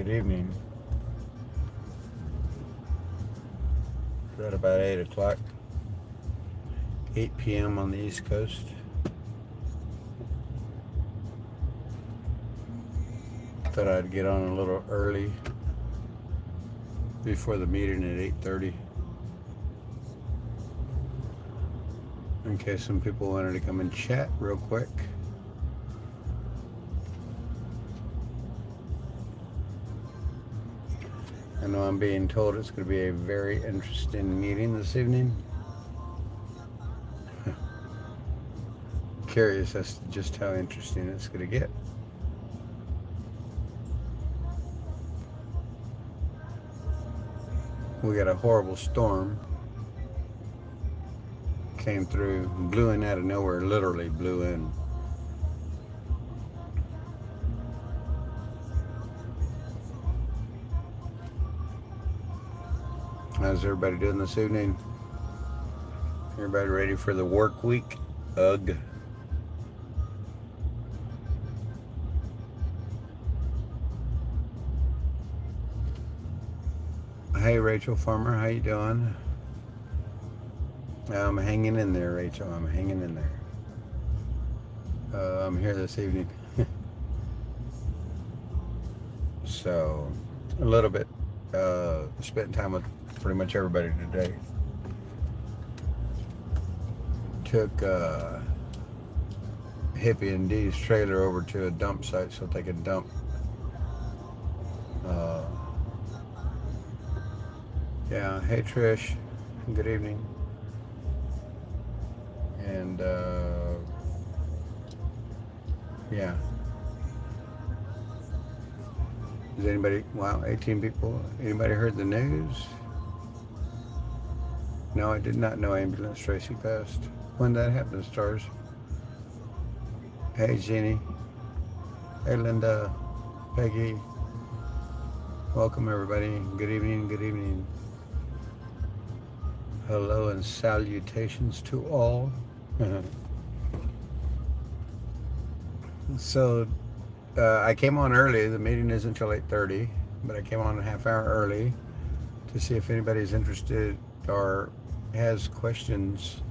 good evening. It's at about 8 o'clock, 8 p.m. on the East Coast. Thought I'd get on a little early before the meeting at 8:30 in case some people wanted to come and chat real quick. I know I'm being told it's going to be a very interesting meeting this evening. Curious as to just how interesting it's going to get. We got a horrible storm. Came through, blew in out of nowhere, literally blew in. How's everybody doing this evening? Everybody ready for the work week? Ugh. Hey Rachel Farmer, how you doing? I'm hanging in there, Rachel. I'm hanging in there. I'm here this evening. So, a little bit spent time with pretty much everybody today. Took Hippie and Dee's trailer over to a dump site so they could dump. Yeah, hey Trish, good evening. And yeah. Does anybody, wow, 18 people. Anybody heard the news? No, I did not know ambulance Tracy passed. When that happened, stars. Hey Jeannie. Hey Linda. Peggy. Welcome everybody. Good evening, good evening. Hello and salutations to all. So I came on early. The meeting isn't until 8:30, but I came on a half hour early to see if anybody's interested or has questions.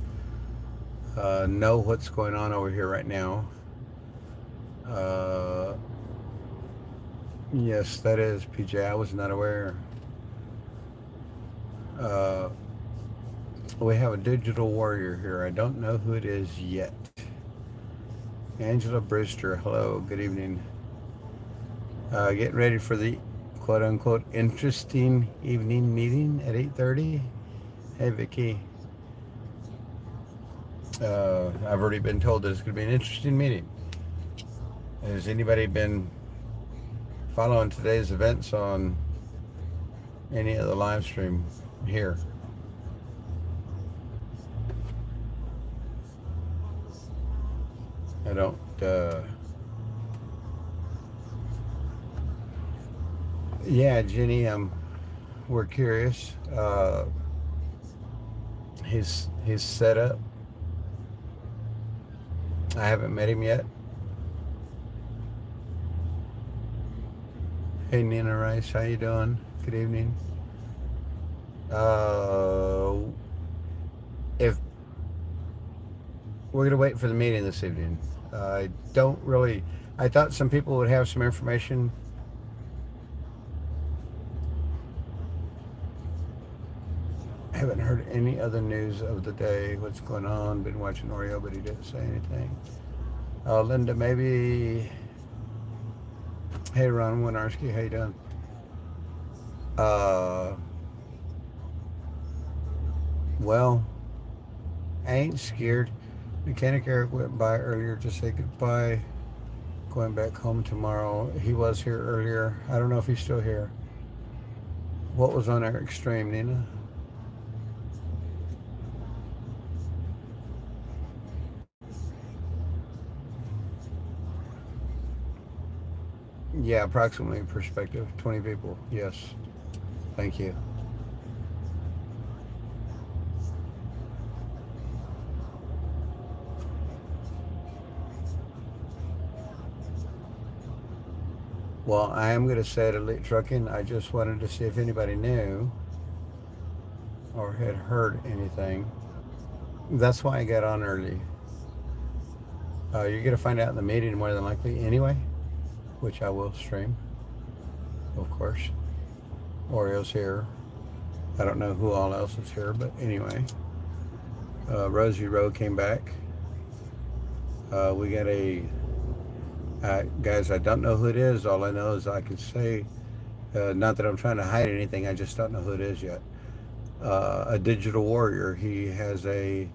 Know what's going on over here right now. Yes, that is PJ. I was not aware. We have a digital warrior here. I don't know who it is yet. Angela Brewster, hello, good evening. Getting ready for the quote-unquote interesting evening meeting at 8:30. Hey, Vicky. I've already been told that it's going to be an interesting meeting. Has anybody been following today's events on any of the live stream here? I don't, yeah, Jenny, we're curious. His setup. I haven't met him yet. Hey Nina Rice, how you doing? Good evening. If we're gonna wait for the meeting this evening, I don't really. I thought some people would have some information. Haven't heard any other news of the day. What's going on? Been watching Oreo, but he didn't say anything. Linda, maybe. Hey, Ron Winarski, how you doing? Well, I ain't scared. Mechanic Eric went by earlier to say goodbye. Going back home tomorrow. He was here earlier. I don't know if he's still here. What was on Eric's stream, Nina? Yeah, approximately perspective. 20 people. Yes. Thank you. Well, I am going to say at Elite Trucking, I just wanted to see if anybody knew or had heard anything. That's why I got on early. You're going to find out in the meeting more than likely anyway, which I will stream, of course. Oreo's here. I don't know who all else is here, but anyway. Rosie Rowe came back. We got a guys, I don't know who it is. All I know is I can say, not that I'm trying to hide anything, I just don't know who it is yet. A digital warrior. He has a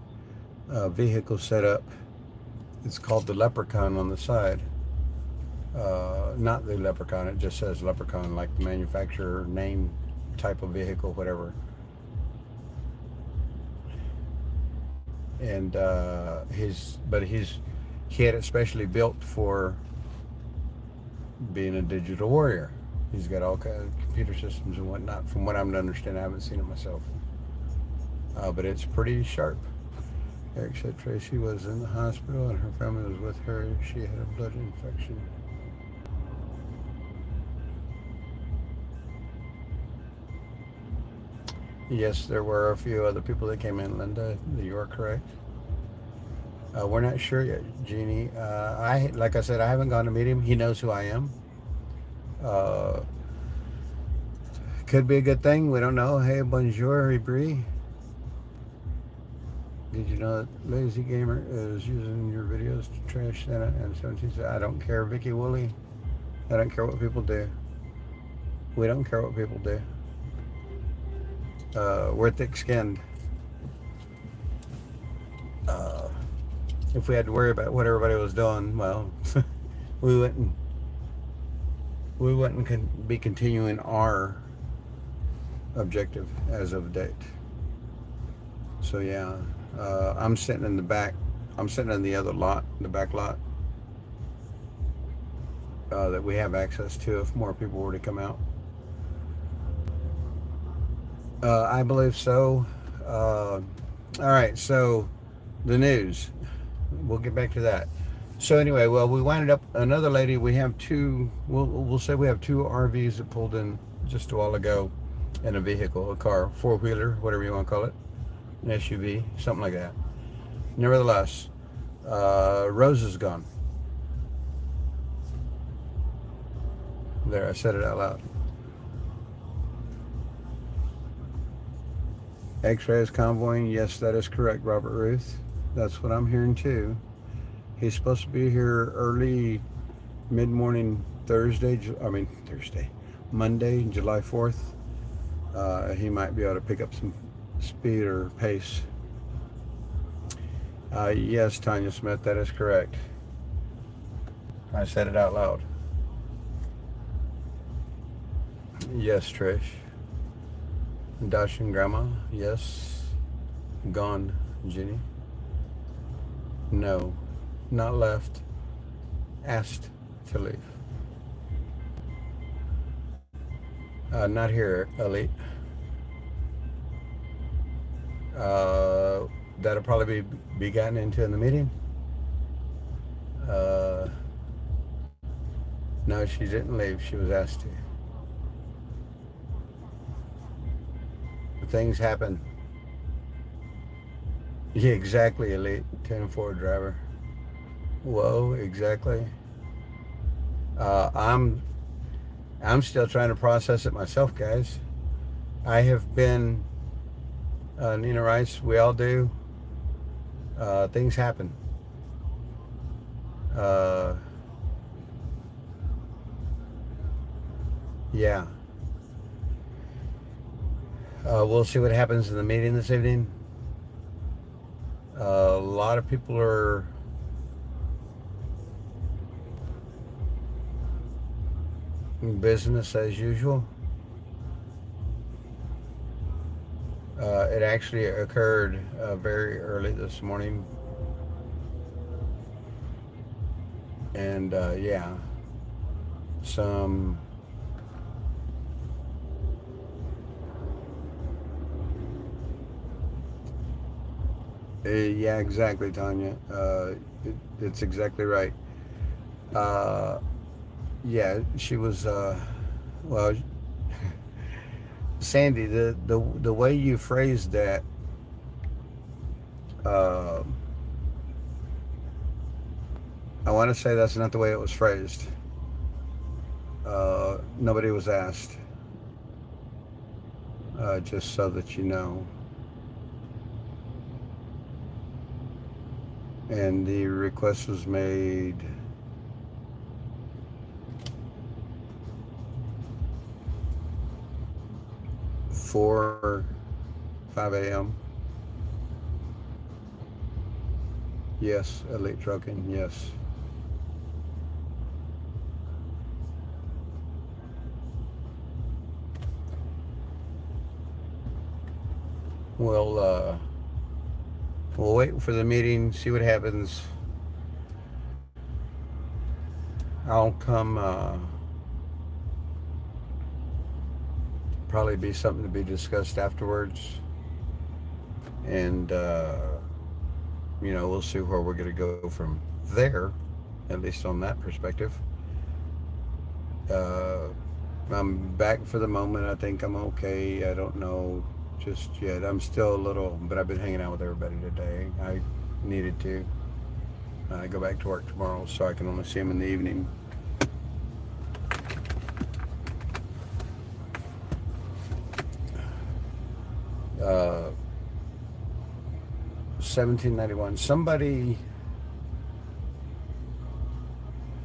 vehicle set up. It's called the Leprechaun on the side. Not the Leprechaun, it just says Leprechaun, like the manufacturer name, type of vehicle, whatever. And he had it specially built for being a digital warrior. He's got all kinds of computer systems and whatnot. From what I'm to understand, I haven't seen it myself, but it's pretty sharp. Eric said Tracy was in the hospital and her family was with her. She had a blood infection. Yes, there were a few other people that came in, Linda. You are correct. We're not sure yet, Jeannie. Like I said, I haven't gone to meet him. He knows who I am. Could be a good thing. We don't know. Hey, bonjour, Brie. Did you know that Lazy Gamer is using your videos to trash Santa and 17? I don't care, Vicky Woolley. I don't care what people do. We don't care what people do. We're thick-skinned. If we had to worry about what everybody was doing, well, we wouldn't be continuing our objective as of date. So yeah, I'm sitting in the back. I'm sitting in the other lot, the back lot, that we have access to if more people were to come out. I believe so. All right, so the news. We'll get back to that. So anyway, well, we winded up another lady. We have two. We'll say we have two RVs that pulled in just a while ago, and a vehicle, a car, four-wheeler, whatever you want to call it, an SUV, something like that. Nevertheless, Rose is gone. There, I said it out loud. X-rays convoying, yes, that is correct, Robert Ruth. That's what I'm hearing too. He's supposed to be here early, mid-morning Monday, July 4th. He might be able to pick up some speed or pace. Yes, Tanya Smith, that is correct. I said it out loud. Yes, Trish. Dashin Grandma, yes. Gone, Jenny. No, not left. Asked to leave. Not here, Elite. That'll probably be gotten into in the meeting. No, she didn't leave. She was asked to. Things happen. Yeah, exactly, Elite. 10-4 driver. Whoa, exactly. I'm still trying to process it myself, guys. I have been Nina Rice. We all do. Things happen. Yeah. We'll see what happens in the meeting this evening. A lot of people are business as usual. It actually occurred very early this morning. And yeah, some yeah, exactly, Tanya. It's exactly right. Yeah, she was. Well, Sandy, the way you phrased that, uh, I want to say that's not the way it was phrased. Nobody was asked. Just so that you know. And the request was made for 5 a.m. Yes, elite trucking. Yes. We'll we'll wait for the meeting, see what happens. I'll come. Probably be something to be discussed afterwards, and we'll see where we're going to go from there. At least on that perspective. Uh, I'm back for the moment. I think I'm okay. I don't know just yet. I'm still a little, but I've been hanging out with everybody today. I needed to. I go back to work tomorrow, so I can only see them in the evening. Uh, 1791. Somebody.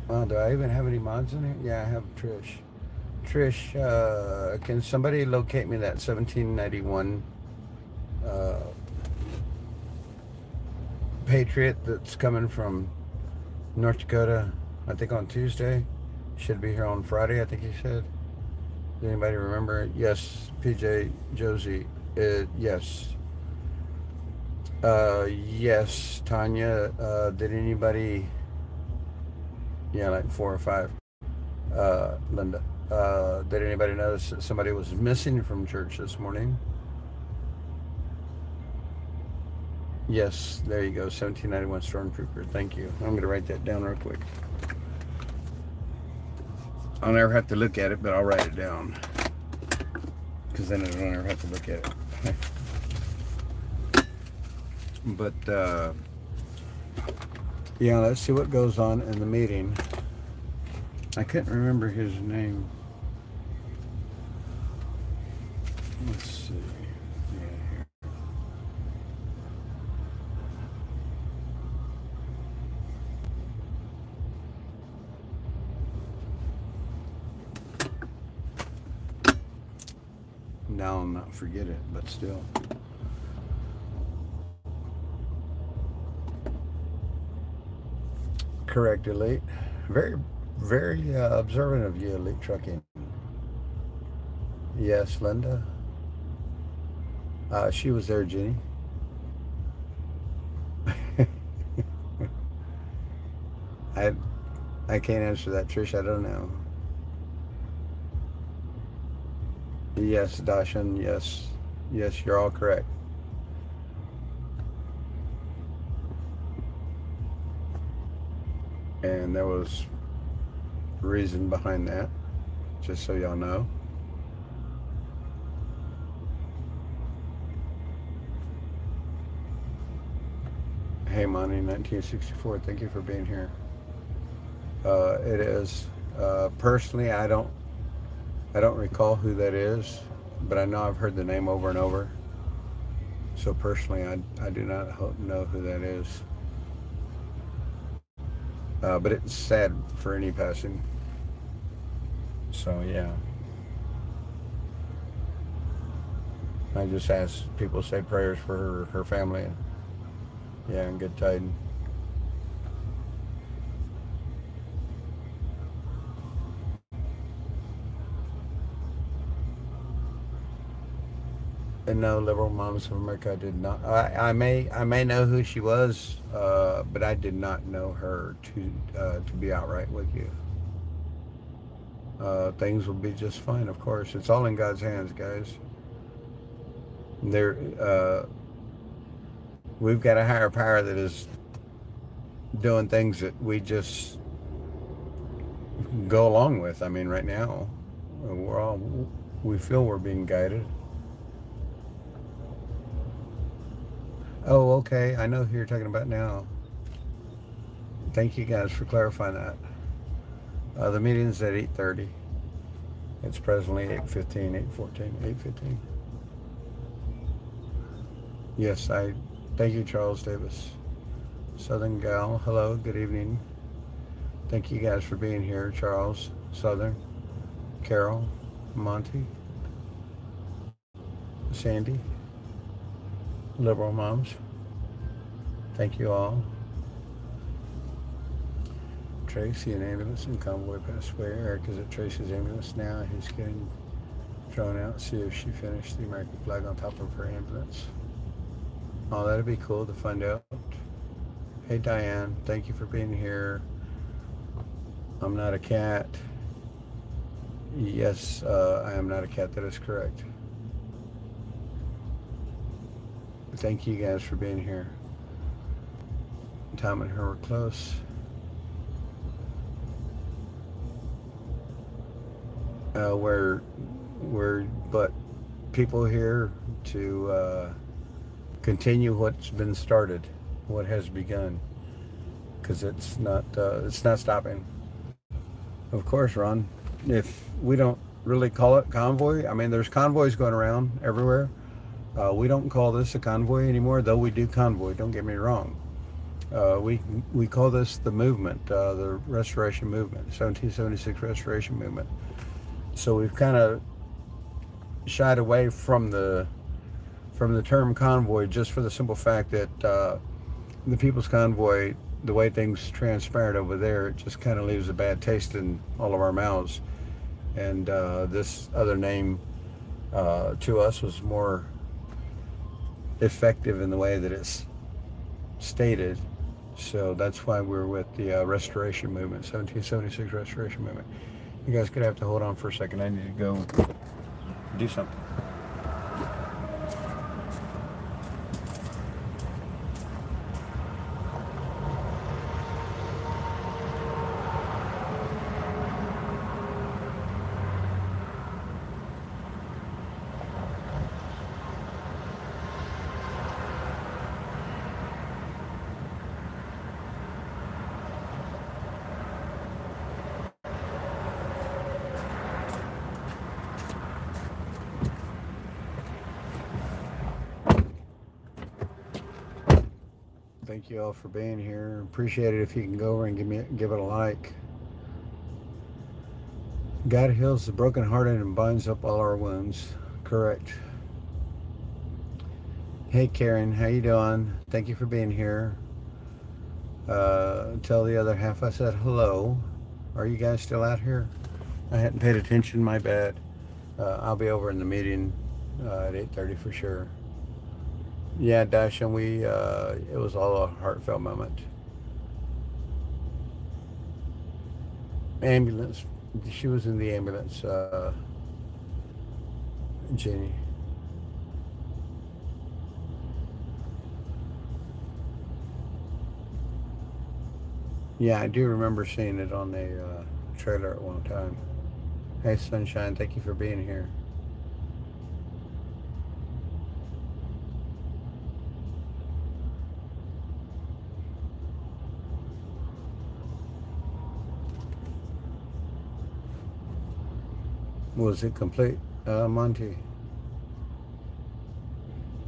Oh, do I even have any mods in here? Yeah, I have Trish. Trish, can somebody locate me that 1791 uh, Patriot that's coming from North Dakota? I think on Tuesday. Should be here on Friday, I think he said. Does anybody remember? Yes, PJ, Josie. Yes. Yes, Tanya. Did anybody? Yeah, like 4 or 5. Linda. Did anybody notice that somebody was missing from church this morning? Yes, there you go. 1791 Stormtrooper. Thank you. I'm going to write that down real quick. I'll never have to look at it, but I'll write it down. Because then I don't ever have to look at it. But, yeah, let's see what goes on in the meeting. I couldn't remember his name. Let's see. Yeah, here. Now I'll not forget it, but still. Correct, Elite. Very, very observant of you, Elite Trucking. Yes, Linda. She was there, Jenny. I I can't answer that, Trish. I don't know. Yes, Dashan. Yes, yes, you're all correct. And there was reason behind that, just so y'all know. Hey, Monty, 1964. Thank you for being here. It is. Personally, I don't recall who that is, but I know I've heard the name over and over. So personally, I do not know who that is. But it's sad for any passing. So yeah, I just ask people to say prayers for her family. Yeah, and good tidings. And no, Liberal Moms of America, I did not. I may know who she was, but I did not know her to be outright with you. Things will be just fine, of course. It's all in God's hands, guys. There, we've got a higher power that is doing things that we just go along with. I mean, right now, we feel we're being guided. Oh, okay. I know who you're talking about now. Thank you guys for clarifying that. The meeting's at 8:30. It's presently 8:15, 8:14, 8:15. Yes, I thank you, Charles Davis. Southern Gal, hello, good evening. Thank you guys for being here, Charles, Southern, Carol, Monty, Sandy, Liberal Moms. Thank you all. Tracy, an ambulance and convoy passed away. Eric is at Tracy's ambulance now. He's getting thrown out. See if she finished the American flag on top of her ambulance. Oh, that'd be cool to find out. Hey, Diane, thank you for being here. I'm not a cat. Yes, I am not a cat. That is correct. Thank you guys for being here. Tom and her were close. We're but people here to continue what's been started, what has begun, because it's not stopping. Of course, Ron. If we don't really call it convoy, I mean, there's convoys going around everywhere. We don't call this a convoy anymore, though we do convoy. Don't get me wrong. We call this the movement, the Restoration Movement, 1776 Restoration Movement. So we've kind of shied away from the term convoy, just for the simple fact that the People's Convoy, the way things transpired over there, it just kind of leaves a bad taste in all of our mouths. And this other name to us was more effective in the way that it's stated. So that's why we're with the Restoration Movement, 1776 Restoration Movement. You guys could have to hold on for a second. I need to go do something. Thank you all for being here. Appreciate it if you can go over and give it a like. God heals the brokenhearted and binds up all our wounds. Correct. Hey Karen, how you doing? Thank you for being here. Tell the other half I said hello. Are you guys still out here? I hadn't paid attention. My bad. I'll be over in the meeting at 8:30 for sure. Yeah, Dash, and it was all a heartfelt moment. Ambulance. She was in the ambulance, Jenny. Yeah, I do remember seeing it on the trailer at one time. Hey, Sunshine, thank you for being here. Was it complete, Monty?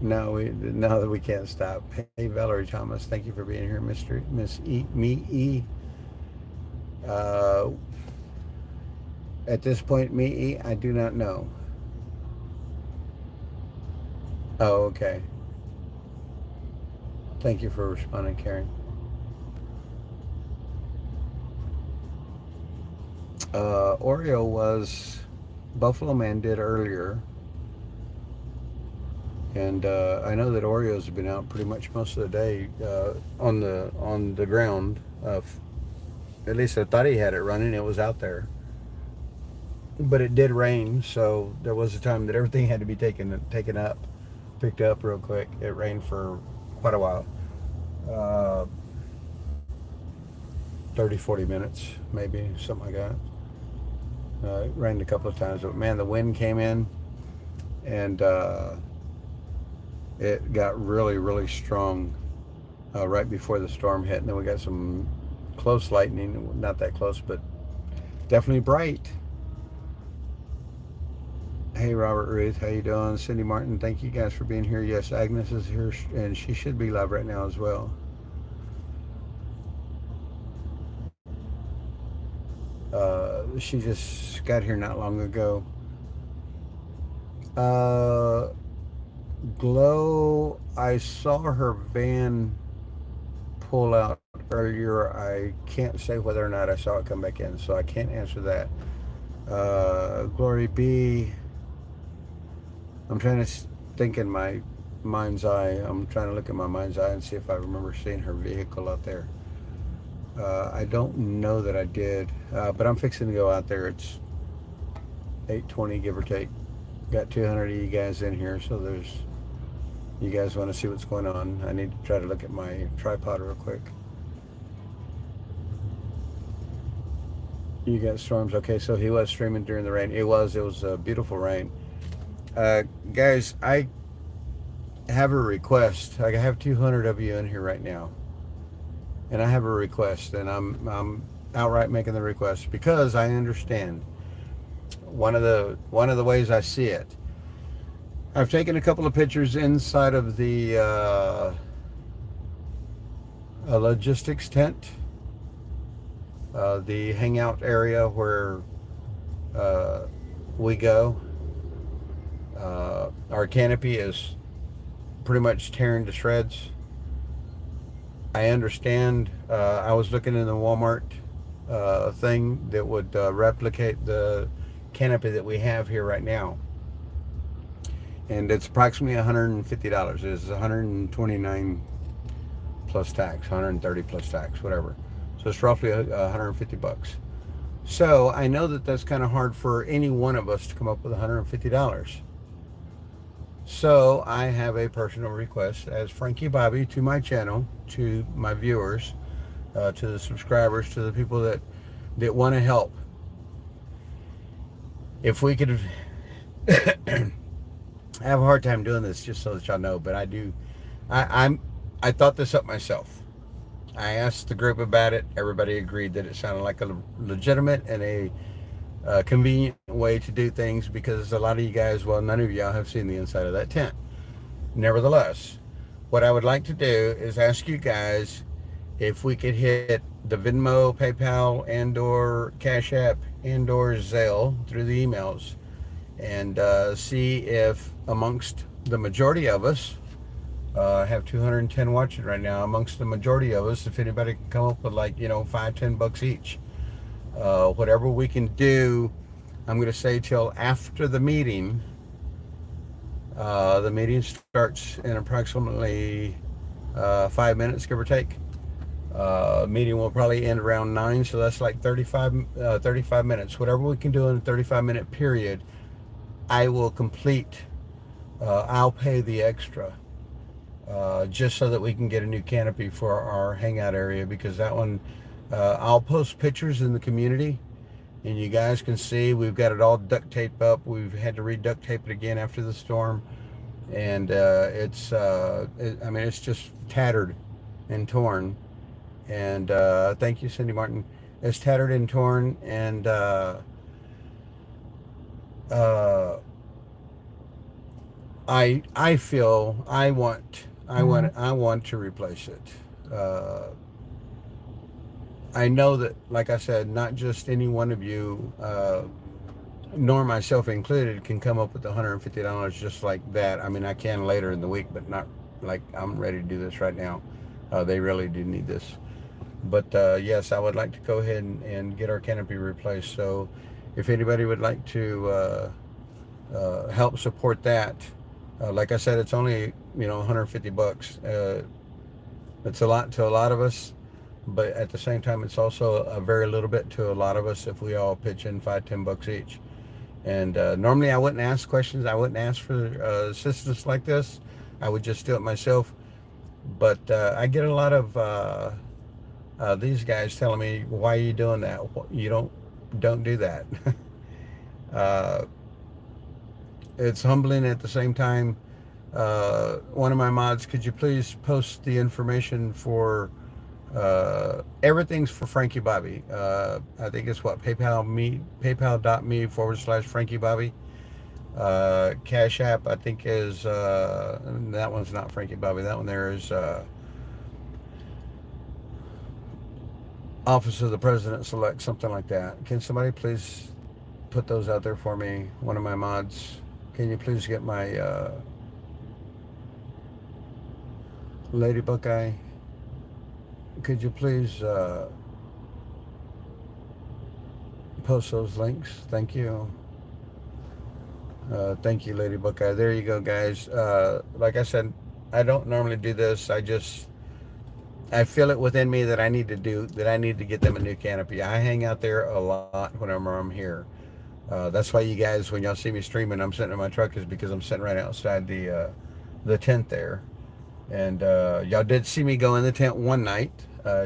No, now that we can't stop. Hey, Valerie Thomas, thank you for being here, Miss E. Uh, at this point, I do not know. Oh, okay. Thank you for responding, Karen. Oreo was Buffalo Man did earlier, and I know that Oreos have been out pretty much most of the day on the ground. At least I thought he had it running. It was out there, but it did rain, so there was a time that everything had to be picked up real quick. It rained for quite a while, uh, 30, 40 minutes, maybe something like that. It rained a couple of times, but man, the wind came in and it got really, really strong right before the storm hit. And then we got some close lightning, not that close, but definitely bright. Hey, Robert Ruth, how you doing? Cindy Martin, thank you guys for being here. Yes, Agnes is here, and she should be live right now as well. She just got here not long ago. Uh, Glow, I saw her van pull out earlier. I can't say whether or not I saw it come back in, so I can't answer that. Glory be. I'm trying to think in my mind's eye. I'm trying to look at my mind's eye and see if I remember seeing her vehicle out there. I don't know that I did, but I'm fixing to go out there. It's 8:20, give or take. Got 200 of you guys in here, so there's. You guys want to see what's going on? I need to try to look at my tripod real quick. You got storms. Okay, so he was streaming during the rain. It was a beautiful rain. Guys, I have a request. I have 200 of you in here right now, and I have a request, and I'm outright making the request because I understand one of the ways I see it. I've taken a couple of pictures inside of the a logistics tent, the hangout area where we go. Our canopy is pretty much tearing to shreds. I understand. I was looking in the Walmart thing that would replicate the canopy that we have here right now, and it's approximately $150. It's 129 plus tax, 130 plus tax, whatever. So it's roughly 150 bucks. So I know that that's kind of hard for any one of us to come up with $150. So I have a personal request as Frankie Bobby to my channel, to my viewers, to the subscribers, to the people that want to help. If we could, I have a hard time doing this, just so that y'all know, but I do. I thought this up myself. I asked the group about it. Everybody agreed that it sounded like a legitimate and a convenient way to do things, because a lot of you guys, well, none of y'all have seen the inside of that tent. Nevertheless, what I would like to do is ask you guys if we could hit the Venmo, PayPal, and/or Cash App, and/or Zelle through the emails, and see if amongst the majority of us, I have 210 watching right now, amongst the majority of us, if anybody can come up with, like, $5-10 each. Whatever we can do, I'm going to say till after the meeting. The meeting starts in approximately 5 minutes, give or take. Meeting will probably end around 9, so that's like 35 minutes. Whatever we can do in a 35-minute period, I will complete. I'll pay the extra, just so that we can get a new canopy for our hangout area, because that one, I'll post pictures in the community, and you guys can see we've got it all duct taped up. We've had to re-duct tape it again after the storm, and I mean, it's just tattered and torn. And thank you, Cindy Martin. It's tattered and torn, and I feel I want to replace it. I know that, like I said, not just any one of you, nor myself included, can come up with $150 just like that. I mean, I can later in the week, but not like I'm ready to do this right now. They really do need this. But yes, I would like to go ahead and get our canopy replaced. So if anybody would like to help support that, like I said, it's only, $150. It's a lot to a lot of us, but at the same time, it's also a very little bit to a lot of us if we all pitch in $5-10 each. And normally I wouldn't ask questions. I wouldn't ask for assistance like this. I would just do it myself. But I get a lot of these guys telling me, "Why are you doing that? You don't do that." Uh, it's humbling at the same time. One of my mods, could you please post the information for everything's for Frankie Bobby. I think it's what paypal.me/Frankie Bobby. Cash App, I think, is that one's not Frankie Bobby. That one there is Office of the President Select, something like that. Can somebody please put those out there for me? One of my mods. Can you please get my Lady Buckeye? Could you please post those links? Thank you. Thank you, Lady Buckeye. There you go, guys. Like I said, I don't normally do this. I feel it within me that I need to get them a new canopy. I hang out there a lot whenever I'm here. That's why you guys, when y'all see me streaming, I'm sitting in my truck, is because I'm sitting right outside the tent there. And y'all did see me go in the tent one night,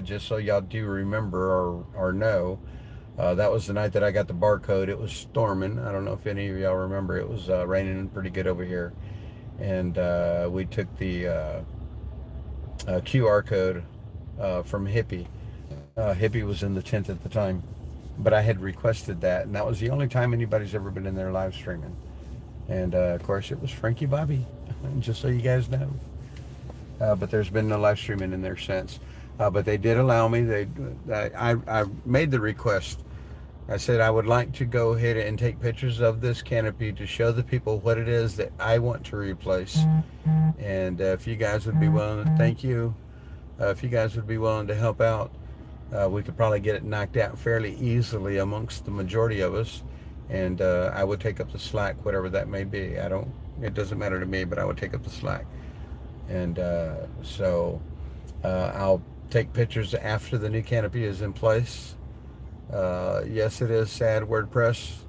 just so y'all do remember or know. That was the night that I got the barcode. It was storming. I don't know if any of y'all remember. It was raining pretty good over here. And we took the QR code from Hippie. Hippie was in the tent at the time. But I had requested that, and that was the only time anybody's ever been in there live streaming. And of course, it was Frankie Bobby, just so you guys know. But there's been no live streaming in there since. But they did allow me. I made the request. I said I would like to go ahead and take pictures of this canopy to show the people what it is that I want to replace. And if you guys would be willing, thank you. If you guys would be willing to help out, we could probably get it knocked out fairly easily amongst the majority of us. And I would take up the slack, whatever that may be. It doesn't matter to me, but I would take up the slack. And so I'll take pictures after the new canopy is in place. Yes, it is sad WordPress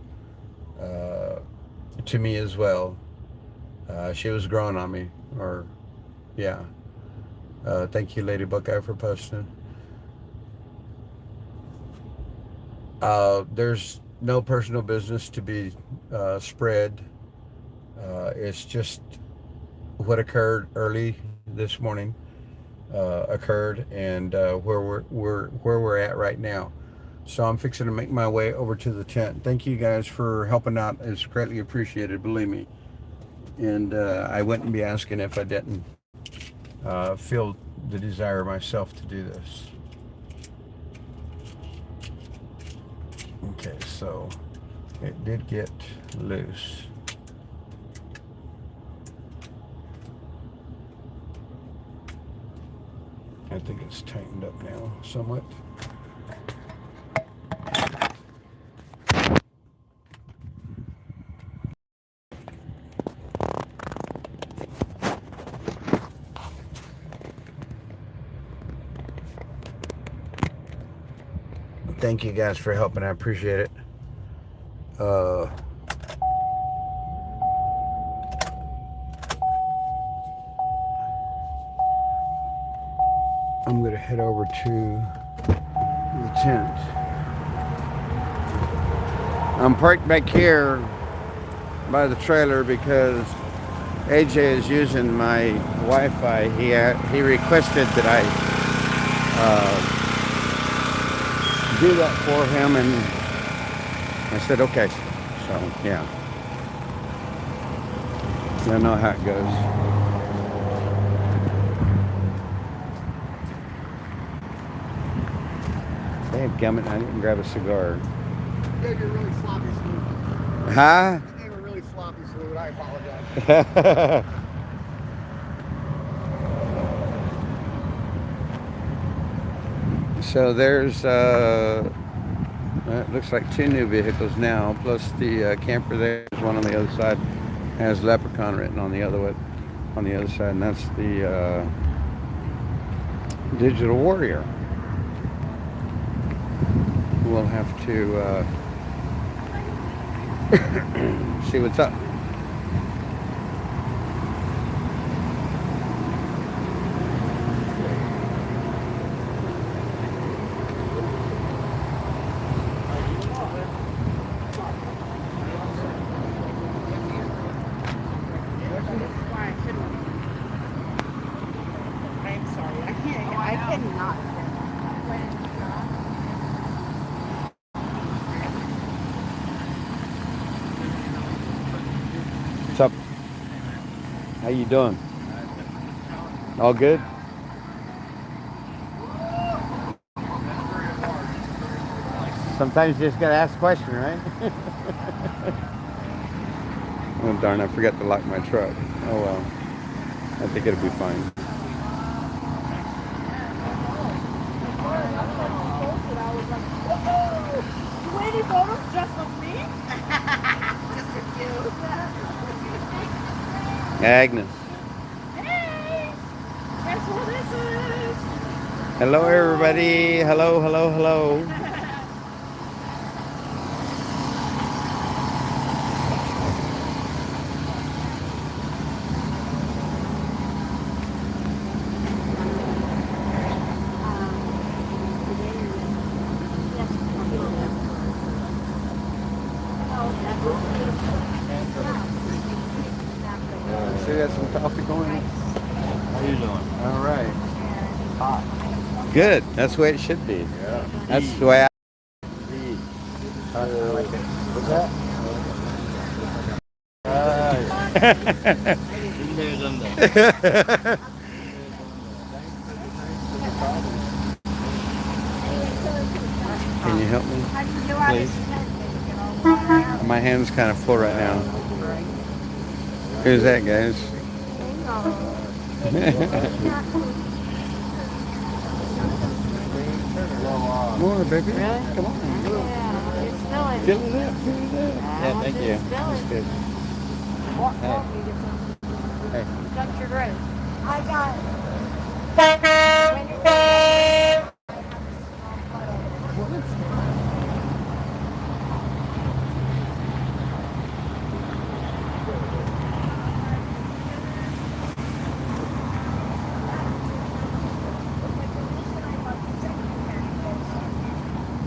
to me as well. She was growing on me, or yeah. Thank you, Lady Buckeye, for posting. There's no personal business to be spread. It's just what occurred early this morning occurred, and where we're at right now. So I'm fixing to make my way over to the tent. Thank you guys for helping out. It's greatly appreciated, believe me. And I wouldn't be asking if I didn't feel the desire myself to do this. Okay, so it did get loose. I think it's tightened up now somewhat. Thank you guys for helping. I appreciate it. I'm going to head over to the tent. I'm parked back here by the trailer because AJ is using my Wi-Fi. He requested that I do that for him, and I said okay. So yeah, I know how it goes. Damn, I didn't grab a cigar. You gave me a really sloppy salute. Huh? You gave a really sloppy salute. I apologize. So there's it looks like 2 new vehicles now, plus the camper there. There's one on the other side, has Leprechaun written on the other side, and that's the Digital Warrior. We'll have to see what's up. cannot. What's up? How you doing? All good? Sometimes you just gotta ask a question, right? Oh darn, I forgot to lock my truck. Oh well. I think it'll be fine. Any photos just of me? Just for you. Agnes. Hey! Guess who this is? Hello everybody. Hello, hello, hello. So you got some coffee going? How you doing? All right. Hot. Good. That's the way it should be. Yeah. That's the way I What's that? Been there, done that. Can you help me? Please. My hand's kind of full right now. Who's that, guys? More, baby. Really? Come on. Yeah, you're spilling. Fill it up. Fill it up. Yeah, thank you. That's good. Walk, Hey. walk, you get some. Hey. Cut your road. I got.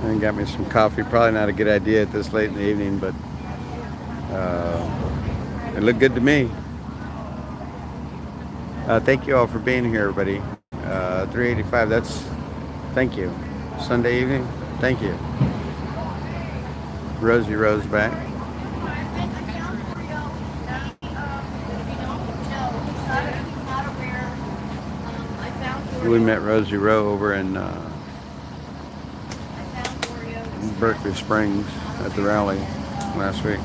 And got me some coffee. Probably not a good idea at this late in the evening, but it looked good to me. Thank you all for being here, everybody. 385. That's thank you. Sunday evening. Thank you. Rosie Rose back. We met Rosie Rowe over in Berkeley Springs at the rally last week.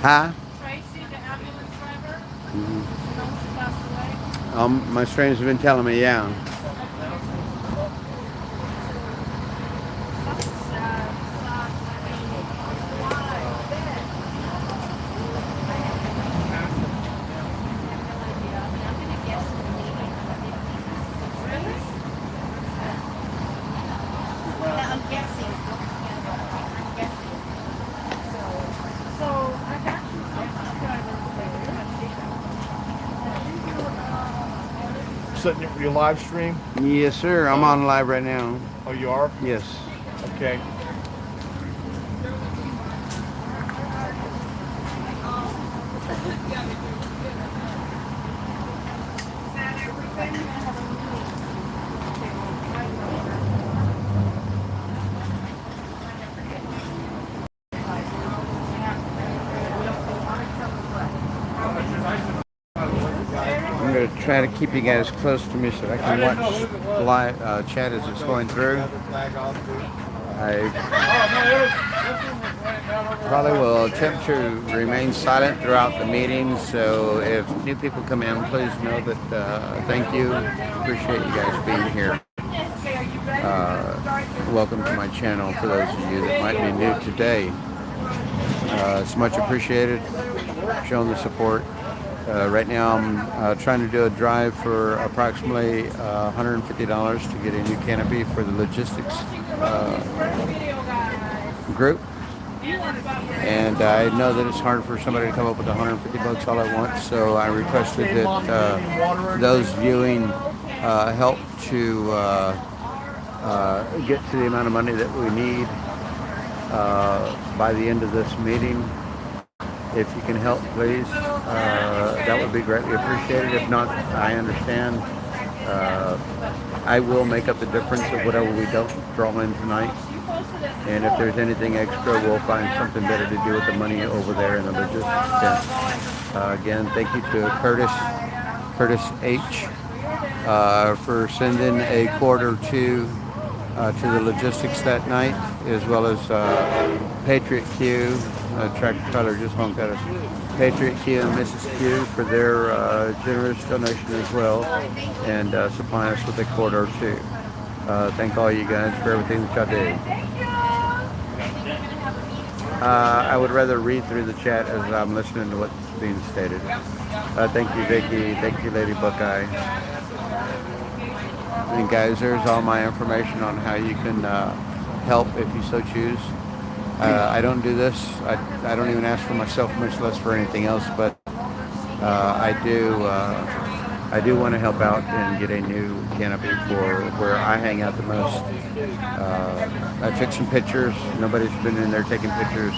Huh? Tracy, the ambulance driver. Mm-hmm. You know she passed away. My strangers have been telling me, yeah. Setting your live stream? Yes, sir. I'm on live right now. Oh, you are? Yes. Okay. I'm going to try to keep you guys close to me so I can watch live chat as it's going through. I probably will attempt to remain silent throughout the meeting, so if new people come in, please know that thank you. Appreciate you guys being here. Welcome to my channel for those of you that might be new today. It's much appreciated, showing the support. Right now I'm trying to do a drive for approximately $150 to get a new canopy for the logistics group. And I know that it's hard for somebody to come up with 150 bucks all at once, so I requested that those viewing help to get to the amount of money that we need by the end of this meeting. If you can help, please, that would be greatly appreciated. If not, I understand. I will make up the difference of whatever we don't draw in tonight. And if there's anything extra, we'll find something better to do with the money over there in the logistics tent. Again, thank you to Curtis H. For sending a quarter to the logistics that night, as well as Patriot Q, tractor trailer just honked at us. Patriot Q and Mrs. Q for their generous donation as well, and supplying us with a quarter or two. Thank all you guys for everything that y'all do. I would rather read through the chat as I'm listening to what's being stated. Thank you, Vicky. Thank you, Lady Buckeye. And guys, there's all my information on how you can help if you so choose. I don't do this. I don't even ask for myself, much less for anything else. But I do want to help out and get a new canopy for where I hang out the most. I took some pictures. Nobody's been in there taking pictures,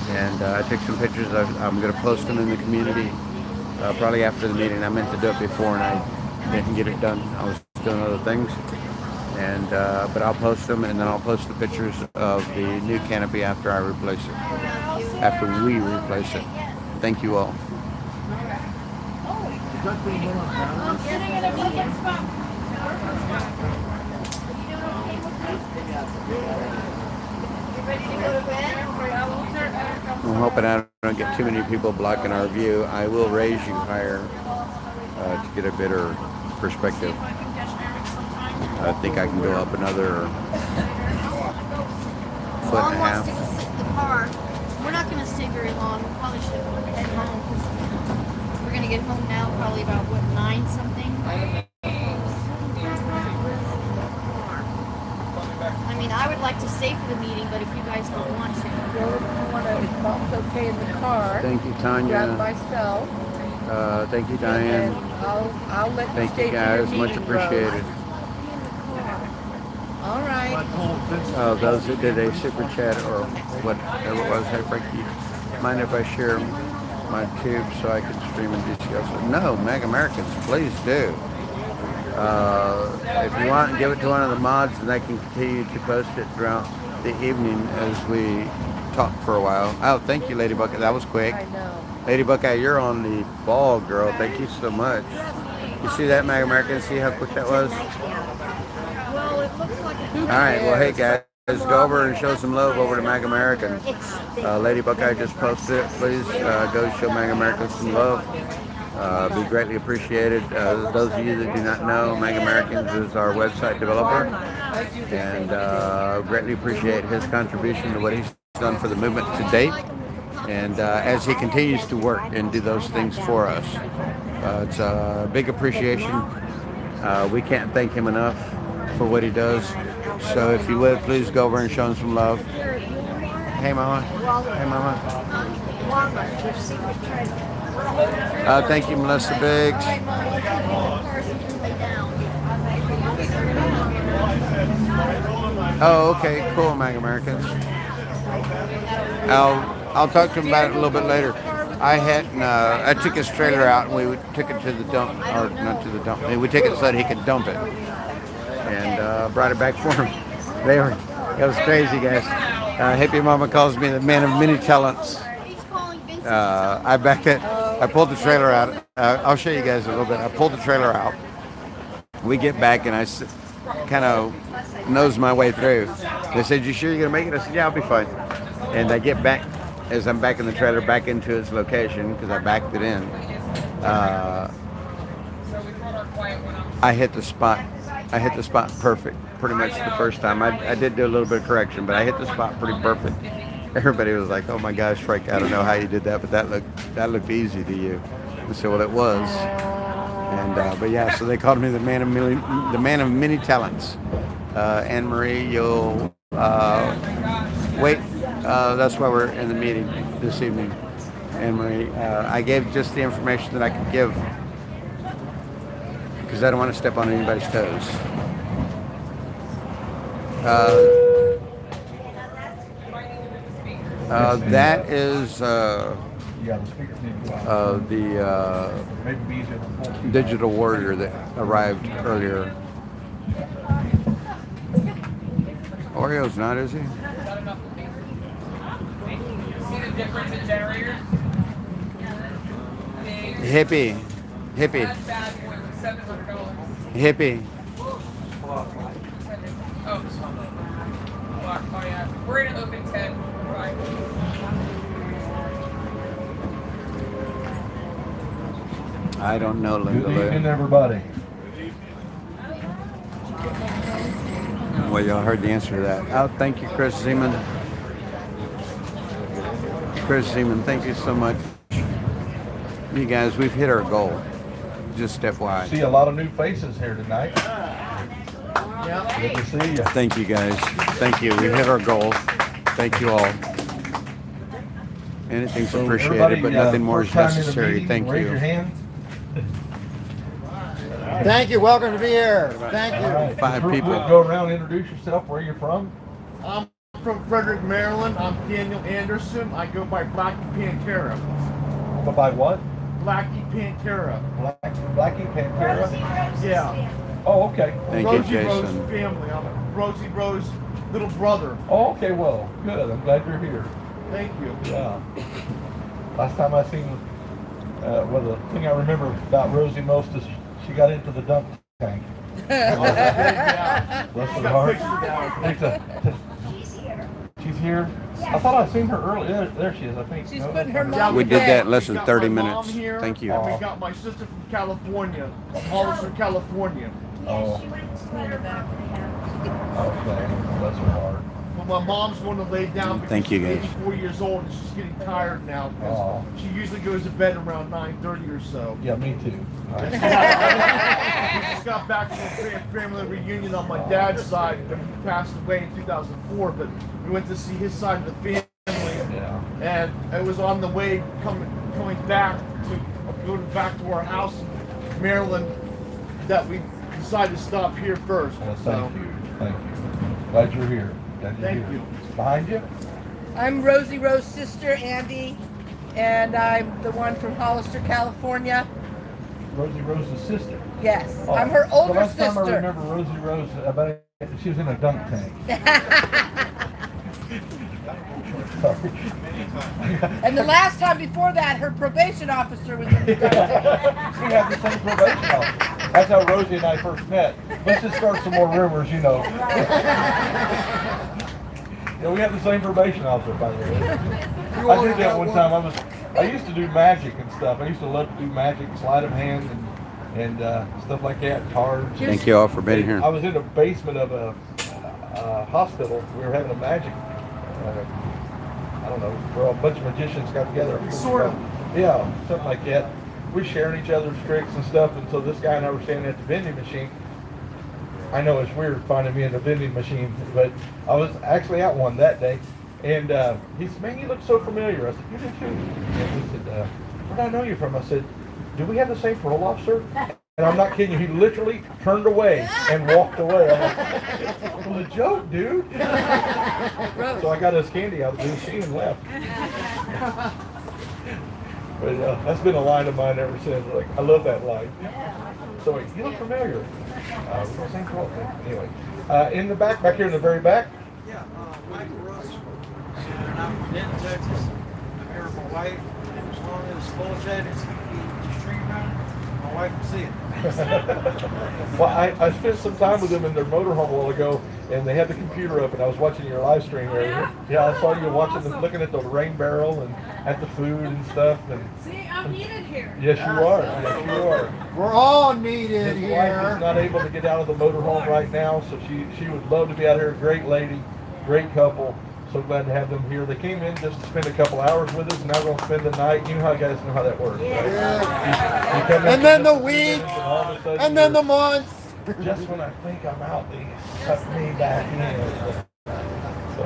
and I took some pictures. I'm going to post them in the community probably after the meeting. I meant to do it before, and I didn't get it done. I was doing other things. And but I'll post them, and then I'll post the pictures of the new canopy after I replace it. After we replace it. Thank you all. I'm hoping I don't get too many people blocking our view. I will raise you higher to get a better perspective. I think I can go up another foot and a half. Mom wants to sit in the car. We're not going to stay very long. We probably should head home because we're going to get home now probably about, 9 something? I mean, I would like to stay for the meeting, but if you guys don't want to. Well, if you want to, Mom's okay in the car. Thank you, Tanya. Grab myself. Thank you, Diane. I'll let you Thank stay you, guys. for your Much meeting, appreciated. Rose. All right. Those that did a super chat or whatever it was, hey Frankie, mind if I share my tube so I can stream in DCS? No, Mag Americans, please do. If you want, give it to one of the mods, and they can continue to post it throughout the evening as we talk for a while. Oh, thank you, Lady Buckeye. That was quick. I know. Lady Buckeye, you're on the ball, girl. Thank you so much. You see that, Mag American? See how quick that was? Well, it looks like a All right. Well, hey, guys. Go over and show some love over to Mag American. Lady Buckeye just posted it. Please go show Mag American some love. Be greatly appreciated. Those of you that do not know, Mag Americans is our website developer, and greatly appreciate his contribution to what he's done for the movement to date. And as he continues to work and do those things for us, it's a big appreciation. We can't thank him enough for what he does. So if you would, please go over and show him some love. Hey, Mama. Hey, Mama. Thank you, Melissa Biggs. Oh, okay. Cool, Mag Americans. I'll talk to him about it a little bit later. I took his trailer out and we took it to the dump, or not to the dump. We took it so that he could dump it, and brought it back for him. It was crazy, guys. Hippie Mama calls me the man of many talents. I pulled the trailer out. I'll show you guys a little bit. I pulled the trailer out. We get back and I kind of nose my way through. They said, "You sure you're gonna make it?" I said, "Yeah, I'll be fine." And I get back, as I'm back in the trailer, back into its location because I backed it in. I hit the spot. I hit the spot perfect, pretty much the first time. I did do a little bit of correction, but I hit the spot pretty perfect. Everybody was like, "Oh my gosh, Frank, I don't know how you did that, but that looked easy to you." I said, "Well, it was." And but yeah, so they called me the man of many talents. Anne Marie, you'll wait. That's why we're in the meeting this evening. Anne Marie, I gave just the information that I could give because I don't want to step on anybody's toes. That is Yeah, the speakers need to go out. the Maybe be easier to pull. digital warrior that arrived earlier. Oreo's not, is he? Hippie. Hippie. Hippie. Oh yeah, we're gonna open 10. Right. I don't know, Good evening, Linda. everybody. Well, y'all heard the answer to that. Oh, thank you, Chris Zeman. Chris Zeman, thank you so much. You guys, we've hit our goal. Just FYI. See a lot of new faces here tonight. Good to see you. Thank you, guys. Thank you. We've hit our goal. Thank you all. Anything's So appreciated, everybody, but nothing more is first time in the necessary. meeting, Thank raise your you. hand. Thank you. Welcome to be here. Thank All you. right. Five Real people. quick, go around, introduce yourself, where you're from. I'm from Frederick, Maryland. I'm Daniel Anderson. I go by Blackie Pantera. By what? Blackie Pantera. Blackie Pantera. Yeah. Oh, okay. Thank you, Rosie Rose Jason. family. I'm Rosie Rose little brother. Oh, okay. Well, good. I'm glad you're here. Thank you. Yeah. Last time I seen, well, the thing I remember about Rosie most is she got into the dump tank. Yeah. Bless her Got heart. pictures of that. She's here. I thought I'd seen her earlier. There she is, I think. She's No? putting her Yeah, mom We to did bed. that in less We than got 30 my minutes. mom here, Thank you. And we got my sister from California, Hollister, California. Oh, okay. Bless her heart. But my mom's going to lay down because Thank you, she's guys. 84 years old and she's getting tired now. Because Oh. she usually goes to bed around 9:30 or so. Yeah, me too. All right. We just got back from a family reunion on my dad's side. He passed away in 2004, but we went to see his side of the family, Yeah. and it was on the way coming back to going back to our house in Maryland that we decided to stop here first. Well, So thank you. Thank you. Glad you're here. Glad you're Thank here. you. Behind you? I'm Rosie Rose's sister, Andy, and I'm the one from Hollister, California. Rosie Rose's sister. Yes, Oh, I'm her older the last sister. time I remember Rosie Rose, she was in a dunk tank. Sorry. And the last time before that, her probation officer was in the dunk tank. We have the same probation officer. That's how Rosie and I first met. Let's just start some more rumors, you know. Yeah, we have the same probation officer, by the way. I did that one time. I used to do magic and stuff. I used to love to do magic, sleight of hand, and stuff like that, cards. Thank you all for being here. I was in the basement of a hospital. We were having a magic. I don't know, where a bunch of magicians got together. Sort of. Yeah, something like that. We're sharing each other's tricks and stuff, and so this guy and I were standing at the vending machine. I know it's weird finding me in a vending machine, but I was actually at one that day, and he said, "Man, you look so familiar." I said, "You do too." And he said, "Where do I know you from?" I said, "Do we have the same parole officer?" And I'm not kidding you, he literally turned away and walked away. I'm like, it was a joke, dude. So I got his candy out of the machine and left. But that's been a line of mine ever since. Like, I love that line. So wait, you look familiar. We're the same parole thing. Anyway, in the back here in the very back. Yeah, Michael Rush. And I'm from Denton, Texas. I'm here with my wife. As long as apologetics keep the stream running, my wife will see it. Well, I spent some time with them in their motorhome a while ago, and they had the computer up, and I was watching your live stream there. Yeah, I saw you watching them, looking at the rain barrel and at the food and stuff. And See, I'm needed here. yes, you are. Yes, you are. We're all needed His wife is here. not able to get out of the motorhome right now, so she would love to be out here. Great lady, great couple. So glad to have them here. They came in just to spend a couple hours with us, and now we're gonna spend the night. You know how guys know how that works, right? Yeah. You come in And then for the week, and all of a sudden and then the you're- month. just when I think I'm out, they suck me back in. So,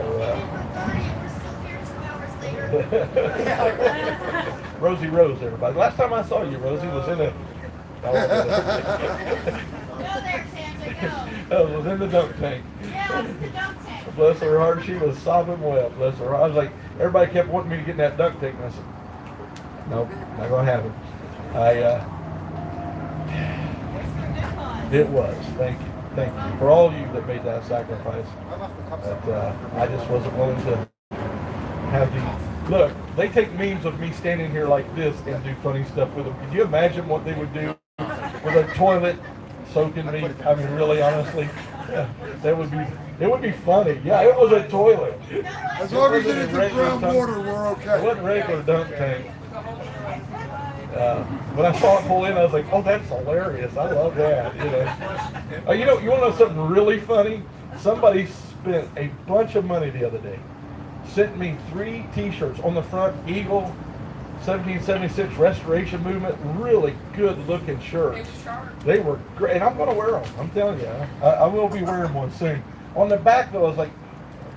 Rosie Rose, everybody. Last time I saw you, Rosie, was in a. Go there, Santa, go. I was in the dunk tank. Yeah. Bless her heart, she was sobbing well. Bless her heart. I was like, everybody kept wanting me to get in that duct tape, and I said, nope, not gonna happen. It was. Thank you for all of you that made that sacrifice. But I just wasn't willing to have the look. They take memes of me standing here like this and do funny stuff with them. Can you imagine what they would do with a toilet soaking me? I mean, really, honestly, that would be. It would be funny. Yeah, it was a toilet. As long as it isn't brown water, we're It okay. wasn't regular dunk tank. When I saw it pull in, I was like, "Oh, that's hilarious! I love that." You know, you want to know something really funny? Somebody spent a bunch of money the other day. Sent me 3 T-shirts on the front. Eagle, 1776 Restoration Movement. Really good looking shirts. They were great, and I'm going to wear them. I'm telling you, I will be wearing one soon. On the back though, I was like,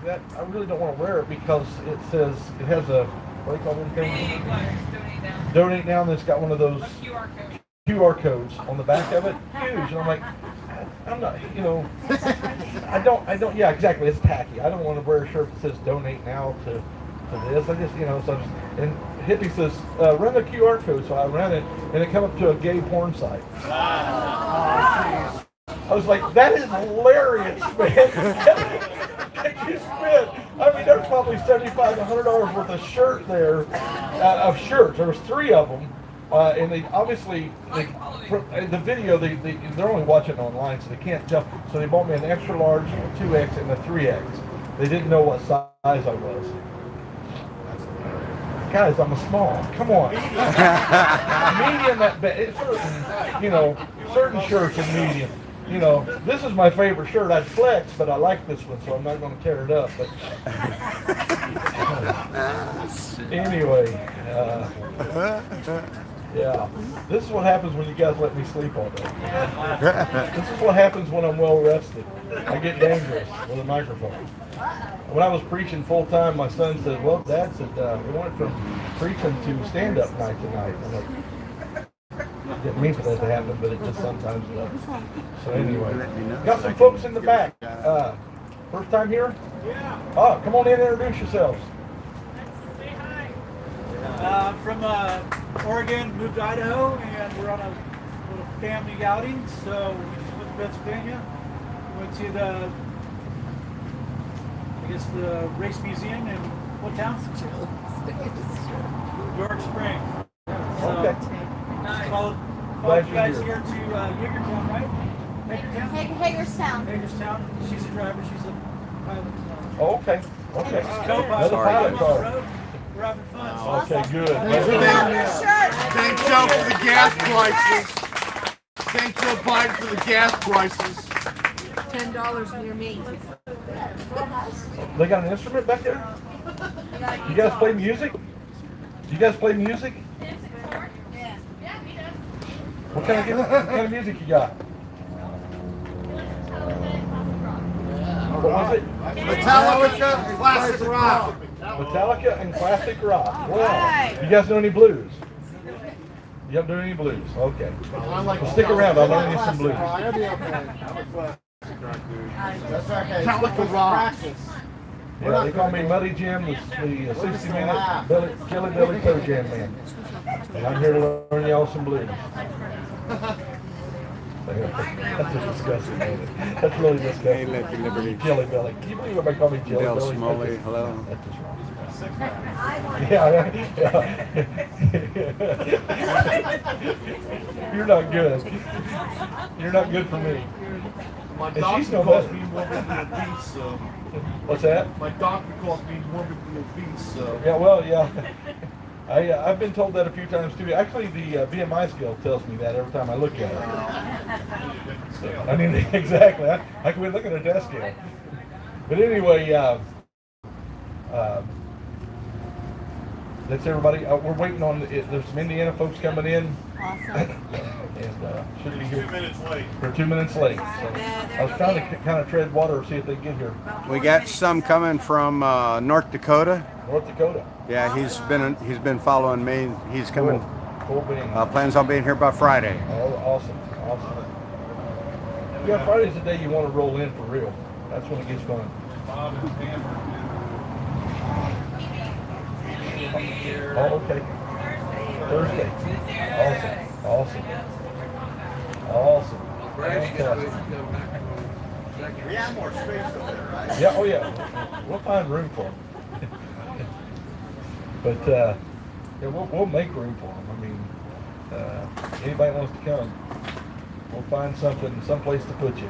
that I really don't want to wear it because it says it has a what do you call them things? Donate now, and it's got one of those QR codes on the back of it, huge. And I'm like, I'm not, I don't. Yeah, exactly. It's tacky. I don't want to wear a shirt that says donate now to this. I just, so I just, and Hippie says run the QR code, so I ran it, and it come up to a gay porn site. I was like, that is hilarious, man. You spent, I mean, there's probably $75 to $100 worth of shirt there, of shirts. There was 3 of them, and they obviously, the video, they're only watching online, so they can't tell. So they bought me an extra large, a 2X, and a 3X. They didn't know what size I was. Guys, I'm a small. Come on. Medium at best. Certain shirts are medium. This is my favorite shirt. I'd flex, but I like this one, so I'm not going to tear it up. But anyway, yeah, this is what happens when you guys let me sleep all day. This is what happens when I'm well rested. I get dangerous with a microphone. When I was preaching full time, my son said, "Well, Dad said we went from preaching to stand-up night tonight." I'm like, didn't mean for that to happen, but it just sometimes does. So anyway, got some folks in the back. First time here? Yeah. Oh, come on in and introduce yourselves. Say hi. I'm from Oregon, moved to Idaho, and we're on a little family outing. So we just went to Pennsylvania. Went to the Race Museum in what town? York Springs. So, Okay. Followed you guys here to Hagerstown, right? Hagerstown. Hagerstown. She's a driver. She's a pilot. Oh, okay. Okay. Co-pilot. Another pilot car. We're having fun. Okay, good. Thank Joe for the gas prices. Thank Joe Biden for the gas prices. $10 near me. They got an instrument back there? You guys play music? You guys play music? What kind of music you got? What was it? Metallica and classic rock. Metallica and classic rock. Wow. You guys know any blues? You don't do any blues? Okay. Well, stick around. I'll learn you some blues. Metallica rock. Yeah, they call me Muddy Jim, the 60-minute Jelly Belly Toe Jam man. And I'm here to learn y'all some blues. That's just disgusting, man. That's really disgusting. Jelly Belly. Can you believe everybody call me Jelly Dale Belly? Smalley, hello. That's just wrong. Yeah. You're not good. You're not good for me. My And doctor she's no calls better. me morbidly obese, so. What's that? My doctor calls me morbidly obese, so. Yeah, well, yeah. I've been told that a few times too. Actually, the BMI scale tells me that every time I look at it. So, I mean, exactly. I can be looking at a desk scale. But anyway, that's everybody. We're waiting on. There's some Indiana folks coming in. Awesome. And should be here. 2 minutes late. They're 2 minutes late. So I was trying to kind of tread water, see if they get here. We got some coming from North Dakota. North Dakota. Yeah, he's been following me. He's coming. Cool beans. Plans on being here by Friday. Oh, awesome. Yeah, Friday's the day you want to roll in for real. That's when it gets fun. Oh, okay. Thursday. Awesome. Fantastic. We have more space up there, right? Yeah, oh yeah. We'll find room for them. But yeah, we'll make room for them. I mean, anybody wants to come, we'll find something, someplace to put you.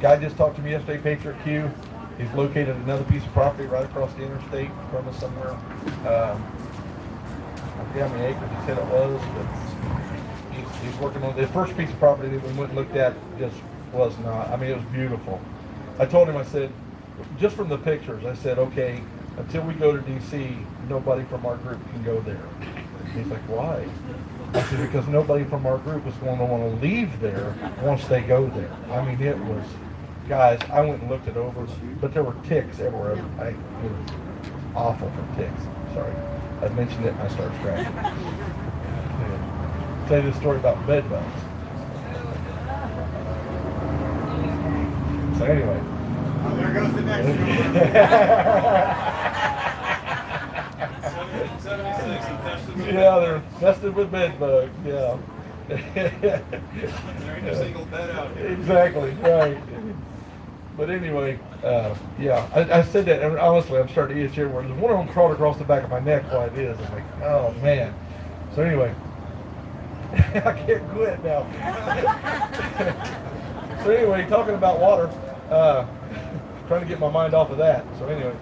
Guy just talked to me yesterday, Patriot Q. He's located another piece of property right across the interstate from us somewhere. I forget how many acres he said it was, but he's working on the first piece of property that we went and looked at. Just was not. I mean, it was beautiful. I told him, I said, just from the pictures, I said, okay, until we go to DC, nobody from our group can go there. He's like, why? I said, because nobody from our group is going to want to leave there once they go there. I mean, it was, guys, I went and looked it over, but there were ticks everywhere. It was awful for ticks. Sorry. I mentioned it and I started scratching. Tell you this story about bed bugs. So anyway. Oh, there goes the next one. 76 infested with Yeah, they're infested with bed bugs. Yeah. There ain't a single bed out here. Exactly, right. But anyway, yeah, I said that, and honestly, I'm starting to itch everywhere. There's one of them crawled across the back of my neck while it is. I'm like, oh man. So anyway, I can't quit now. So anyway, talking about water, trying to get my mind off of that. So anyway,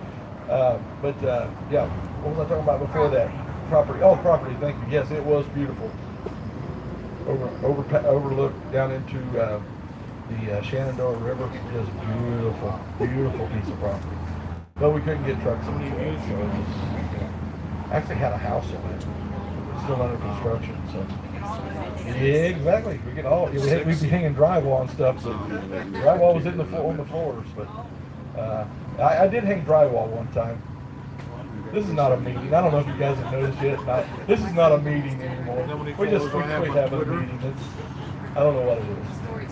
yeah, what was I talking about before that? Property. Oh, property. Thank you. Yes, it was beautiful. Overlooked down into the Shenandoah River. Just beautiful piece of property. But we couldn't get trucks in it, so it was, actually had a house on it. Still under construction, so. Yeah, exactly. We get all, we'd be hanging drywall and stuff, so drywall was on the floors, but I did hang drywall one time. This is not a meeting. I don't know if you guys have noticed yet. This is not a meeting anymore. We just quit having a meeting. I don't know what it is.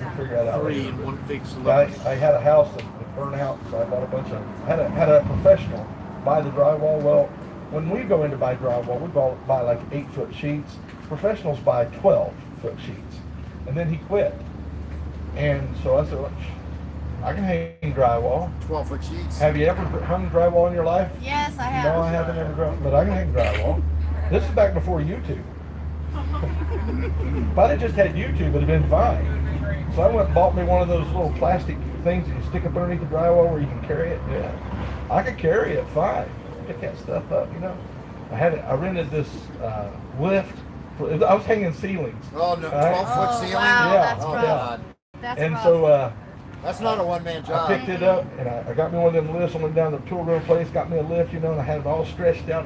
We'll figure that out. 3 in one big I solution. had a house that burned out, so I bought a bunch of. Had a professional buy the drywall. Well, when we go in to buy drywall, we buy like 8-foot sheets. Professionals buy 12-foot sheets, and then he quit. And so I said, well, I can hang drywall. 12-foot sheets. Have you ever hung drywall in your life? Yes, I have. No, I haven't ever, but I can hang drywall. This is back before YouTube. If I'd have just had YouTube, it'd have been fine. So I went and bought me one of those little plastic things that you stick up underneath the drywall where you can carry it. Yeah, I could carry it fine. Pick that stuff up, you know. I rented this lift. I was hanging ceilings. Oh, no, Right? 12-foot ceiling? Wow, Yeah. that's Oh, rough. God. That's And rough. so That's not a one-man I job. picked it up and I got me one of them lifts. I went down to the tool room place, got me a lift, you know, and I had it all stretched out.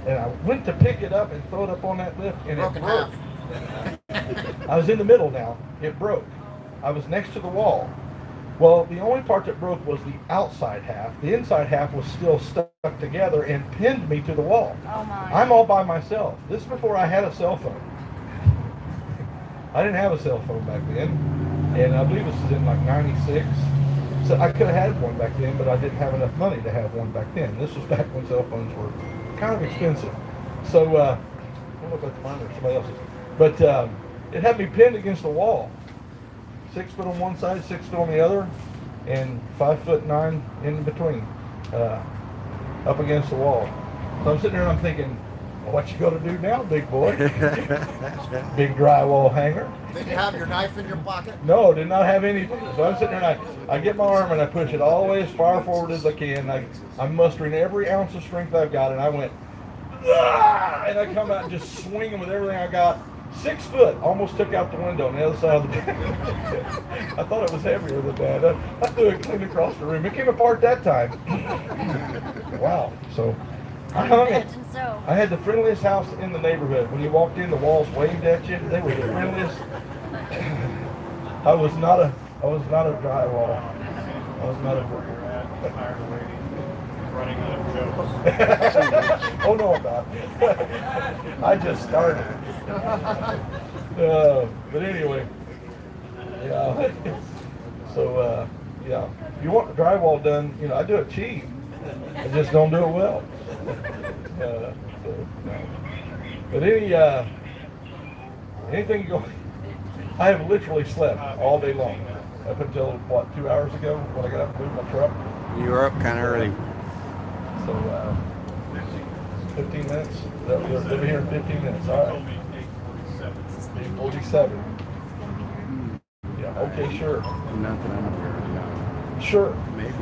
And I went to pick it up and throw it up on that lift, and Broke it in broke. half. I was in the middle now. It broke. I was next to the wall. Well, the only part that broke was the outside half. The inside half was still stuck together and pinned me to the wall. Oh my. I'm all by myself. This is before I had a cell phone. I didn't have a cell phone back then. And I believe this is in like 96. So I could have had one back then, but I didn't have enough money to have one back then. This was back when cell phones were kind of expensive. So, I don't know if that's mine or somebody else's. But it had me pinned against the wall. 6 foot on one side, 6 foot on the other, and 5'9" in between, up against the wall. So I'm sitting there and I'm thinking, well, what you gonna do now, big boy? Big drywall hanger. Did you have your knife in your pocket? No, did not have anything. So I'm sitting there and I get my arm and I push it all the way as far forward as I can. I'm mustering every ounce of strength I've got, and I went, ah! And I come out and just swinging with everything I got. 6 foot, almost took out the window on the other side of the bed. I thought it was heavier than that. I threw it clean across the room. It came apart that time. Wow. So I hung it. Imagine so. I had the friendliest house in the neighborhood. When you walked in, the walls waved at you. They were the friendliest. I was not a drywall. I was not a Running out of jokes. Oh no, I'm not. I just started. But anyway, yeah. So Yeah. If you want the drywall done, you know, I do it cheap. I just don't do it well. So, no. But anything go. I have literally slept all day long up until what 2 hours ago when I got up to move my truck. You were up kind of early. So 15 minutes. They'll be here in 15 minutes. All right. 8:47. Yeah. Okay. Sure. Nothing on here. Sure. Maybe.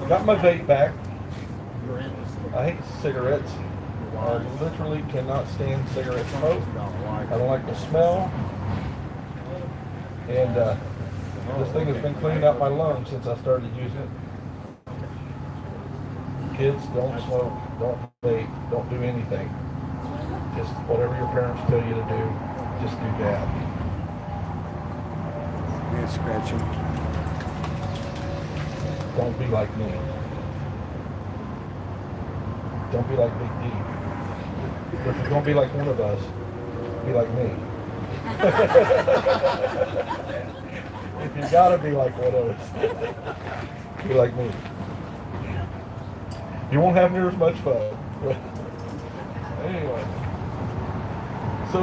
Got my vape back. I hate cigarettes. I literally cannot stand cigarette smoke. I don't like the smell. And this thing has been cleaning out my lungs since I started using it. Kids, don't smoke, don't vape, don't do anything. Just whatever your parents tell you to do, just do that. Yeah, scratching. Don't be like me. Don't be like Big D. If you're gonna be like one of us, be like me. If you gotta be like one of us, be like me. You won't have near as much fun. Anyway. So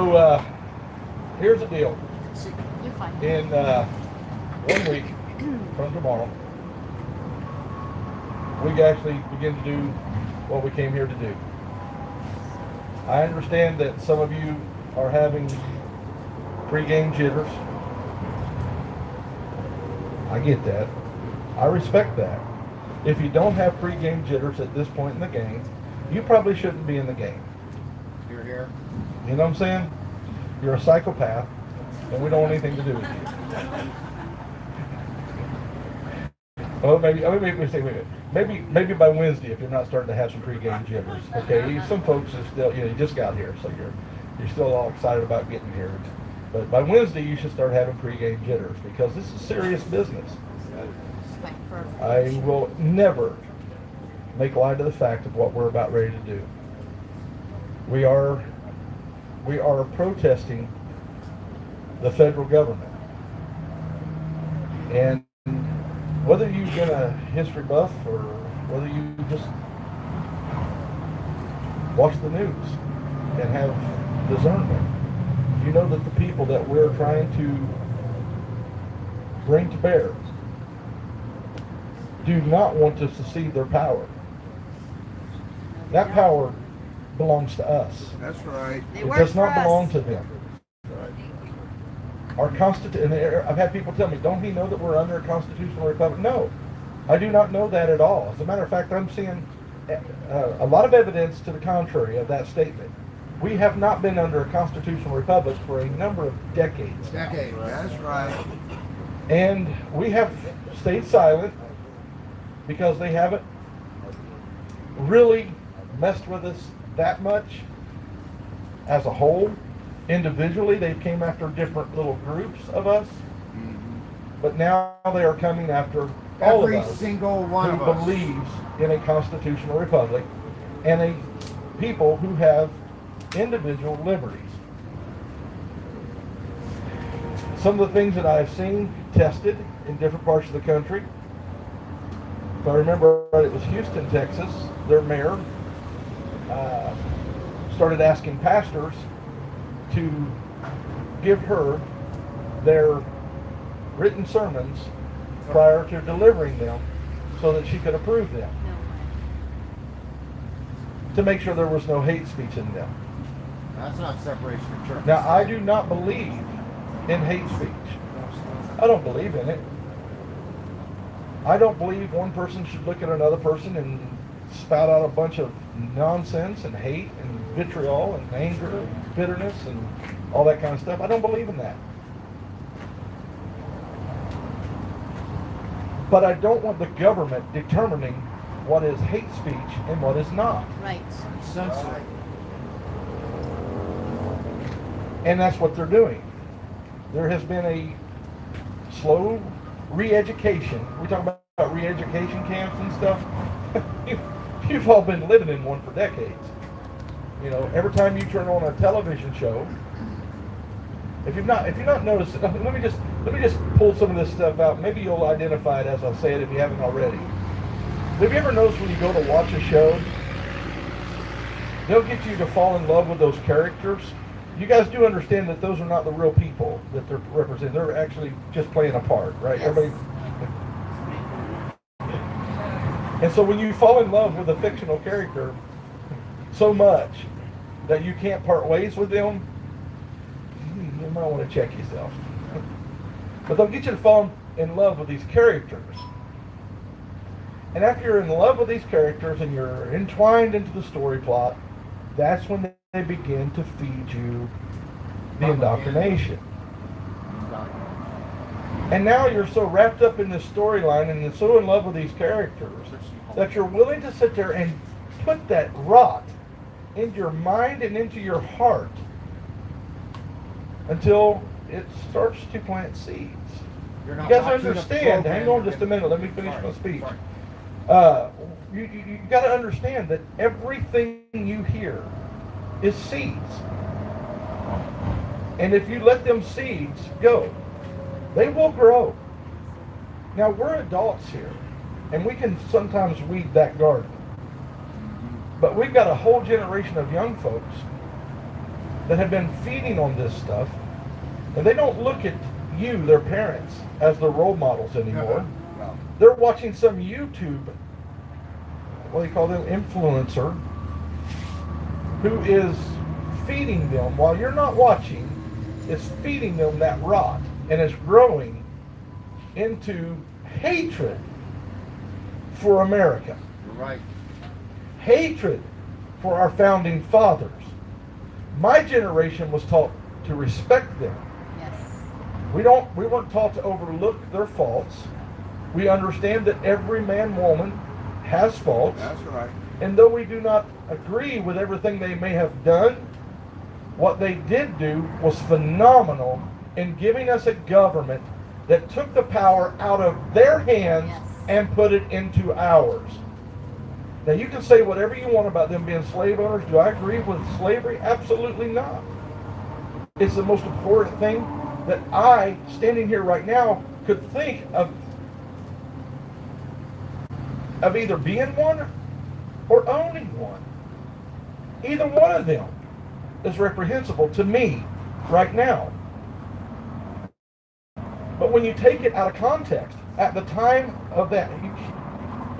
here's the deal. You're fine. In 1 week from tomorrow, we actually begin to do what we came here to do. I understand that some of you are having pre-game jitters. I get that. I respect that. If you don't have pre-game jitters at this point in the game, you probably shouldn't be in the game. You're here. You know what I'm saying? You're a psychopath, and we don't want anything to do with you. Well, maybe by Wednesday, if you're not starting to have some pre-game jitters. Okay, some folks are still, you just got here, so you're still all excited about getting here. But by Wednesday, you should start having pre-game jitters because this is serious business. I will never make light of the fact of what we're about ready to do. We are protesting the federal government. And whether you've been a history buff or whether you just watch the news and have discernment, you know that the people that we're trying to bring to bear do not want to secede their power. That power belongs to us. That's right. It does not belong to them. Our Constitution, I've had people tell me, don't he know that we're under a constitutional republic? No, I do not know that at all. As a matter of fact, I'm seeing a lot of evidence to the contrary of that statement. We have not been under a constitutional republic for a number of decades. That's right. And we have stayed silent because they haven't really messed with us that much as a whole. Individually, they came after different little groups of us, but now they are coming after all Every of us single one who of us. believes in a constitutional republic and a people who have individual liberties. Some of the things that I've seen tested in different parts of the country, if I remember right, it was Houston, Texas, their mayor started asking pastors to give her their written sermons prior to delivering them so that she could approve them, to make sure there was no hate speech in them. That's not separation of church. Now, I do not believe in hate speech. I don't believe in it. I don't believe one person should look at another person and spout out a bunch of nonsense and hate and vitriol and anger and bitterness and all that kind of stuff. I don't believe in that. But I don't want the government determining what is hate speech and what is not. Right. Censoring. And that's what they're doing. There has been a slow re-education. We talk about re-education camps and stuff. You've all been living in one for decades. You know, every time you turn on a television show, If you've not noticed it, let me just pull some of this stuff out. Maybe you'll identify it as I say it if you haven't already. Have you ever noticed when you go to watch a show, they'll get you to fall in love with those characters? You guys do understand that those are not the real people that they're representing. They're actually just playing a part, right? Yes. Everybody. And so when you fall in love with a fictional character so much that you can't part ways with them, you might want to check yourself. But they'll get you to fall in love with these characters. And after you're in love with these characters and you're entwined into the story plot, that's when they begin to feed you the indoctrination. And now you're so wrapped up in this storyline and you're so in love with these characters that you're willing to sit there and put that rot into your mind and into your heart until it starts to plant seeds. You guys understand? Hang on just a minute. Let me finish my speech. You got to understand that everything you hear is seeds. And if you let them seeds go, they will grow. Now, we're adults here, and we can sometimes weed that garden. But we've got a whole generation of young folks that have been feeding on this stuff, and they don't look at you, their parents, as their role models anymore. No. They're watching some YouTube, what do you call them, influencer, who is feeding them while you're not watching, is feeding them that rot and is growing into hatred for America. You're right. Hatred for our founding fathers. My generation was taught to respect them. Yes. We weren't taught to overlook their faults. We understand that every man, woman has faults. That's right. And though we do not agree with everything they may have done, what they did do was phenomenal in giving us a government that took the power out of their hands Yes. and put it into ours. Now, you can say whatever you want about them being slave owners. Do I agree with slavery? Absolutely not. It's the most important thing that I, standing here right now, could think of either being one or owning one. Either one of them is reprehensible to me right now. But when you take it out of context, at the time of that,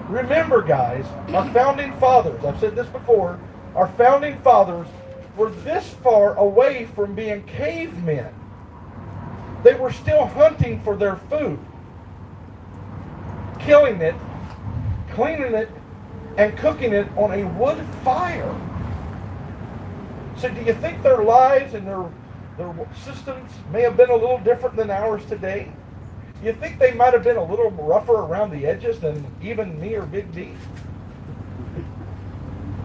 remember, guys, our founding fathers, I've said this before, our founding fathers were this far away from being cavemen. They were still hunting for their food, killing it, cleaning it, and cooking it on a wood fire. So do you think their lives and their systems may have been a little different than ours today? You think they might have been a little rougher around the edges than even me or Big D?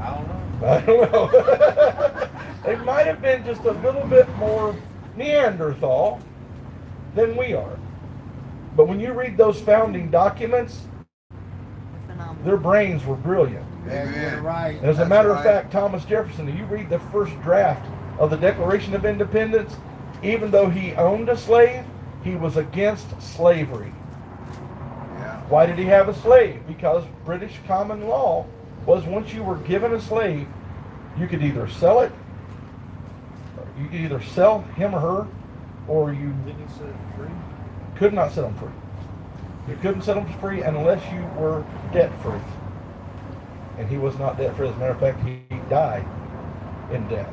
I don't know. They might have been just a little bit more Neanderthal than we are. But when you read those founding documents, Phenomenal. their brains were brilliant. Amen. You're right. As a That's matter of right. fact, Thomas Jefferson, you read the first draft of the Declaration of Independence, even though he owned a slave, he was against slavery. Yeah. Why did he have a slave? Because British common law was once you were given a slave, you could either sell it, you could either sell him or her, or you Didn't he set it free? could not set them free. You couldn't set them free unless you were debt free. And he was not debt free. As a matter of fact, he died in debt.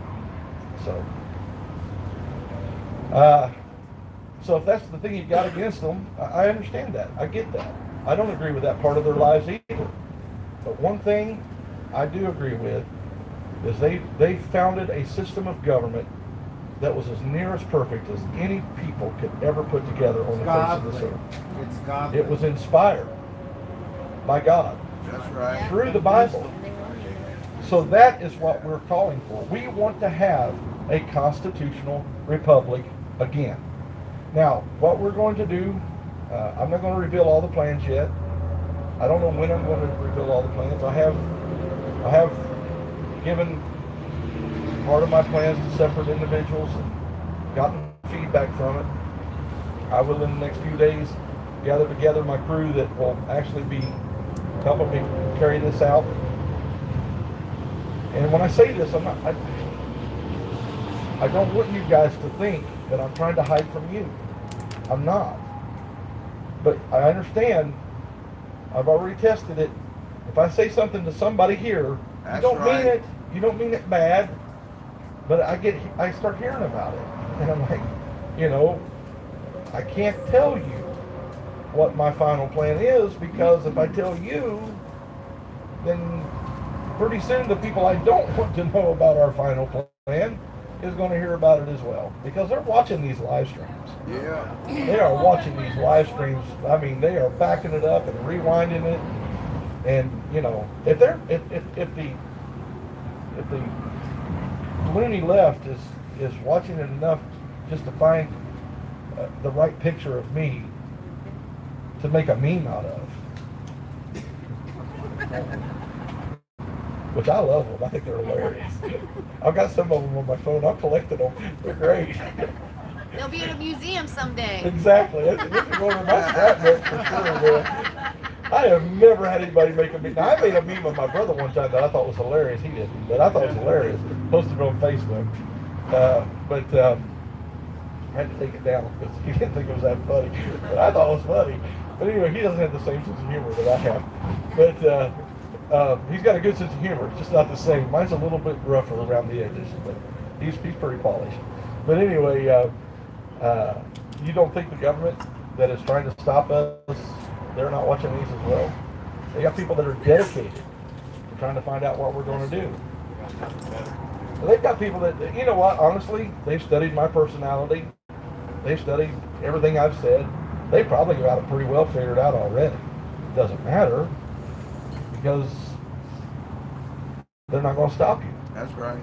So if that's the thing you got against them, I understand that. I get that. I don't agree with that part of their lives either. But one thing I do agree with is they founded a system of government that was as near as perfect as any people could ever put together on the face of this Godly. earth. It's godly. It was inspired by God That's right. through the Bible. So that is what we're calling for. We want to have a constitutional republic again. Now, what we're going to do, I'm not going to reveal all the plans yet. I don't know when I'm going to reveal all the plans. I have given part of my plans to separate individuals and gotten feedback from it. I will, in the next few days, gather together my crew that will actually be helping me carry this out. And when I say this, I don't want you guys to think that I'm trying to hide from you. I'm not. But I understand. I've already tested it. If I say something to somebody here, That's you don't right. mean it. You don't mean it bad. But I start hearing about it, and I'm like, I can't tell you what my final plan is, because if I tell you, then pretty soon the people I don't want to know about our final plan is going to hear about it as well, because they're watching these live streams. Yeah. They are watching these live streams. I mean, they are backing it up and rewinding it. And if the loony left is watching it enough just to find the right picture of me to make a meme out of, which I love them. I think they're hilarious. I've got some of them on my phone. I've collected them. They're great. They'll be in a museum someday. Exactly. This is going to my scrapbook for sure, man. I have never had anybody make a meme. Now, I made a meme of my brother one time that I thought was hilarious. He didn't, but I thought it was hilarious. Posted it on Facebook. I had to take it down because he didn't think it was that funny. But I thought it was funny. But anyway, he doesn't have the same sense of humor that I have. But he's got a good sense of humor. It's just not the same. Mine's a little bit rougher around the edges, but he's pretty polished. But anyway, you don't think the government that is trying to stop us, they're not watching these as well? They got people that are dedicated to trying to find out what we're going to do. They've got people that, honestly, they've studied my personality. They've studied everything I've said. They probably got it pretty well figured out already. It doesn't matter, because they're not going to stop you. That's right.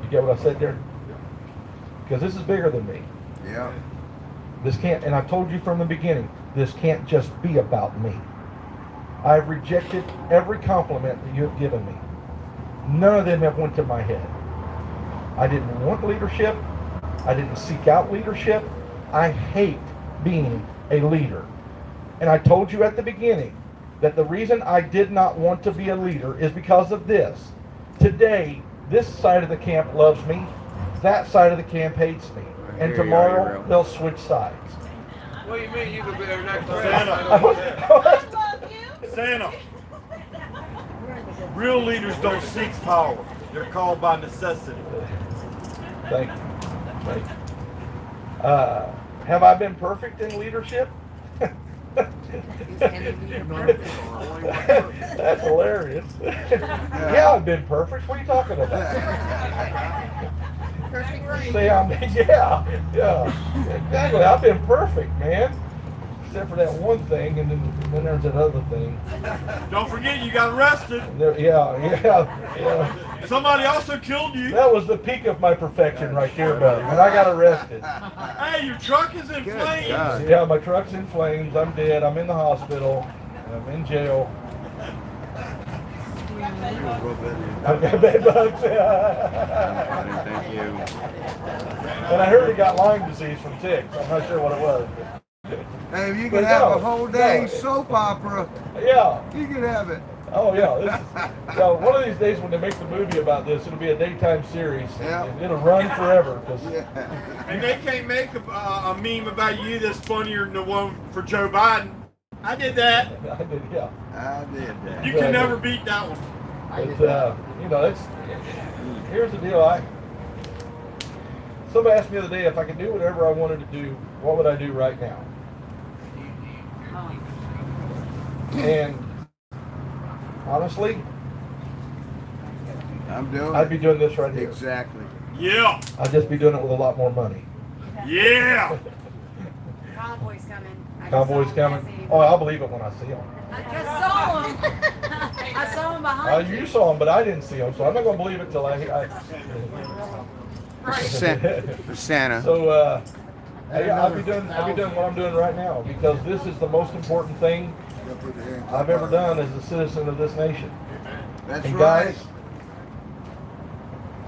You get what I said there? Because this is bigger than me. Yeah. This can't, and I've told you from the beginning, this can't just be about me. I've rejected every compliment that you have given me. None of them have went to my head. I didn't want leadership. I didn't seek out leadership. I hate being a leader. And I told you at the beginning that the reason I did not want to be a leader is because of this. Today, this side of the camp loves me. That side of the camp hates me. And tomorrow, they'll switch sides. What do you mean you could be our next Santa. Real leaders don't seek power. They're called by necessity. Thank you. Thank you. Have I been perfect in leadership? That's hilarious. Yeah, I've been perfect. What are you talking about? Say exactly. I've been perfect, man. Except for that one thing, and then there's that other thing. Don't forget you got arrested. Yeah. Somebody also killed you. That was the peak of my perfection right there, bud. When I got arrested. Hey, your truck is in flames. Yeah, my truck's in flames. I'm dead. I'm in the hospital. I'm in jail. I've got bed bugs. Thank you. And I heard he got Lyme disease from ticks. I'm not sure what it was. Hey, if you But could have no, a whole day no. soap opera, Yeah. you could have it. Oh, yeah. One of these days when they make the movie about this, it'll be a daytime series. Yeah. And it'll run forever. 'Cause And they can't make a meme about you that's funnier than the one for Joe Biden. I did that. I did, yeah. I did that. You can never beat that one. But, here's the deal. Somebody asked me the other day if I could do whatever I wanted to do, what would I do right now? And honestly, I'm doing I'd be it. doing this right here. Exactly. Yeah. I'd just be doing it with a lot more money. Yeah. Convoy's coming. Convoys coming. Oh, I'll believe it when I see them. I just saw him. I saw him behind You saw them, but I didn't see them, so I'm not going to believe it till I Santa. So, I'll be doing what I'm doing right now, because this is the most important thing I've ever done as a citizen of this nation. That's And right. guys,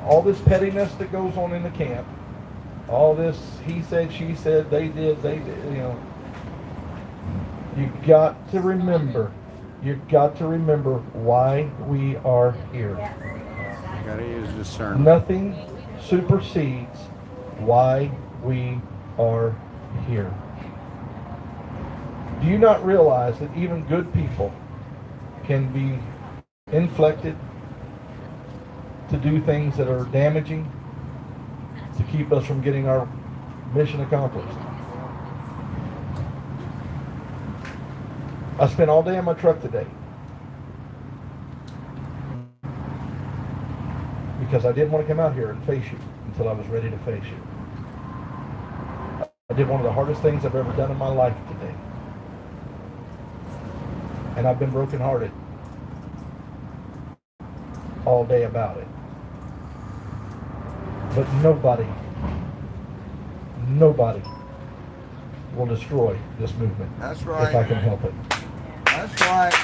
all this pettiness that goes on in the camp, all this he said, she said, they did, you got to remember why we are here. You gotta use discernment. Nothing supersedes why we are here. Do you not realize that even good people can be inflected to do things that are damaging to keep us from getting our mission accomplished? I spent all day in my truck today because I didn't want to come out here and face you until I was ready to face you. I did one of the hardest things I've ever done in my life today. And I've been brokenhearted all day about it. But nobody will destroy this movement. That's right. If I can help it. That's right.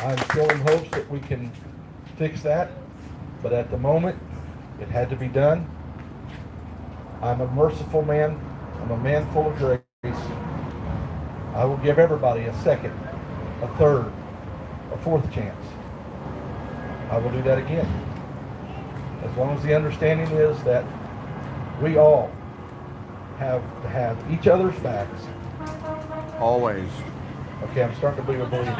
I'm still in hopes that we can fix that, but at the moment, it had to be done. I'm a merciful man. I'm a man full of grace. I will give everybody a second, a third, a fourth chance. I will do that again. As long as the understanding is that we all have to have each other's backs. Always. Okay, I'm starting to be a believer.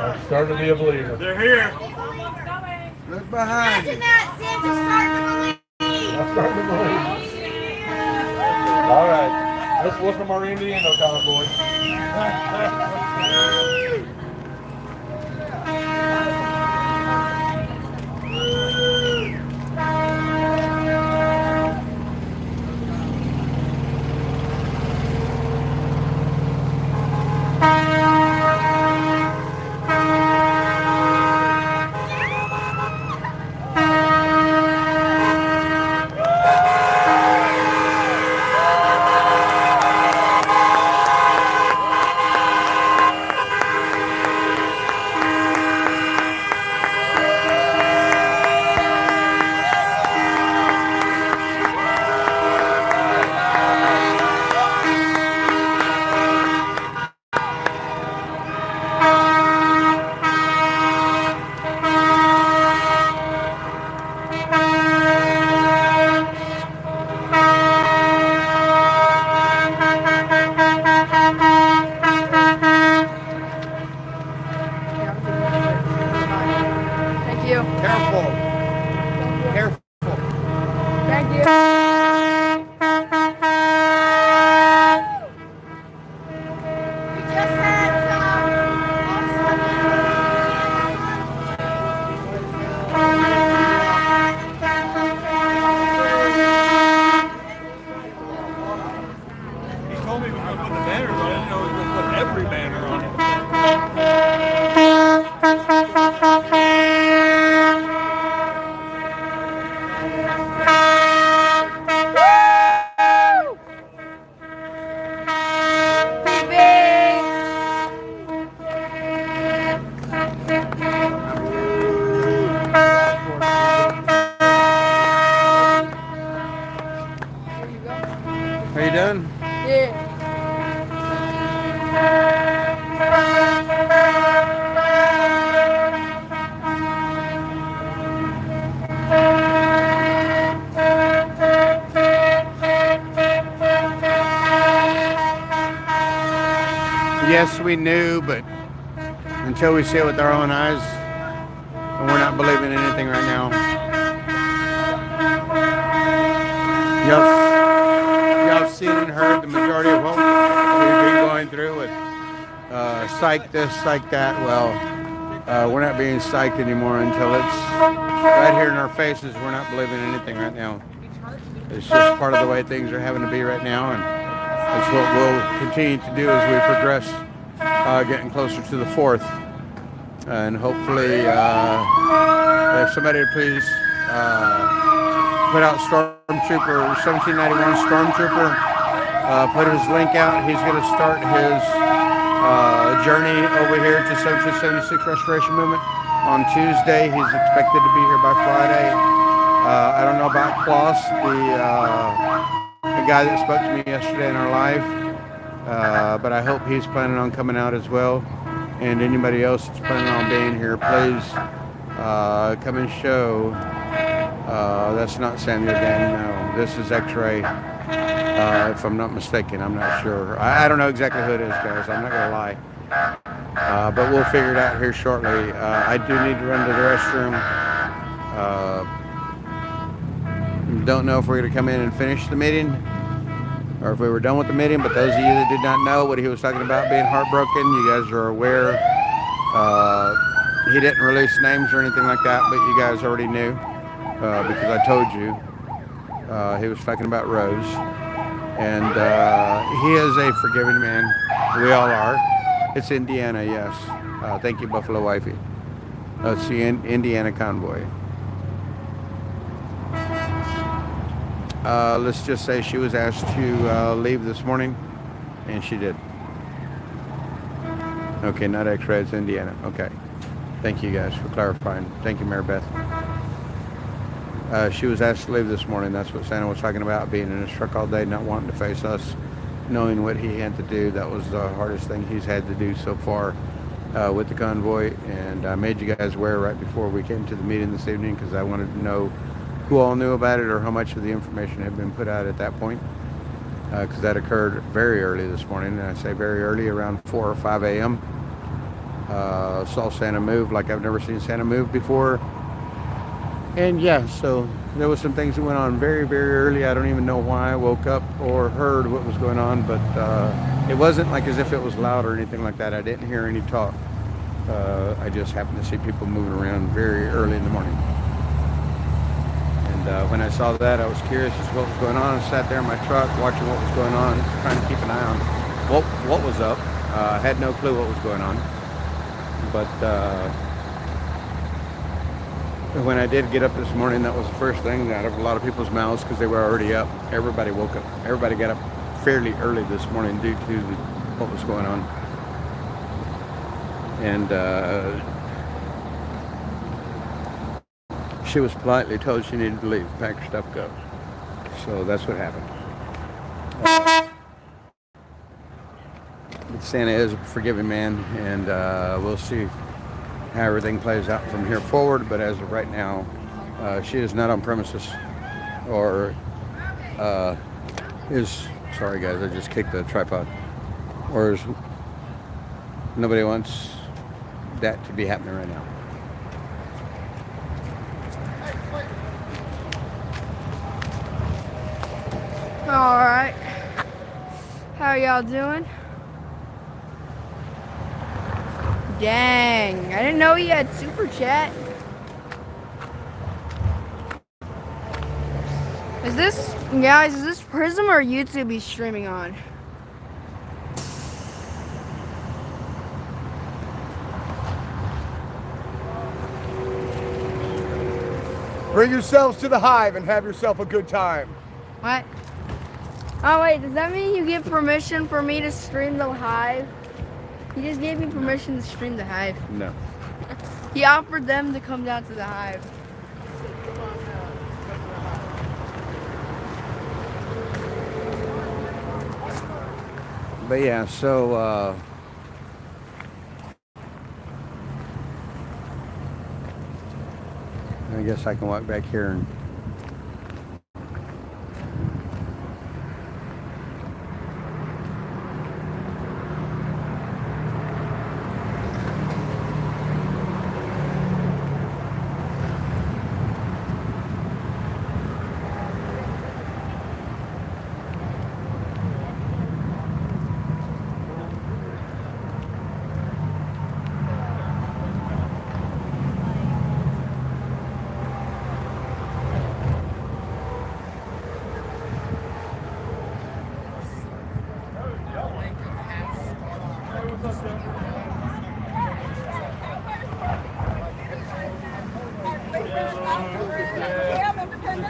I'm starting to be a believer. They're here. Look behind you. Imagine that, Santa's starting to believe. I'm starting to believe. All right, let's welcome our Indiana cowboy. Thank you. Careful. Careful. Thank you. We just had He told me he was going to put the banners on. I didn't know he was going to put every banner on it. Are you done? Yeah. Yes, we knew, but until we see it with our own eyes, and we're not believing anything right now. Y'all have seen and heard the majority of what we've been going through with psych this, psych that. Well, we're not being psyched anymore until it's right here in our faces. We're not believing anything right now. It's just part of the way things are having to be right now, and that's what we'll continue to do as we progress, getting closer to the 4th. And hopefully, if somebody would please put out Stormtrooper, 1791 Stormtrooper, put his link out. He's going to start his journey over here to 1776 Restoration Movement on Tuesday. He's expected to be here by Friday. I don't know about Klaus, the guy that spoke to me yesterday in our live, but I hope he's planning on coming out as well. And anybody else that's planning on being here, please come and show. That's not Samuel Gang, no. This is X-Ray, if I'm not mistaken. I'm not sure. I don't know exactly who it is, guys. I'm not going to lie. But we'll figure it out here shortly. I do need to run to the restroom. Don't know if we're going to come in and finish the meeting or if we were done with the meeting, but those of you that did not know what he was talking about being heartbroken, you guys are aware. He didn't release names or anything like that, but you guys already knew because I told you. He was talking about Rose, and he is a forgiving man. We all are. It's Indiana, yes. Thank you, Buffalo Wifey. It's the Indiana convoy. Let's just say she was asked to leave this morning, and she did. Okay, not X-ray, it's Indiana. Okay. Thank you guys for clarifying. Thank you, Mary Beth. She was asked to leave this morning. That's what Santa was talking about, being in his truck all day, not wanting to face us, knowing what he had to do. That was the hardest thing he's had to do so far with the convoy. And I made you guys aware right before we came to the meeting this evening because I wanted to know who all knew about it or how much of the information had been put out at that point. Because that occurred very early this morning. And I say very early, around 4 or 5 a.m. Saw Santa move like I've never seen Santa move before. And yeah, so there was some things that went on very, very early. I don't even know why I woke up or heard what was going on, but it wasn't like as if it was loud or anything like that. I didn't hear any talk. I just happened to see people moving around very early in the morning. And when I saw that, I was curious as to what was going on. I sat there in my truck watching what was going on, trying to keep an eye on what was up. I had no clue what was going on. But when I did get up this morning, that was the first thing out of a lot of people's mouths because they were already up. Everybody woke up. Everybody got up fairly early this morning due to what was going on. And she was politely told she needed to leave, pack her stuff, go. So that's what happened. But Santa is a forgiving man, and we'll see how everything plays out from here forward. But as of right now, she is not on premises or is, sorry guys, I just kicked the tripod, or is, nobody wants that to be happening right now. All right. How y'all doing? Dang, I didn't know you had super chat. Is this, guys, is this Prism or YouTube he's streaming on? Bring yourselves to the hive and have yourself a good time. What? Oh wait, does that mean you give permission for me to stream the Hive? He just gave me permission to stream the Hive. No. He offered them to come down to the Hive. But yeah, so I guess I can walk back here and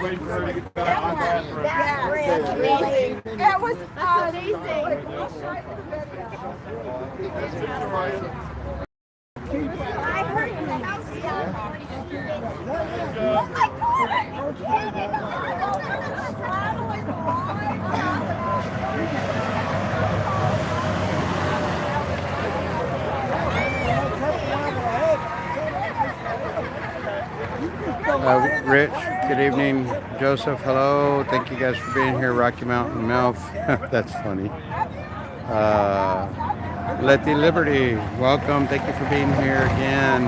wait for her to get back on that. That's amazing. That was amazing. I heard in the house, oh my Rich, good evening. Joseph, hello. Thank you guys for being here. Rocky Mountain Mouth. That's funny. Letty Liberty, welcome. Thank you for being here again.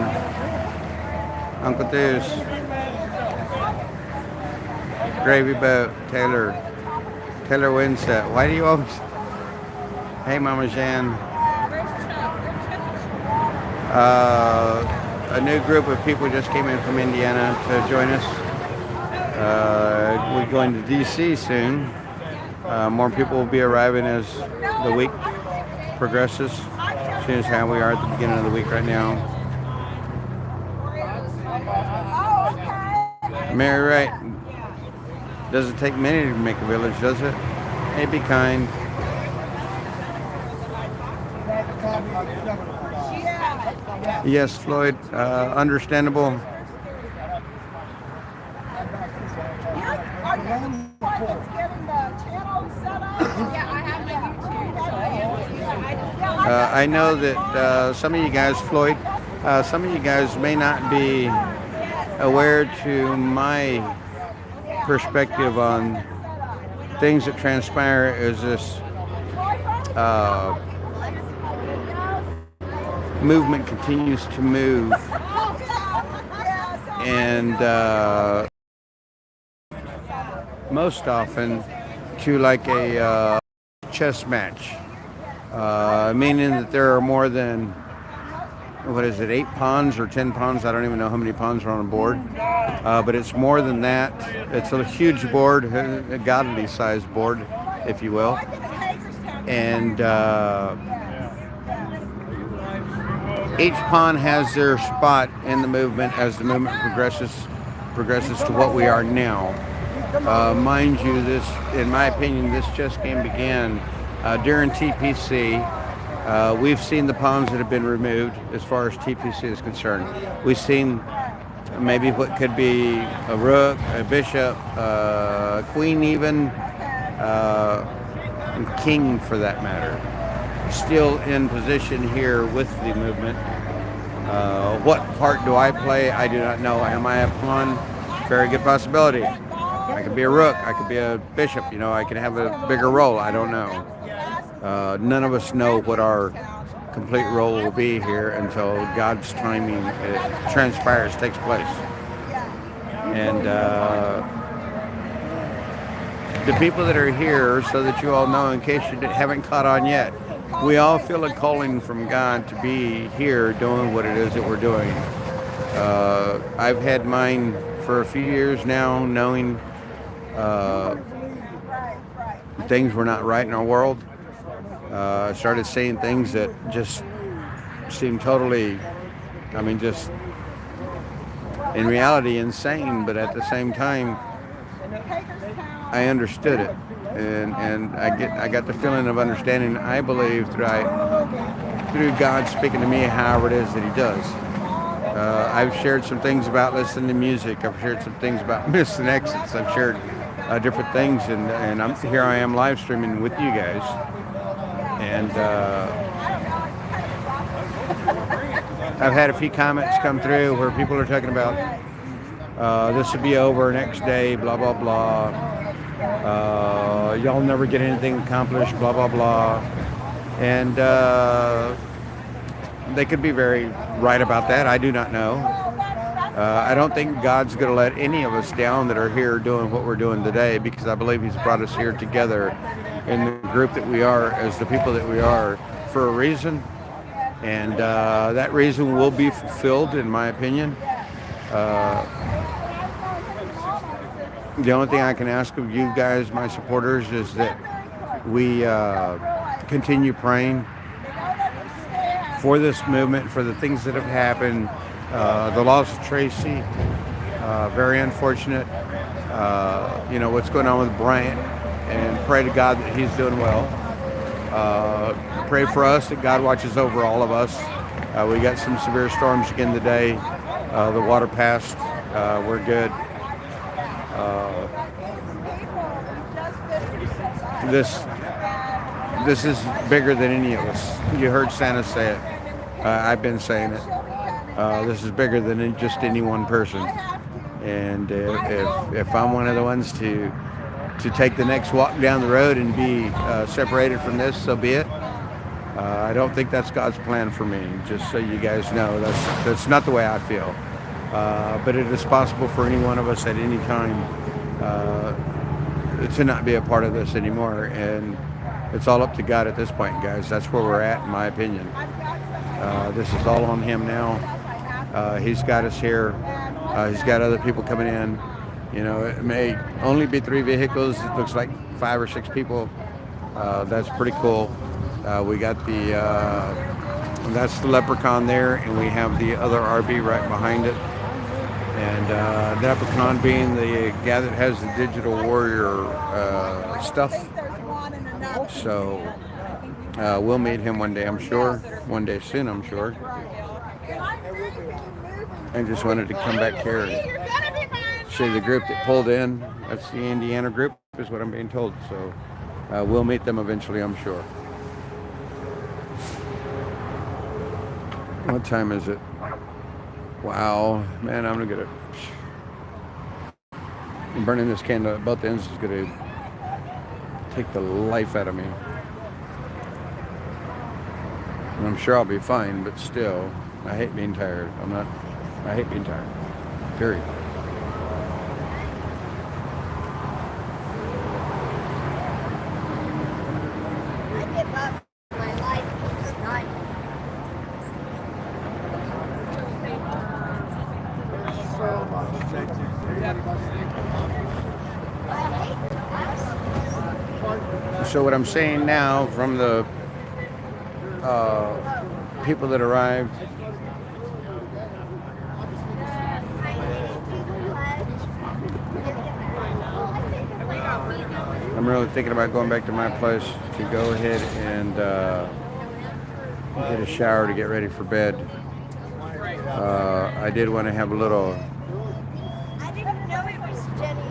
Uncle Deuce. Gravy Boat, Taylor. Taylor Winstead. Why do you always... Hey, Mama Jan. A new group of people just came in from Indiana to join us. We're going to DC soon. More people will be arriving as the week progresses. Seeing as how we are at the beginning of the week right now. Mary Wright. Doesn't take many to make a village, does it? Hey, be kind. Yes, Floyd, understandable. I know that some of you guys, Floyd, some of you guys may not be aware to my perspective on things that transpire as this movement continues to move, and most often to like a chess match, meaning that there are more than, what is it, 8 pawns or 10 pawns? I don't even know how many pawns are on a board, but it's more than that. It's a huge board, a godly sized board, if you will, and each pawn has their spot in the movement as the movement progresses to what we are now. Mind you, this, in my opinion, this chess game began during TPC. We've seen the pawns that have been removed as far as TPC is concerned. We've seen maybe what could be a rook, a bishop, a queen even, and king for that matter, still in position here with the movement. What part do I play? I do not know. Am I a pawn? Very good possibility. I could be a rook. I could be a bishop. You know, I could have a bigger role. I don't know. None of us know what our complete role will be here until God's timing transpires, takes place. And the people that are here, so that you all know, in case you haven't caught on yet, we all feel a calling from God to be here doing what it is that we're doing. I've had mine for a few years now, knowing things were not right in our world. I started saying things that just seemed totally, I mean, just in reality insane, but at the same time, I understood it. And I got the feeling of understanding, I believe, through God speaking to me however it is that he does. I've shared some things about listening to music. I've shared some things about missing exits. I've shared different things, and here I am live streaming with you guys. And I've had a few comments come through where people are talking about this will be over next day, blah, blah, blah. Y'all never get anything accomplished, blah, blah, blah. And they could be very right about that. I do not know. I don't think God's going to let any of us down that are here doing what we're doing today, because I believe he's brought us here together in the group that we are, as the people that we are, for a reason. And that reason will be fulfilled, in my opinion. The only thing I can ask of you guys, my supporters, is that we continue praying for this movement, for the things that have happened, the loss of Tracy, Very unfortunate. What's going on with Bryant, and pray to God that he's doing well. Pray for us that God watches over all of us. We got some severe storms again today. The water passed. We're good. This is bigger than any of us. You heard Santa say it. I've been saying it. This is bigger than just any one person. And if I'm one of the ones to take the next walk down the road and be separated from this, so be it. I don't think that's God's plan for me. Just so you guys know, that's not the way I feel. But it is possible for any one of us at any time to not be a part of this anymore. And it's all up to God at this point, guys. That's where we're at, in my opinion. This is all on Him now. He's got us here. He's got other people coming in. It may only be 3 vehicles. It looks like 5 or 6 people. That's pretty cool. We got that's the Leprechaun there, and we have the other RV right behind it. And the Leprechaun being the guy that has the digital warrior stuff. So we'll meet him one day, I'm sure. One day soon, I'm sure. I just wanted to come back here and show you the group that pulled in. That's the Indiana group, is what I'm being told. So we'll meet them eventually, I'm sure. What time is it? Wow, man, I'm gonna burning this candle at both ends is gonna take the life out of me. And I'm sure I'll be fine, but still, I hate being tired. I hate being tired. Period. So what I'm saying now from the people that arrived, I'm really thinking about going back to my place to go ahead and get a shower to get ready for bed. I did want to have a little. I didn't know it was Jenny's.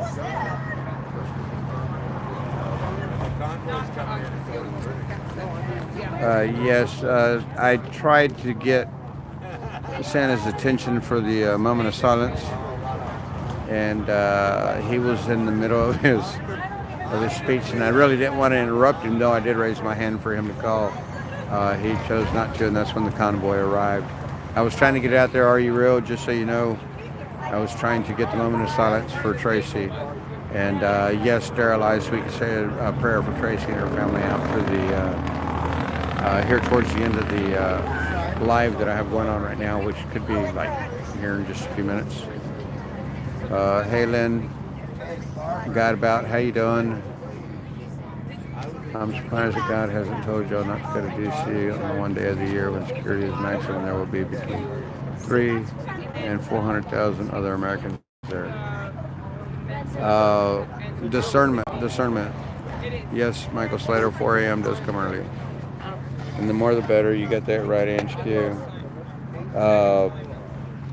Yes, I tried to get Santa's attention for the moment of silence, and he was in the middle of his speech, and I really didn't want to interrupt him, though I did raise my hand for him to call. He chose not to, and that's when the convoy arrived. I was trying to get out there, are you real, just so you know. I was trying to get the moment of silence for Tracy. And yes, sterilized, we could say a prayer for Tracy and her family after here towards the end of the live that I have going on right now, which could be like here in just a few minutes. Hey Lynn, God about, how you doing? I'm surprised that God hasn't told y'all not to go to DC on the one day of the year when security is maximum. There will be between 3 and 400,000 other Americans there. Discernment. Yes, Michael Slater, 4 a.m. does come early. And the more the better. You got that right, HQ.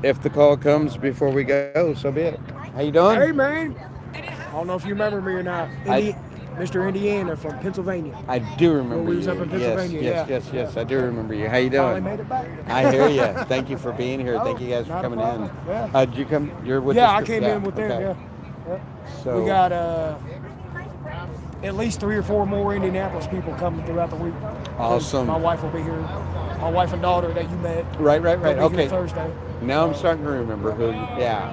If the call comes before we go, so be it. How you doing? Hey, man. I don't know if you remember me or not. Mr. Indiana from Pennsylvania. I do remember when we was you. up in Pennsylvania. Yes. I do remember you. How you doing? Finally made it back. I hear you. Thank you for being here. Thank you guys for coming in. Yeah. Did you come? You're with Yeah, us? I came in with them. Okay. Yeah. So we got at least 3 or 4 more Indianapolis people coming throughout the week. Awesome. My wife will be here. My wife and daughter that you met. Right. They'll be Okay. here Thursday. Now I'm starting to remember who. Yeah.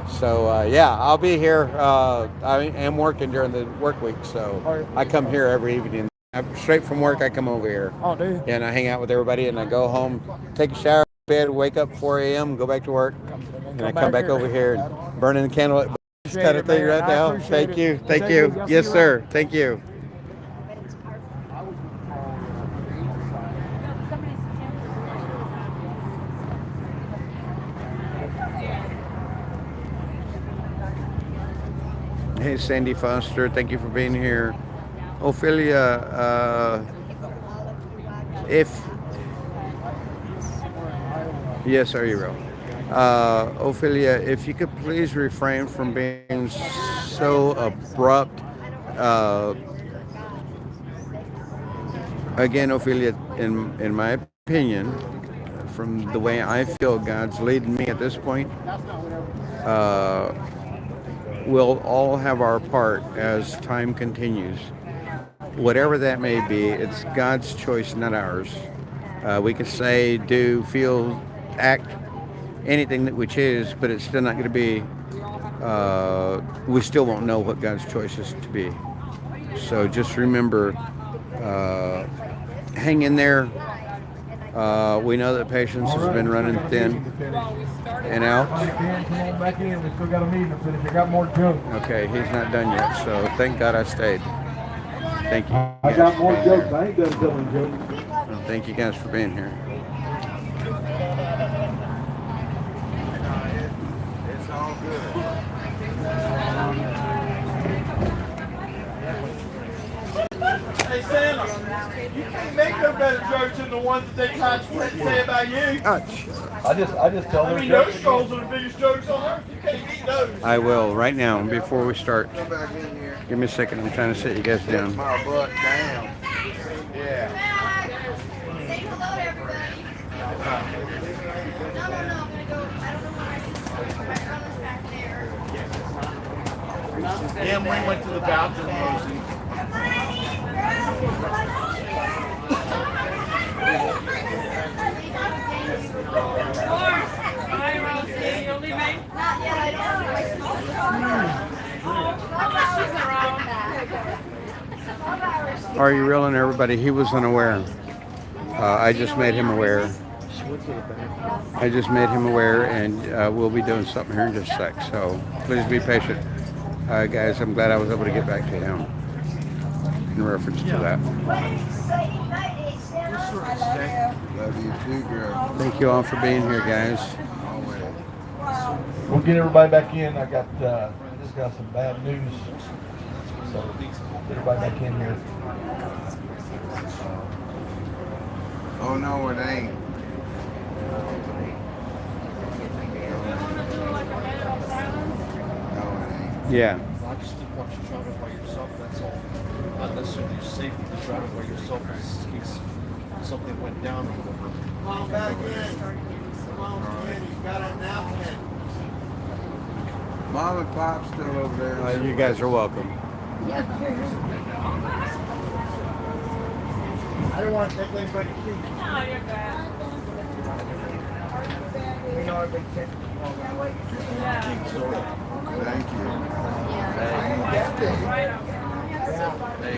So I'll be here. I am working during the work week, so I come here every evening. I'm straight from work. I come over here. Oh, do you? And I hang out with everybody, and I go home, take a shower, bed, wake up 4 a.m., go back to work, and I come back over here and burning the candle at kind of thing right now. Thank you. Yes, sir. Thank you. Hey, Sandy Foster, thank you for being here. Ophelia, if yes, are you real? Ophelia, if you could please refrain from being so abrupt. Uh, Again, Ophelia, in my opinion, from the way I feel God's leading me at this point, uh, we'll all have our part as time continues. Whatever that may be, it's God's choice, not ours. We can say, do, feel, act, anything that we choose, but it's still not going to be, we still won't know what God's choice is to be. So just remember, hang in there. We know that patience has been running thin and out. Come on back in. We still got a meeting to finish. I got more jokes. Okay, he's not done yet, so thank God I stayed. Thank you. I got more jokes. I ain't done telling jokes. Well, thank you guys for being here. It's all good. Hey Santa, you can't make no better jokes than the ones that they constantly say about you. I just tell I them mean, jokes. those trolls are the biggest jokes on earth. You can't beat those. I will right now before we start. Come back in here. Give me a second. I'm trying to sit you guys down. My butt down. Yeah. Say hello to everybody. No, I'm gonna go. I don't know where I see my brother's back there. Yeah, we went to the bathroom, Rosie. Hi, Rosie. You leaving? Not yet. I don't. Are you reeling everybody? He was unaware. I just made him aware. I just made him aware, and we'll be doing something here in just a sec. So please be patient, guys. I'm glad I was able to get back to him in reference to that. Love you too, girl. Thank you all for being here, guys. Always. We'll get everybody back in. I got just got some bad news. So get everybody back in here. Oh no, it ain't. No, it ain't. Yeah. I just didn't want you traveling by yourself, that's all. Not necessarily safety to travel by yourself in case something went down or whatever. Come on back in. Come on in. You got an announcement. Mom and Pop's still over there. You guys are welcome. I don't want to take anybody's seat. No, you're good. We know everybody can't. Thank you.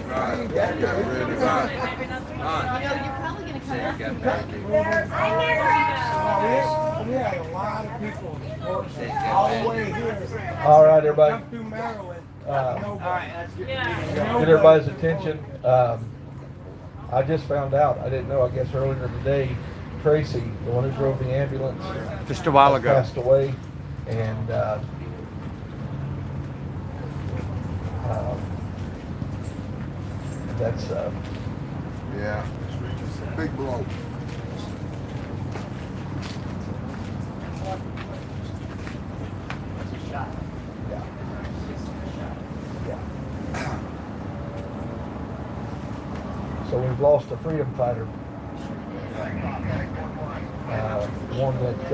Right. Got rid of it. Maybe nothing. You're probably gonna come back. We had a lot of people all the way here. All right, everybody. Come through Maryland. Yeah. Get everybody's attention. I just found out. I didn't know. I guess earlier today, Tracy, the one who drove the ambulance, Just a while ago. passed away, and that's Yeah. Big blow. so we've lost a freedom fighter. One that,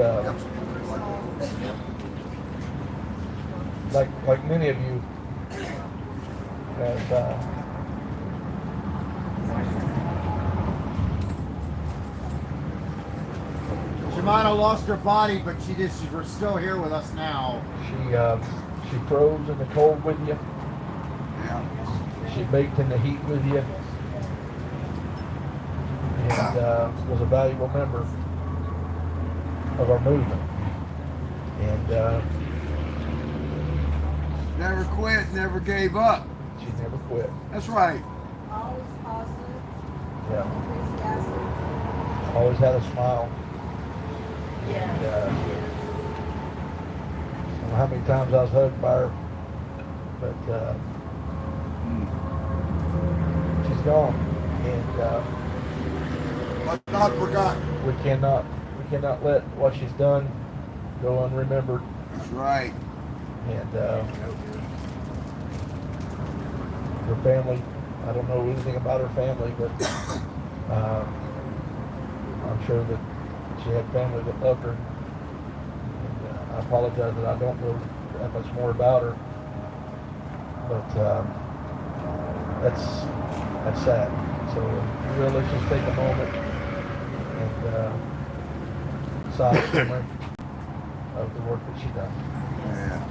like many of you, have. She might have lost her body, but she's still here with us now. She froze in the cold with you. Yeah. She baked in the heat with you, and was a valuable member of our movement. And Never quit, never gave up. she never quit. That's right. Always positive, Yeah, enthusiastic. always had a smile. And I don't know how many times I was hugged by her but she's gone, and But not forgotten. we cannot let what she's done go unremembered. That's right. And her family, I don't know anything about her family, but I'm sure that she had family that loved her. And, I apologize that I don't know that much more about her, but that's sad. So really, let's just take a moment and silence memory of the work that she done. Yeah.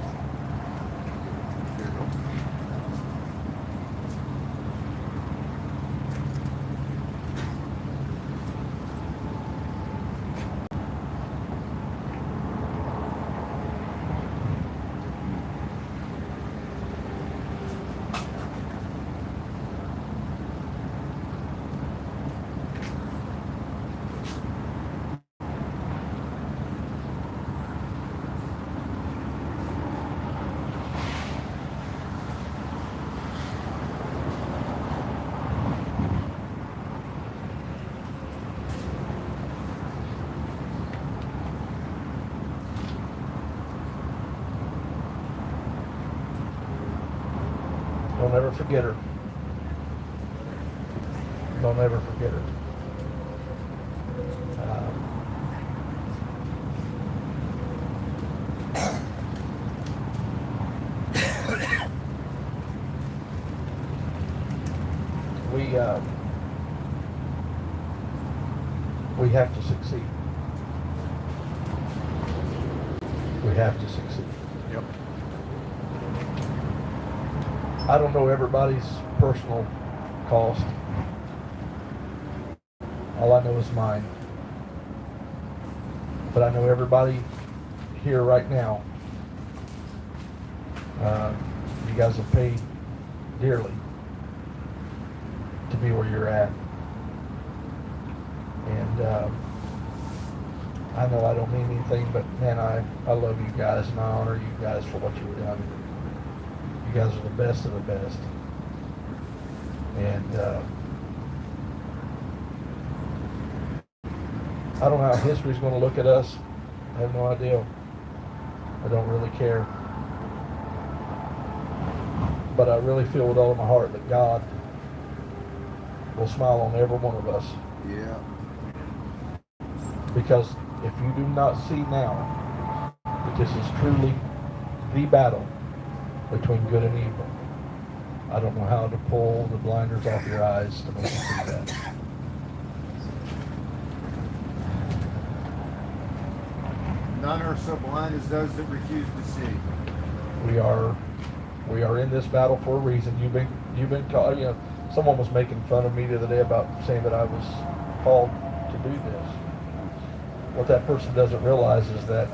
Don't ever forget her. Don't ever forget her. We have to succeed. We have to succeed. Yep. I don't know everybody's personal cost. All I know is mine. But I know everybody here right now. You guys have paid dearly to be where you're at. And I know I don't mean anything, but man, I love you guys and I honor you guys for what you've done. You guys are the best of the best. And I don't know how history's going to look at us. I have no idea. I don't really care. But I really feel with all of my heart that God will smile on every one of us. Yeah. Because if you do not see now that this is truly the battle between good and evil, I don't know how to pull the blinders off your eyes to make you see that. None are so blind as those that refuse to see. We are in this battle for a reason. You've been called. You know, someone was making fun of me the other day about saying that I was called to do this. What that person doesn't realize is that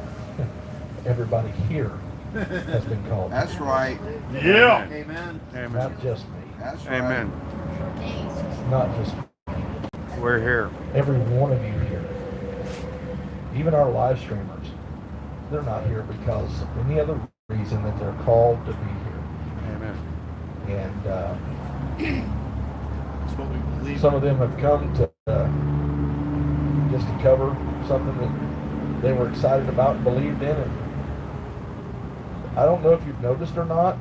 everybody here has been called. That's right. Yeah. Amen. Amen. Not just me. That's right. Amen. Not just me. We're here. Every one of you here. Even our live streamers. They're not here because of any other reason that they're called to be here. Amen. And That's what we believe. some of them have come to just to cover something that they were excited about and believed in. And I don't know if you've noticed or not,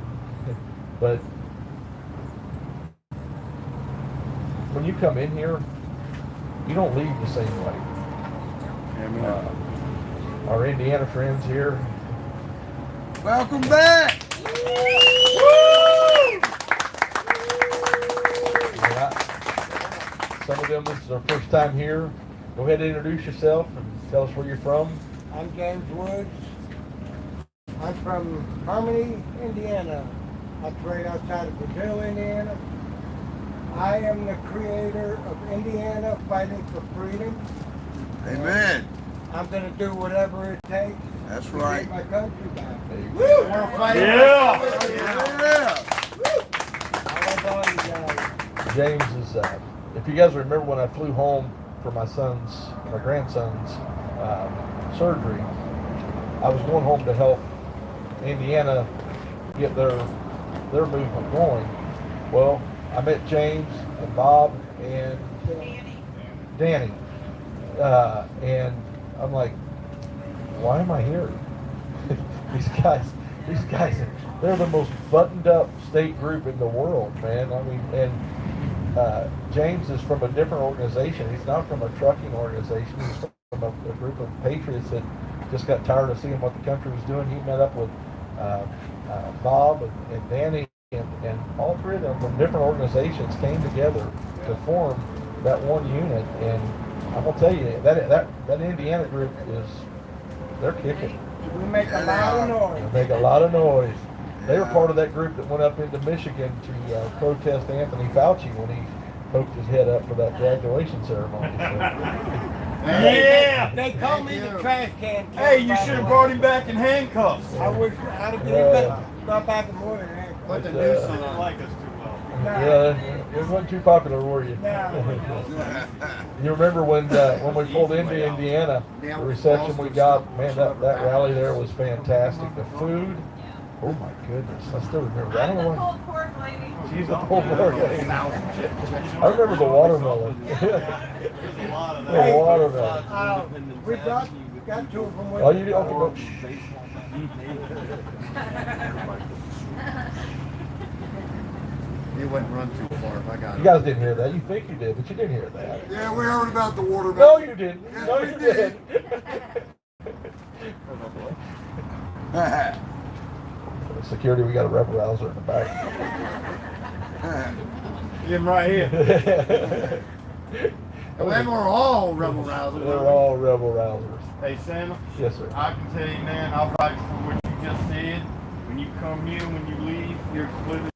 but when you come in here, you don't leave the same way. Amen. Our Indiana friends here, Welcome back. some of them, this is their first time here. Go ahead and introduce yourself and tell us where you're from. I'm James Woods. I'm from Harmony, Indiana. I trade outside of Brazil, Indiana. I am the creator of Indiana Fighting for Freedom. Amen. I'm going to do whatever it takes That's to right. get my country back. There you go. We're fighting. Yeah. I love all you guys. James is, if you guys remember when I flew home for my grandson's surgery, I was going home to help Indiana get their their movement going. Well, I met James and Bob and Danny, and I'm like, why am I here? these guys, they're the most buttoned up state group in the world, man. I mean, and James is from a different organization. He's not from a trucking organization. He's from a group of patriots that just got tired of seeing what the country was doing. He met up with Bob and Danny, and all three of them from different organizations came together to form that one unit. And I'm gonna tell you that Indiana group they're kicking. We make a lot of noise. They make a lot of noise. They were part of that group that went up into Michigan to protest Anthony Fauci when he poked his head up for that graduation ceremony. So. Yeah! They call me the trash can. Hey, you should have brought him back in handcuffs. I wish I'd have got back in more than that. But the news don't like us too well. Yeah, it wasn't too popular, were you? No. You remember when we pulled into Indiana, the reception we got, man, that rally there was fantastic. The food, oh my goodness, I still remember that. I don't know why. Pulled pork lady. She's a pulled pork lady. I remember the watermelon. There's a lot of The that. watermelon. We got two of them with Oh, you did? Okay, go. It wouldn't run too far if I got You it. guys didn't hear that. You think you did, but you didn't hear that. Yeah, we heard about the watermelon. No, you didn't. No, you did. Security, we got a rebel rouser in the back. Get him right here. And then we're all rebel rousers. They're all rebel rousers. Hey, Santa, Yes, sir. I can tell you, man, I'll fight for what you just said. When you come here, when you leave, you're completely.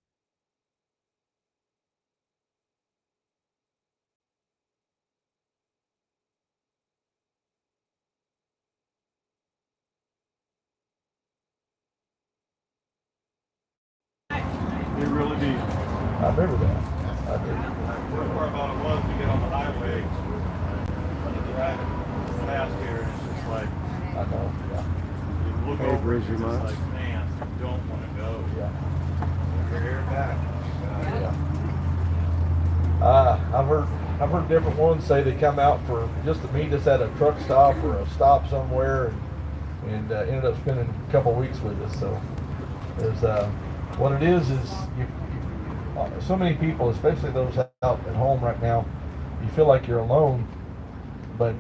It really did. I remember that. I do. The worst part about it was to get on the highway, when you're driving fast here, and it's just like, I know. Yeah. you look Hey, over, Bruce, it's you just much? like, man, you don't want to go. Yeah. You're here and back. Yeah. I've heard different ones say they come out for just to meet us at a truck stop or a stop somewhere, and ended up spending a couple weeks with us. So there's what it is you so many people, especially those out at home right now, you feel like you're alone, but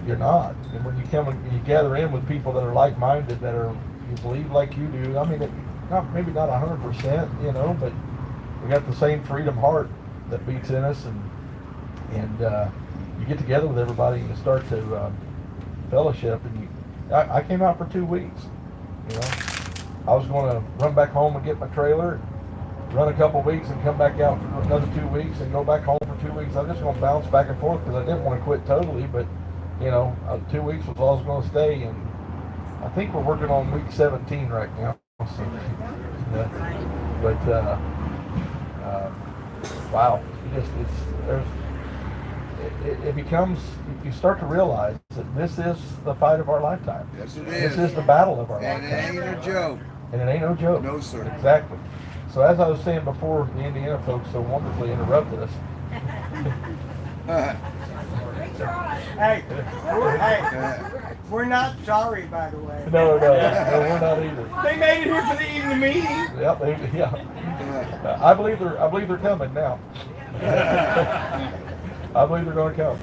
you're not. And when you come and you gather in with people that are like-minded, that are you believe like you do. I mean, maybe not 100%, you know, but we got the same freedom heart that beats in us, and you get together with everybody and you start to fellowship. And I came out for 2 weeks. You know, I was going to run back home and get my trailer, run a couple weeks, and come back out for another 2 weeks, and go back home for 2 weeks. I'm just going to bounce back and forth because I didn't want to quit totally, but you know, 2 weeks was all I was going to stay, and I think we're working on week 17 right now. So, yeah. But wow, it becomes, you start to realize that this is the fight of our lifetime. Yes, it This is. is the battle of our And it lifetime. ain't a joke. And it ain't no joke. No, sir. Exactly. So as I was saying before, the Indiana folks so wonderfully interrupted us. Hey, we're not sorry, by the way. No, we're not either. They made it here for the evening meeting. Yep, yeah. I believe they're coming now. I believe they're going to come.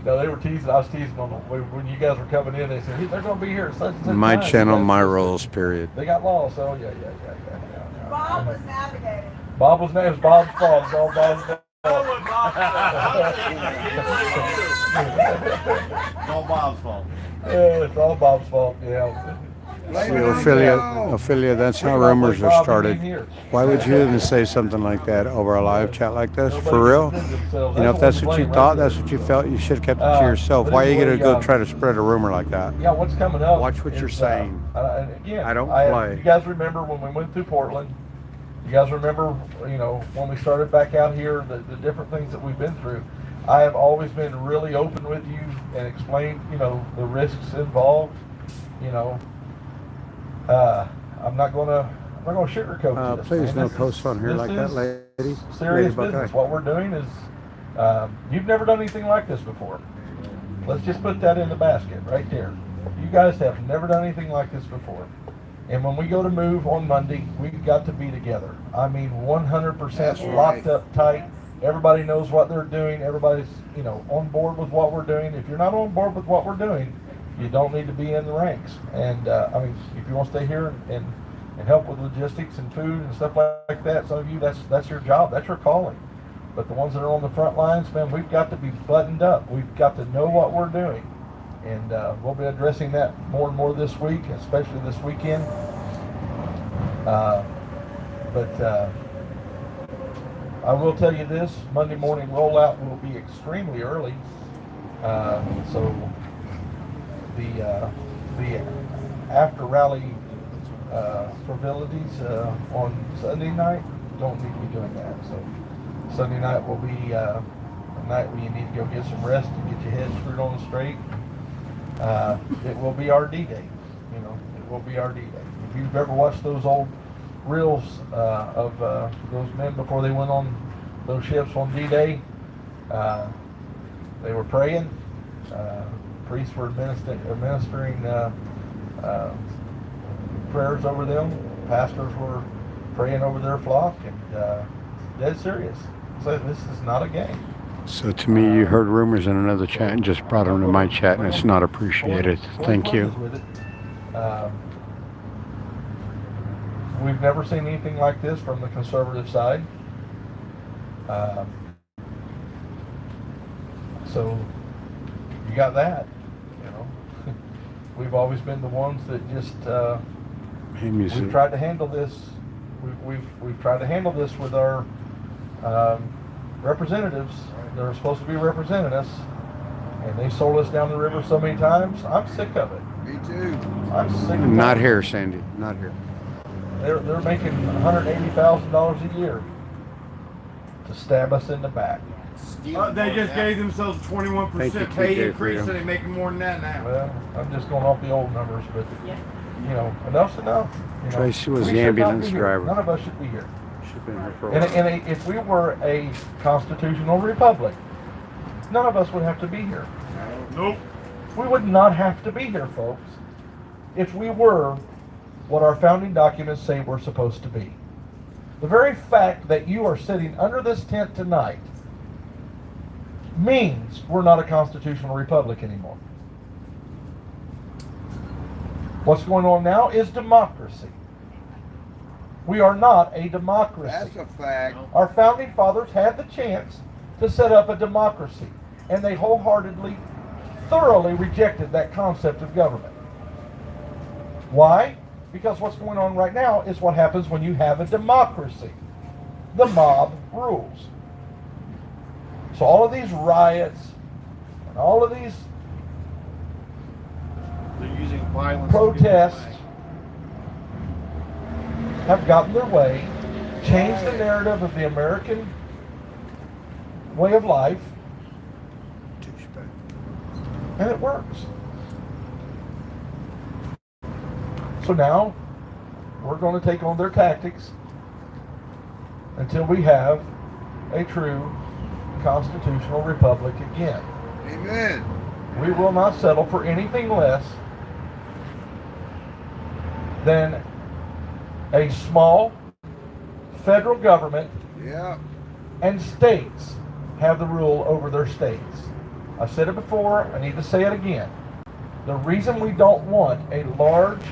No, they were teasing. I was teasing them when you guys were coming in. They said, hey, they're going to be here at such and such My time. channel, my rules, period. They got lost. Oh yeah. Bob was navigating. It was Bob's fault. It's all Bob's fault. It's all Bob's fault. Yeah, it's all Bob's fault. Yeah. See, Ophelia, that's how rumors are started. Why would you even say something like that over a live chat like this? For real? You know, if that's what you thought, that's what you felt, you should have kept it to yourself. Why are you going to go try to spread a rumor like that? Yeah, what's coming up? Watch what you're saying. And again, I don't play. You guys remember when we went through Portland? You guys remember, you know, when we started back out here, the different things that we've been through. I have always been really open with you and explained, you know, the risks involved. You know, I'm not going to I'm not going to sugarcoat this. Please man. no This posts on here this like that, is lady. Serious Lady business. Buckeye. What we're doing is, you've never done anything like this before. Let's just put that in the basket right there. You guys have never done anything like this before. And when we go to move on Monday, we've got to be together. I mean, 100% locked up tight. Everybody knows what they're doing. Everybody's, on board with what we're doing. If you're not on board with what we're doing, you don't need to be in the ranks. And if you want to stay here and help with logistics and food and stuff like that, some of you, that's your job. That's your calling. But the ones that are on the front lines, man, we've got to be buttoned up. We've got to know what we're doing. And we'll be addressing that more and more this week, especially this weekend. But I will tell you this, Monday morning rollout will be extremely early. So the after rally frivolities on Sunday night don't need to be doing that. So Sunday night will be a night where you need to go get some rest and get your head screwed on straight. It will be our D-Day. It will be our D-Day. If you've ever watched those old reels of those men before they went on those ships on D-Day, they were praying. Priests were administering prayers over them. Pastors were praying over their flock, and dead serious. So this is not a game. So to me, you heard rumors in another chat and just brought them to my chat, and it's not appreciated. Thank you. We've never seen anything like this from the conservative side. So you got that, We've always been the ones that just we've tried to handle this. We've tried to handle this with our representatives. They're supposed to be representing us, and they sold us down the river so many times. I'm sick of it. Me too. I'm sick of it. Not here, Sandy. Not here. They're making $180,000 a year to stab us in the back. They just gave themselves a 21% pay increase, and they're making more than that now. Well, I'm just going off the old numbers, but enough's enough. Tracy was we the should not ambulance be here. driver. None of us should be here. She's been here for a while. And if we were a constitutional republic, none of us would have to be here. Nope. We would not have to be here, folks, if we were what our founding documents say we're supposed to be. The very fact that you are sitting under this tent tonight means we're not a constitutional republic anymore. What's going on now is democracy. We are not a democracy. That's a fact. Our founding fathers had the chance to set up a democracy, and they wholeheartedly, thoroughly rejected that concept of government. Why? Because what's going on right now is what happens when you have a democracy. The mob rules. So all of these riots and all of these They're using violence. protests have gotten their way, changed the narrative of the American way of life, and it works. So now we're going to take on their tactics until we have a true constitutional republic again. Amen. We will not settle for anything less than a small federal government Yeah. and states have the rule over their states. I've said it before, I need to say it again. The reason we don't want a large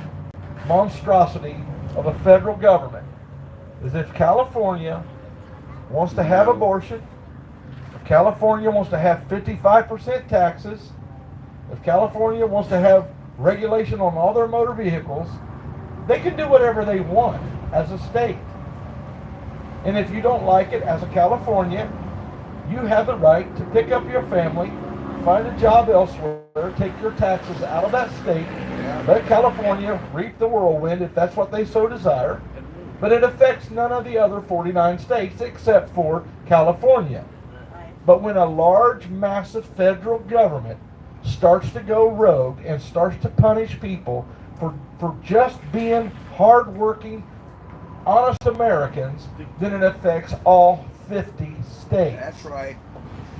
monstrosity of a federal government is if California wants to have abortion, if California wants to have 55% taxes, if California wants to have regulation on all their motor vehicles, they can do whatever they want as a state. And if you don't like it as a California, you have the right to pick up your family, find a job elsewhere, take your taxes out of that state, let California reap the whirlwind if that's what they so desire. But it affects none of the other 49 states except for California. But when a large, massive federal government starts to go rogue and starts to punish people for just being hardworking, honest Americans, then it affects all 50 states. That's right.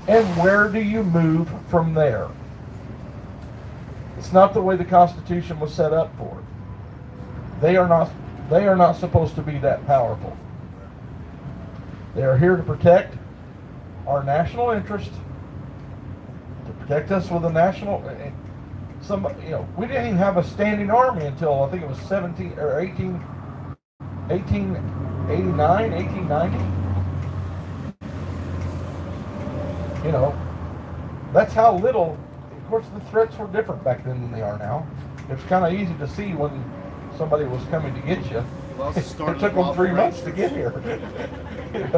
And where do you move from there? It's not the way the Constitution was set up for. They are not supposed to be that powerful. They are here to protect our national interest, to protect us with a national. We didn't even have a standing army until I think it was 1889, 1890. That's how little. Of course, the threats were different back then than they are now. It's kind of easy to see when somebody was coming to get you. It took them 3 months to get here. It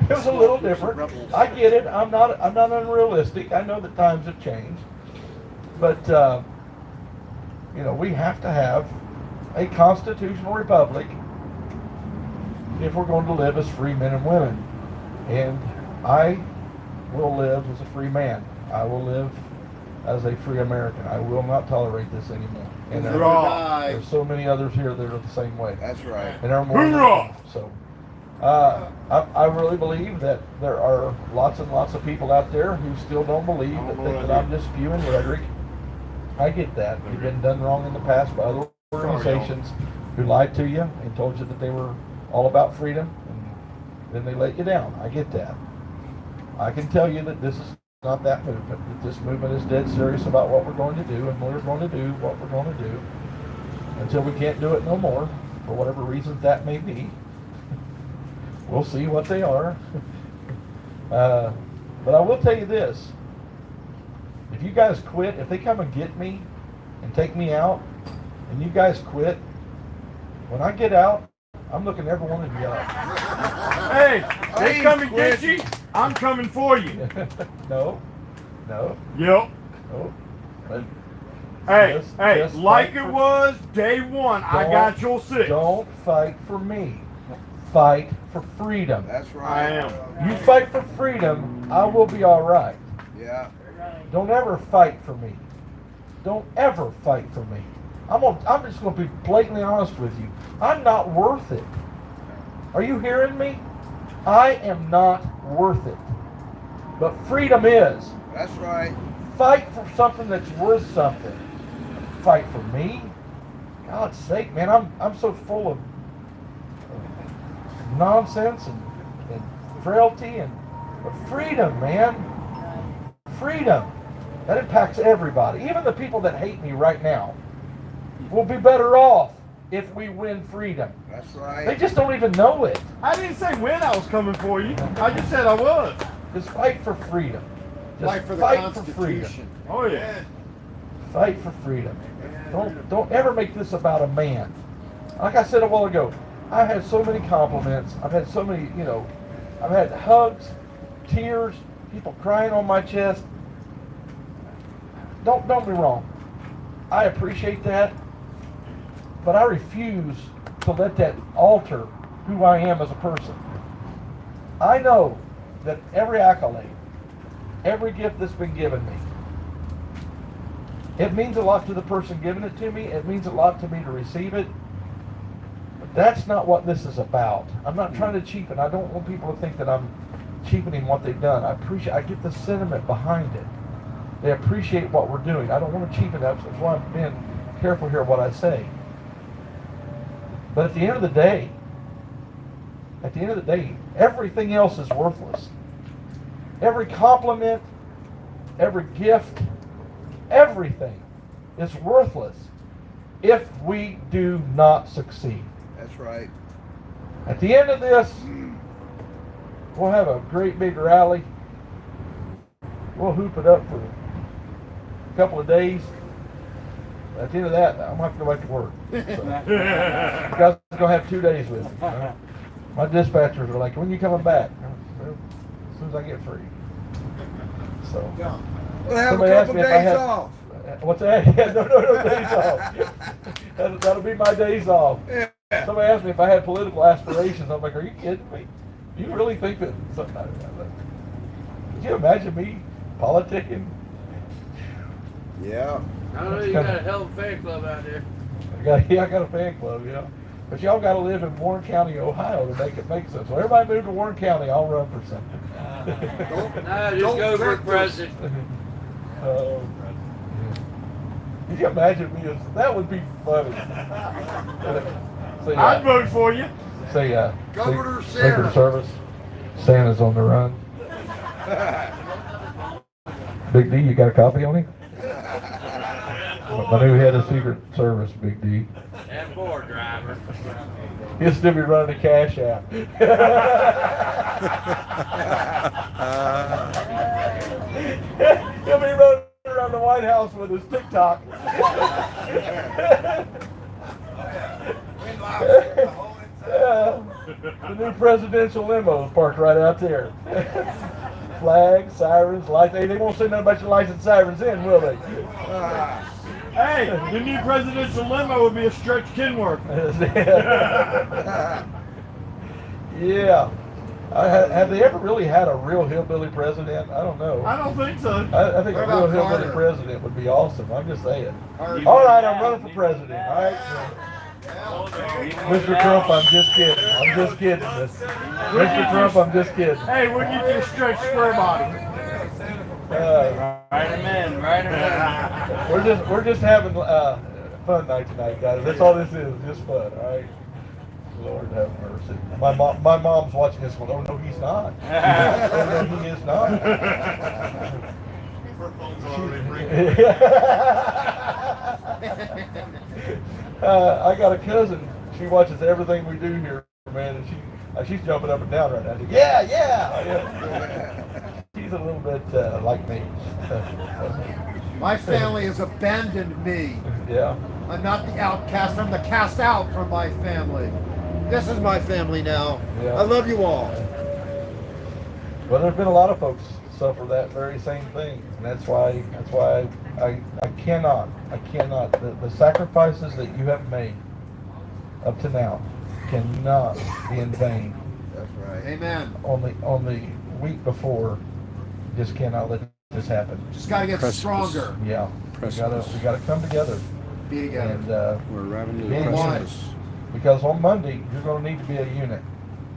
was a little different. I get it. I'm not unrealistic. I know that times have changed, but we have to have a constitutional republic if we're going to live as free men and women. And I will live as a free man. I will live as a free American. I will not tolerate this anymore. And there's so many others here that are the same way. That's right. And there are more. Than so, I really believe that there are lots and lots of people out there who still don't believe that think that I'm just spewing rhetoric. I get that. You've been done wrong in the past by other organizations who lied to you and told you that they were all about freedom, and then they let you down. I get that. I can tell you that this is not that movement. That this movement is dead serious about what we're going to do, and we're going to do what we're going to do until we can't do it no more, for whatever reasons that may be. We'll see what they are. But I will tell you this. If you guys quit, if they come and get me and take me out, and you guys quit, when I get out, I'm looking every one of you up. Hey, they come and get you, I'm coming for you. No. Yep. No. But Hey, just like fight it for- was day one, I got your 6. Don't fight for me. Fight for freedom. That's I right. am. You fight for freedom, I will be all right. Yeah. Don't ever fight for me. Don't ever fight for me. I'm just going to be blatantly honest with you. I'm not worth it. Are you hearing me? I am not worth it. But freedom is. That's right. Fight for something that's worth something. Fight for me? God's sake, man, I'm so full of nonsense and frailty but freedom, man. Freedom. That impacts everybody. Even the people that hate me right now will be better off if we win freedom. That's right. They just don't even know it. I didn't say when I was coming for you. I just said I was. Just fight for freedom. Just Fight for the freedom. Constitution. Oh yeah. Fight for freedom. Don't ever make this about a man. Like I said a while ago, I've had so many compliments. I've had so many, I've had hugs, tears, people crying on my chest. Don't be wrong. I appreciate that, but I refuse to let that alter who I am as a person. I know that every accolade, every gift that's been given me, it means a lot to the person giving it to me. It means a lot to me to receive it. But that's not what this is about. I'm not trying to cheapen. I don't want people to think that I'm cheapening what they've done. I get the sentiment behind it. They appreciate what we're doing. I don't want to cheapen that. That's why I'm being careful here what I say. But at the end of the day, everything else is worthless. Every compliment, every gift, everything is worthless if we do not succeed. That's right. At the end of this, we'll have a great big rally. We'll hoop it up for a couple of days. At the end of that, I'm going to have to go back to work. So, you guys are going to have 2 days with me. My dispatchers are like, when are you coming back? Well, as soon as I get free. So, We'll have somebody a asked couple me if I days had- off. What's that? Yeah, no days off. That'll be my days off. Yeah. Somebody asked me if I had political aspirations. I'm like, are you kidding me? Do you really think that something? Could you imagine me politicking? Yeah. I don't know, you got a hell of a fan club out there. I got a fan club, yeah. But y'all got to live in Warren County, Ohio to make it make sense. So everybody move to Warren County. I'll run for something. No, just go for president. Can you imagine me? That would be funny. Say, I'd vote for you. Say, Governor Secret Santa. Service. Santa's on the run. Big D, you got a copy on him? My new head of Secret Service, Big D. And poor driver. He'll still be running the cash app. He'll be running around the White House with his TikTok. Yeah. The new presidential limo is parked right out there. Flags, sirens, lights. They won't send nothing but your lights and sirens in, will they? Hey, the new presidential limo would be a Stretch Kenworth. Yeah. Have they ever really had a real hillbilly president? I don't know. I don't think so. I think a real hillbilly president would be awesome. I'm just saying. All right, I'm running for president. All right. Mr. Trump, I'm just kidding. I'm just kidding. Mr. Trump, I'm just kidding. Hey, we'll get you a Stretch square body. Write him in, write him in. We're just having fun night tonight, guys. That's all this is, just fun. All right. Lord have mercy. My mom's watching this one. Oh no, he's not. Oh no, he is not. Her phone's already ringing. I got a cousin. She watches everything we do here, man, and she's jumping up and down right now. Yeah. She's a little bit like me. My family has abandoned me. Yeah. I'm not the outcast. I'm the cast out from my family. This is my family now. Yeah. I love you all. Well, there's been a lot of folks suffer that very same thing, and that's why I cannot the sacrifices that you have made up to now cannot be in vain. That's right. Amen. On the week before, just cannot let this happen. Just got to get stronger. Yeah. We gotta come together. Be together. And We're arriving to be the one. precipice. Because on Monday you're going to need to be a unit.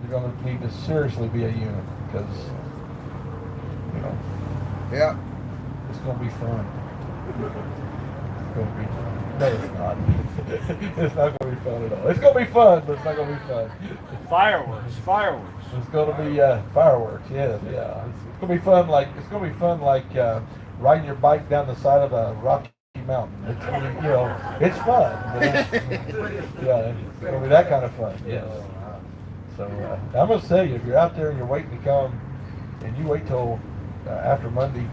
You're going to need to seriously be a unit because Yeah. it's going to be fun. It's going to be fun. No, it's not. It's not going to be fun at all. It's going to be fun, but it's not going to be fun. Fireworks. It's going to be fireworks. Yeah. It's going to be fun. It's going to be fun like riding your bike down the side of a rocky mountain. It's it's fun. It's going to be that kind of fun. Yes. So I'm going to tell you, if you're out there and you're waiting to come, and you wait till after Monday,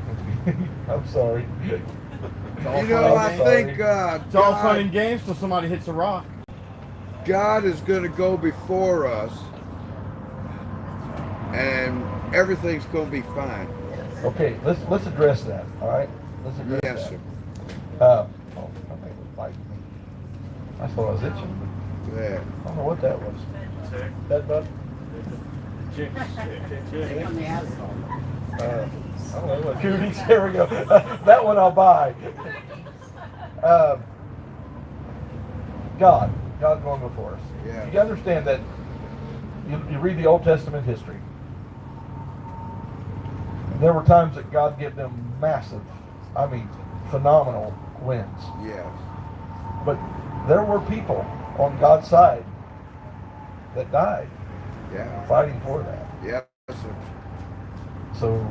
I'm sorry. I think It's all fun and games till somebody hits a rock. God is going to go before us, and everything's going to be fine. Okay, let's address that. All right, let's address Yes, that. sir. I think it was biting me. I thought I was itching. Yeah. I don't know what that was. That bug? I don't know what cooties. There we go. That one I'll buy. God going before us. Yeah. You understand that you read the Old Testament history. There were times that God gave them massive, phenomenal wins. Yes. But there were people on God's side that died Yeah. fighting for that. Yes, sir. So,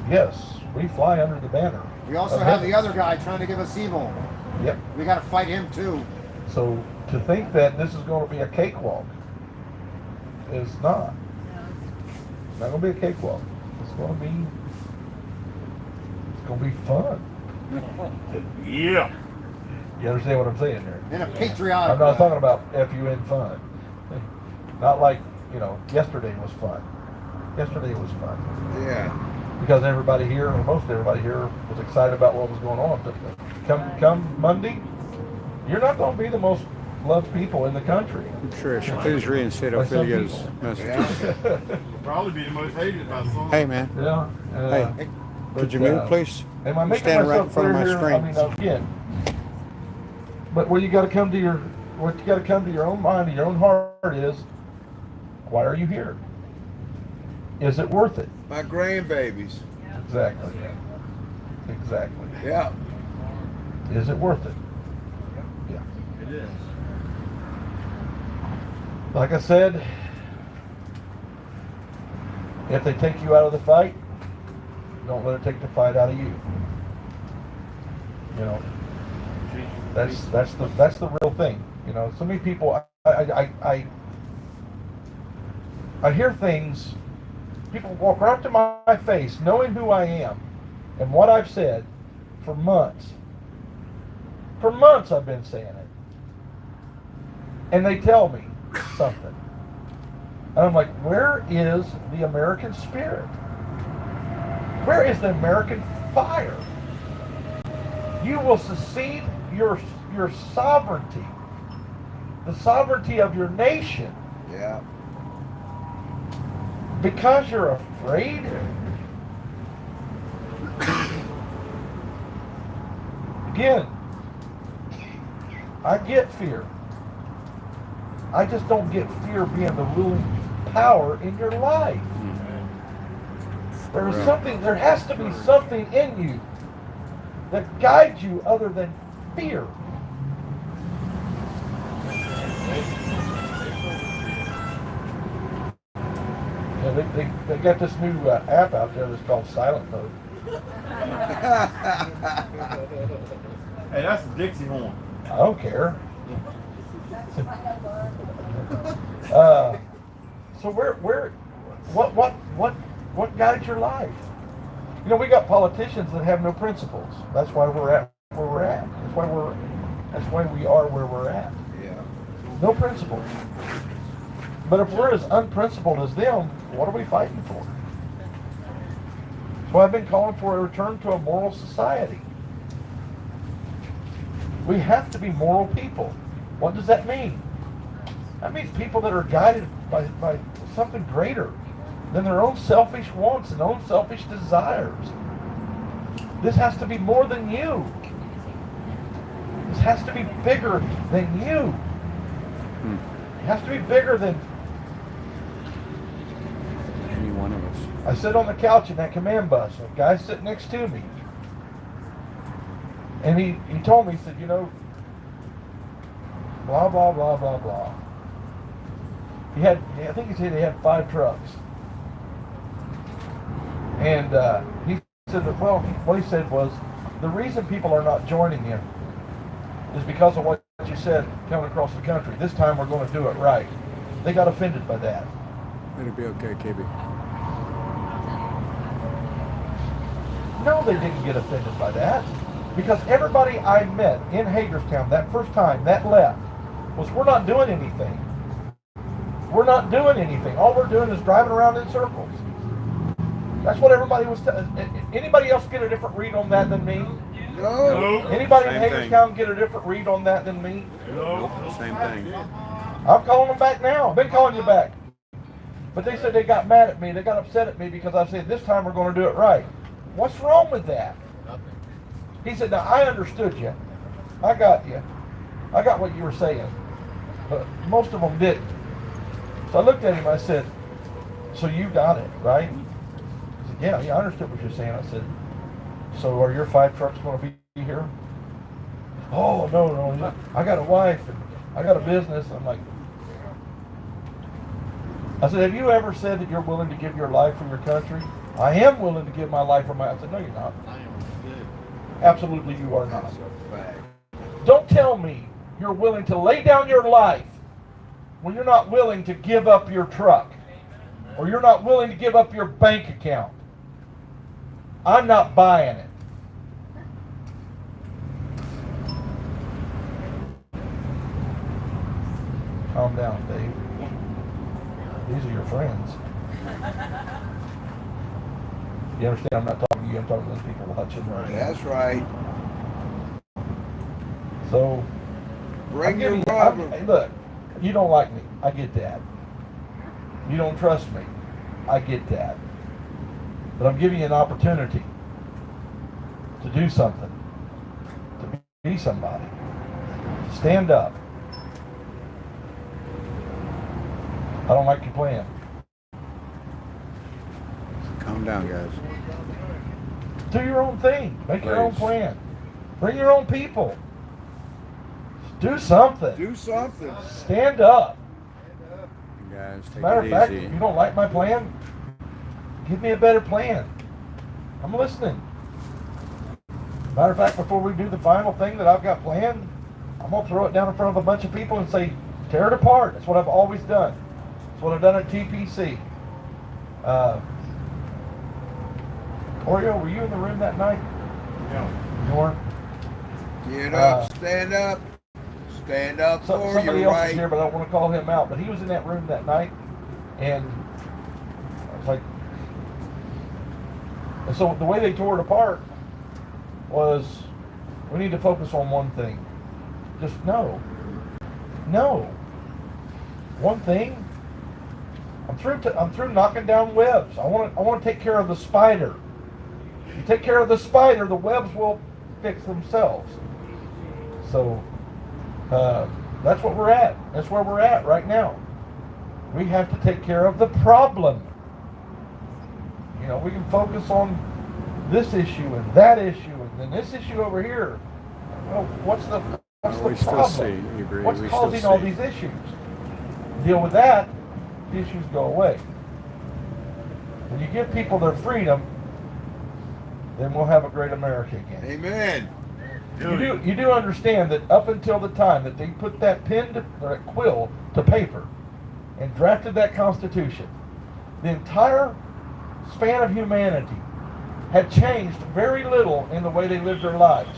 yes, we fly under the banner. We also of have heaven. the other guy trying to give us evil. Yep. We got to fight him too. So to think that this is going to be a cakewalk is not. It's not going to be a cakewalk. It's going to be fun. Yeah. You understand what I'm saying there? In a patriotic I'm not way. talking about FUN fun. Not like, yesterday was fun. Yesterday was fun. Yeah. Because everybody here, or most everybody here, was excited about what was going on. Come Monday, you're not going to be the most loved people in the country. Trish, please reinstate By some Ophelia's people. messages. Probably be the most hated by some. Hey, man. Yeah. Hey, could you mute, please? Am I I'm making standing right in myself front of clear my here? screen. Again. But you got to come to your what you got to come to your own mind, your own heart is, why are you here? Is it worth it? My grandbabies. Exactly. Exactly. Yeah. Is it worth it? Yeah. It is. Like I said, if they take you out of the fight, don't let it take the fight out of you. You know, that's the real thing. You know, so many people, I hear things. People walk right up to my face, knowing who I am and what I've said for months. For months I've been saying it, and they tell me something, and I'm like, where is the American spirit? Where is the American fire? You will secede your sovereignty, the sovereignty of your nation. Yeah. Because you're afraid? Again, I get fear. I just don't get fear being the ruling power in your life. There has to be something in you that guides you other than fear. Yeah, they got this new app out there that's called Silent Mode. Hey, that's the Dixie horn. I don't care. So what guides your life? You know, we got politicians that have no principles. That's why we're at where we're at. That's why we are where we're at. Yeah. No principles. But if we're as unprincipled as them, what are we fighting for? So I've been calling for a return to a moral society. We have to be moral people. What does that mean? That means people that are guided by something greater than their own selfish wants and own selfish desires. This has to be more than you. This has to be bigger than you. It has to be bigger than any one of us. I sit on the couch in that command bus, and a guy sitting next to me. And he told me, he said, you know, blah, blah, blah, blah, blah. I think he said he had 5 trucks. And he said that, well, what he said was, the reason people are not joining you is because of what you said coming across the country. This time we're going to do it right. They got offended by that. It'll be okay, KB. No, they didn't get offended by that. Because everybody I met in Hagerstown that first time, that left, was we're not doing anything. We're not doing anything. All we're doing is driving around in circles. That's what everybody was anybody else get a different read on that than me? No. Anybody in Same Hagerstown get a different read on that than me? No. Same thing. I'm calling them back now. I've been calling you back. But they said they got mad at me. They got upset at me because I said, this time we're going to do it right. What's wrong with that? He said, now I understood you. I got you. I got what you were saying. But most of them didn't. So I looked at him, I said, so you got it, right? He said, yeah, I understood what you're saying. I said, so are your 5 trucks going to be here? Oh, no, I got a wife and I got a business. I'm like, I said, have you ever said that you're willing to give your life for your country? I am willing to give my life for my... I said, no, you're not. Absolutely, you are not. Don't tell me you're willing to lay down your life when you're not willing to give up your truck or you're not willing to give up your bank account. I'm not buying it. Calm down, Dave. These are your friends. You understand? I'm not talking to you. I'm talking to those people watching right now. That's right. So, Bring your problem. Look, you don't like me. I get that. You don't trust me. I get that. But I'm giving you an opportunity to do something, to be somebody, to stand up, I don't like your plan. Calm down, guys. Do your own thing. Make your own Please. plan. Bring your own people. Do something. Do something. Stand up. Guys, take Matter of it fact, easy. if you don't like my plan, give me a better plan. I'm listening. Matter of fact, before we do the final thing that I've got planned, I'm going to throw it down in front of a bunch of people and say, tear it apart. That's what I've always done. That's what I've done at TPC. Oreo, were you in the room that night? No. You weren't? Get up, stand up. Stand up for Somebody your else right. is here, but I don't want to call him out. But he was in that room that night, and I was like, and so the way they tore it apart was, we need to focus on one thing. Just no. One thing. I'm through knocking down webs. I want to take care of the spider. You take care of the spider, the webs will fix themselves. So that's what we're at. That's where we're at right now. We have to take care of the problem. You know, we can focus on this issue and that issue and then this issue over here. Well, what's the We still problem? see. You agree. What's We causing still all see. these issues? Deal with that, the issues go away. When you give people their freedom, then we'll have a great America again. Amen. You do understand that up until the time that they put that pen or that quill to paper and drafted that Constitution, the entire span of humanity had changed very little in the way they lived their lives.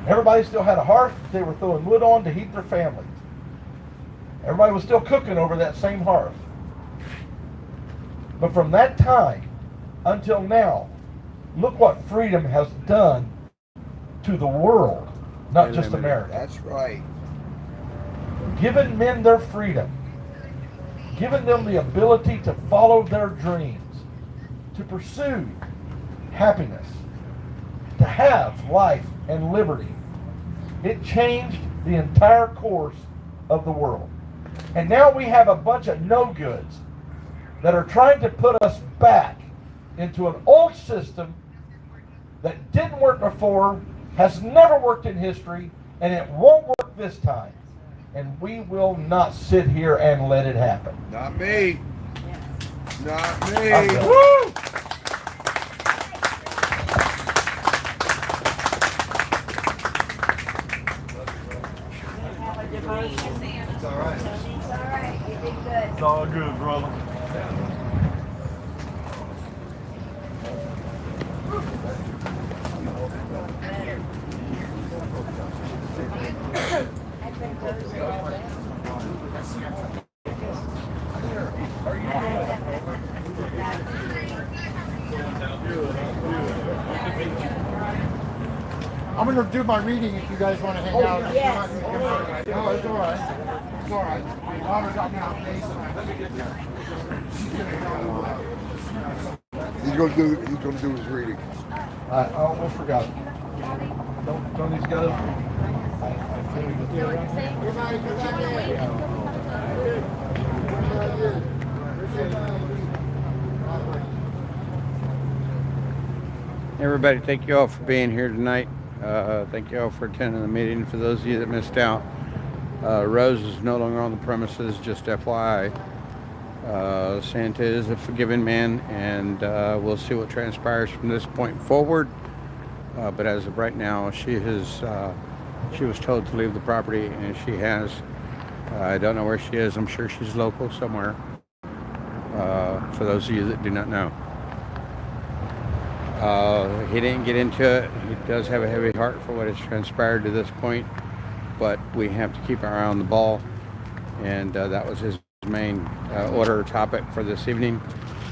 Everybody still had a hearth they were throwing wood on to heat their families. Everybody was still cooking over that same hearth. But from that time until now, look what freedom has done to the world, not just America. That's right. Given men their freedom, given them the ability to follow their dreams, to pursue happiness, to have life and liberty. It changed the entire course of the world. And now we have a bunch of no-goods that are trying to put us back into an old system that didn't work before, has never worked in history, and it won't work this time. And we will not sit here and let it happen. Not me. Not me. I'm done. Woo! It's all right. It's all right. You did good. It's all good, brother. I'm going to do my reading if you guys want to hang out. yes. No, it's all right. It's all right. My daughter got me out face. He's gonna do his reading. I almost forgot. Don't these guys? Everybody, thank you all for being here tonight. Thank you all for attending the meeting. For those of you that missed out, Rose is no longer on the premises, just FYI. Santa is a forgiving man, and we'll see what transpires from this point forward. But as of right now, she was told to leave the property, and she has. I don't know where she is. I'm sure she's local somewhere. For those of you that do not know. He didn't get into it. He does have a heavy heart for what has transpired to this point, but we have to keep our eye on the ball, and that was his main order topic for this evening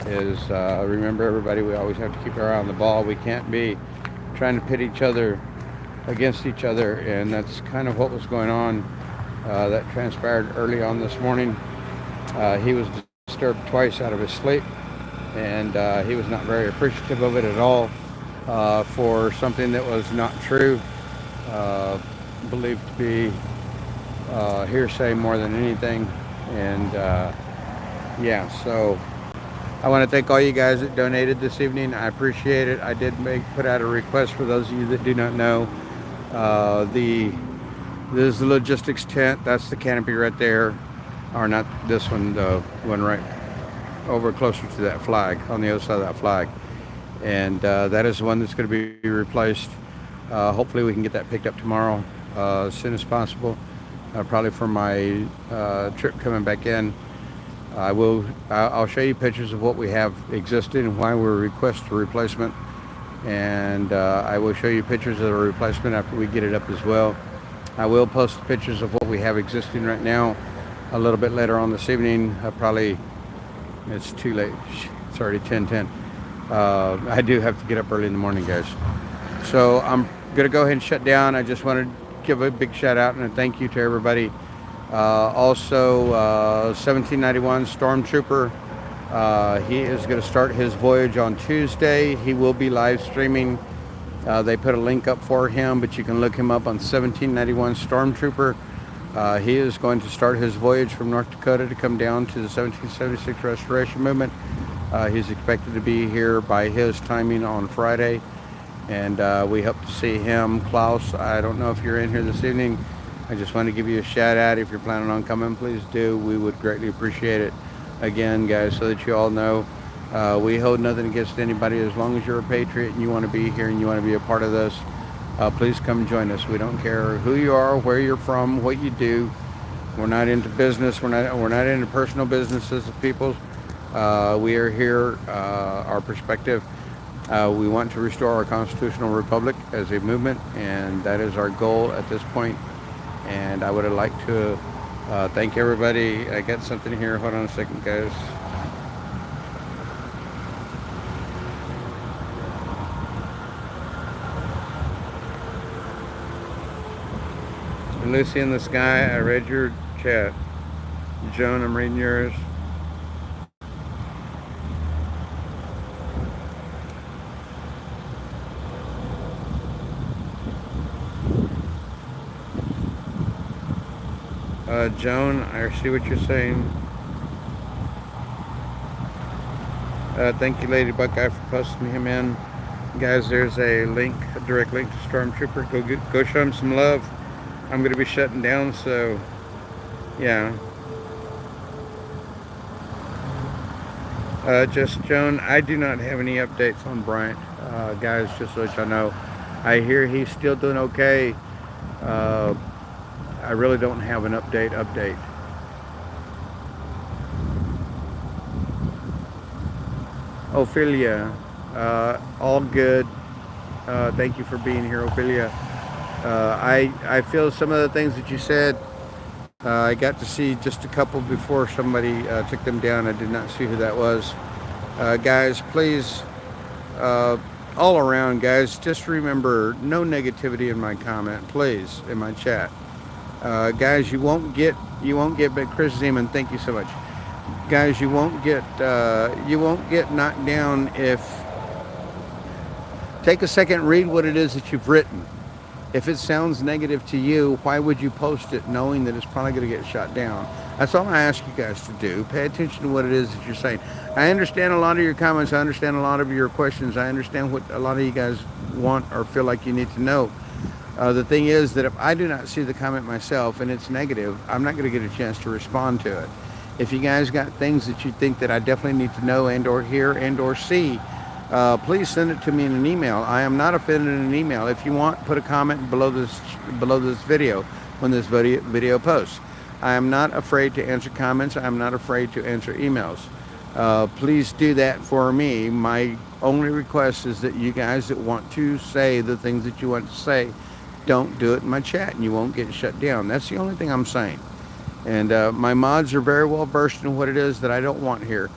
is remember, everybody, we always have to keep our eye on the ball. We can't be trying to pit each other against each other, and that's kind of what was going on. That transpired early on this morning. He was disturbed twice out of his sleep, and he was not very appreciative of it at all for something that was not true, believed to be hearsay more than anything. And yeah, so I want to thank all you guys that donated this evening. I appreciate it. I did put out a request for those of you that do not know. This is the logistics tent. That's the canopy right there, or not this one, the one right over closer to that flag, on the other side of that flag. And that is the one that's going to be replaced. Hopefully we can get that picked up tomorrow as soon as possible. Probably for my trip coming back in. I'll show you pictures of what we have existing and why we're requesting a replacement. And I will show you pictures of the replacement after we get it up as well. I will post pictures of what we have existing right now a little bit later on this evening. Probably, it's too late. It's already 10:10. I do have to get up early in the morning, guys. So I'm going to go ahead and shut down. I just wanted to give a big shout out and a thank you to everybody. Also, 1791 Stormtrooper. He is going to start his voyage on Tuesday. He will be live streaming. They put a link up for him, but you can look him up on 1791 Stormtrooper. He is going to start his voyage from North Dakota to come down to the 1776 Restoration Movement. He's expected to be here by his timing on Friday, and we hope to see him. Klaus, I don't know if you're in here this evening. I just want to give you a shout out. If you're planning on coming, please do. We would greatly appreciate it. Again, guys, so that you all know, we hold nothing against anybody. As long as you're a patriot and you want to be here and you want to be a part of this, please come join us. We don't care who you are, where you're from, what you do. We're not into business. We're not into personal businesses of people's. We are here. Our perspective. We want to restore our constitutional republic as a movement, and that is our goal at this point. And I would like to thank everybody. I got something here. Hold on a second, guys. Lucy in the Sky, I read your chat. Joan, I'm reading yours. Joan, I see what you're saying. Thank you, Lady Buckeye, for posting him in. Guys, there's a link, a direct link to Stormtrooper. Go show him some love. I'm going to be shutting down, so yeah. Just Joan, I do not have any updates on Bryant. Guys, just so that y'all know, I hear he's still doing okay. I really don't have an update. Ophelia, all good. Thank you for being here, Ophelia. I feel some of the things that you said, I got to see just a couple before somebody took them down. I did not see who that was. Guys, please, all around, guys, just remember, no negativity in my comment, please, in my chat. Guys, you won't get, but Chris Zeman, thank you so much. Guys, you won't get knocked down if, take a second, read what it is that you've written. If it sounds negative to you, why would you post it knowing that it's probably going to get shot down? That's all I ask you guys to do. Pay attention to what it is that you're saying. I understand a lot of your comments. I understand a lot of your questions. I understand what a lot of you guys want or feel like you need to know. The thing is that if I do not see the comment myself and it's negative, I'm not going to get a chance to respond to it. If you guys got things that you think that I definitely need to know and or hear and or see, please send it to me in an email. I am not offended in an email. If you want, put a comment below this video when this video posts. I am not afraid to answer comments. I am not afraid to answer emails. Please do that for me. My only request is that you guys that want to say the things that you want to say, don't do it in my chat and you won't get shut down. That's the only thing I'm saying. And my mods are very well versed in what it is that I don't want here.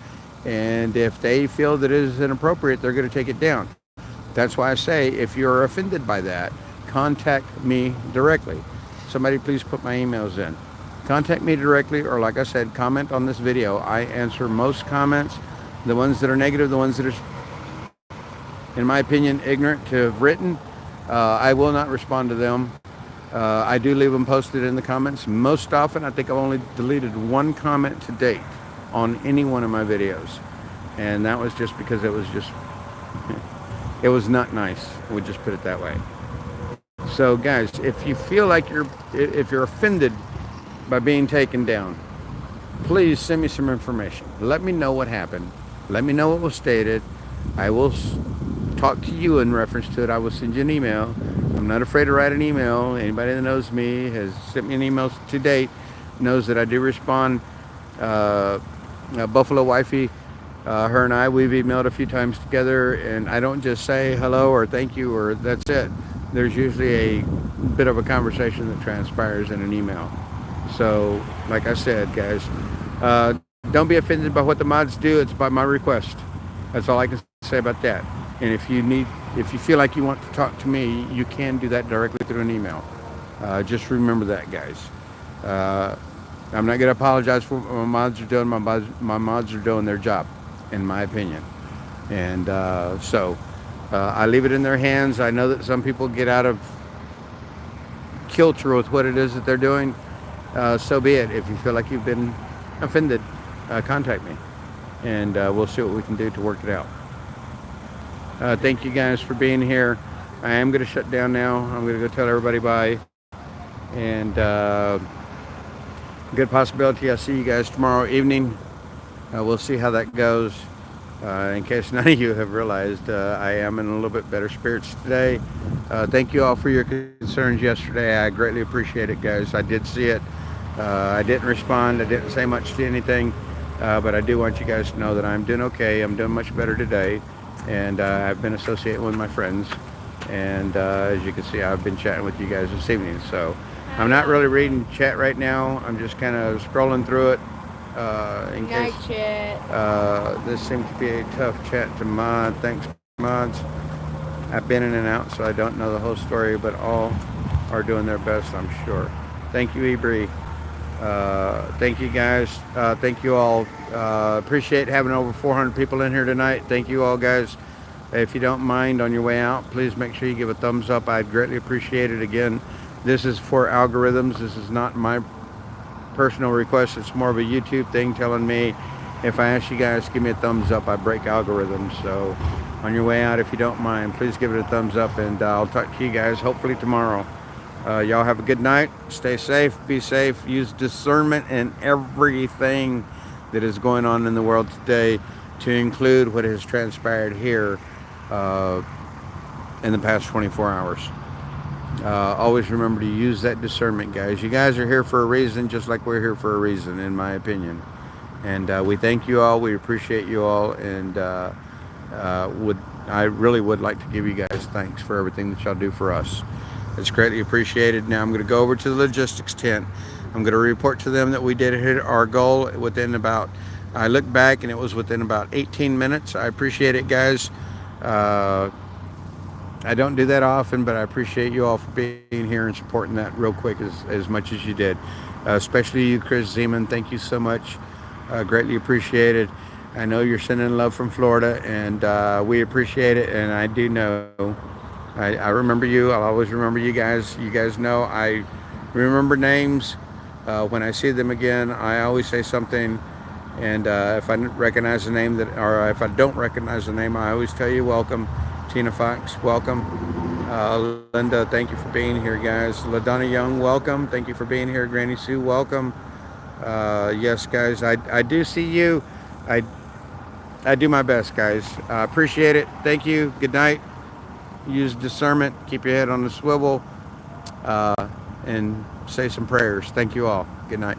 And if they feel that it is inappropriate, they're going to take it down. That's why I say, if you're offended by that, contact me directly. Somebody please put my emails in. Contact me directly, or like I said, comment on this video. I answer most comments, the ones that are negative, the ones that are, in my opinion, ignorant to have written. I will not respond to them. I do leave them posted in the comments. Most often, I think I've only deleted one comment to date on any one of my videos. And that was just because it was not nice. We'll just put it that way. So guys, if you feel like if you're offended by being taken down, please send me some information. Let me know what happened. Let me know what was stated. I will talk to you in reference to it. I will send you an email. I'm not afraid to write an email. Anybody that knows me has sent me an email to date knows that I do respond. Buffalo Wifey, her and I, we've emailed a few times together, and I don't just say hello or thank you or that's it. There's usually a bit of a conversation that transpires in an email. So, like I said, guys, don't be offended by what the mods do. It's by my request. That's all I can say about that. And if you feel like you want to talk to me, you can do that directly through an email. Just remember that, guys. I'm not going to apologize for what my mods are doing. My mods are doing their job, in my opinion. And so I leave it in their hands. I know that some people get out of kilter with what it is that they're doing. So be it. If you feel like you've been offended, contact me, and we'll see what we can do to work it out. Thank you guys for being here. I am going to shut down now. I'm going to go tell everybody bye. And good possibility I'll see you guys tomorrow evening. We'll see how that goes. In case none of you have realized, I am in a little bit better spirits today. Thank you all for your concerns yesterday. I greatly appreciate it, guys. I did see it. I didn't respond. I didn't say much to anything. But I do want you guys to know that I'm doing okay. I'm doing much better today. And I've been associating with my friends. And as you can see, I've been chatting with you guys this evening. So I'm not really reading chat right now. I'm just kind of scrolling through it. In case this seems to be a tough chat to mod. Thanks, mods. I've been in and out, so I don't know the whole story, but all are doing their best, I'm sure. Thank you, Ebri. Thank you, guys. Thank you all. Appreciate having over 400 people in here tonight. Thank you all, guys. If you don't mind, on your way out, please make sure you give a thumbs up. I'd greatly appreciate it. Again, this is for algorithms. This is not my personal request. It's more of a YouTube thing telling me if I ask you guys to give me a thumbs up, I break algorithms. So on your way out, if you don't mind, please give it a thumbs up, and I'll talk to you guys hopefully tomorrow. Y'all have a good night. Stay safe. Be safe. Use discernment in everything that is going on in the world today, to include what has transpired here in the past 24 hours. Always remember to use that discernment, guys. You guys are here for a reason, just like we're here for a reason, in my opinion. And we thank you all. We appreciate you all. And I really would like to give you guys thanks for everything that y'all do for us. It's greatly appreciated. Now I'm going to go over to the logistics tent. I'm going to report to them that we did hit our goal within about, I looked back and it was within about 18 minutes. I appreciate it, guys. I don't do that often, but I appreciate you all for being here and supporting that real quick as much as you did. Especially you, Chris Zeman. Thank you so much. Greatly appreciated. I know you're sending love from Florida, and we appreciate it. And I do know, I remember you. I'll always remember you guys. You guys know I remember names. When I see them again, I always say something. And if I recognize the name or if I don't recognize the name, I always tell you welcome. Tina Fox, welcome. Linda, thank you for being here, guys. LaDonna Young, welcome. Thank you for being here. Granny Sue, welcome. Yes, guys, I do see you. I do my best, guys. I appreciate it. Thank you. Good night. Use discernment. Keep your head on the swivel. And say some prayers. Thank you all. Good night.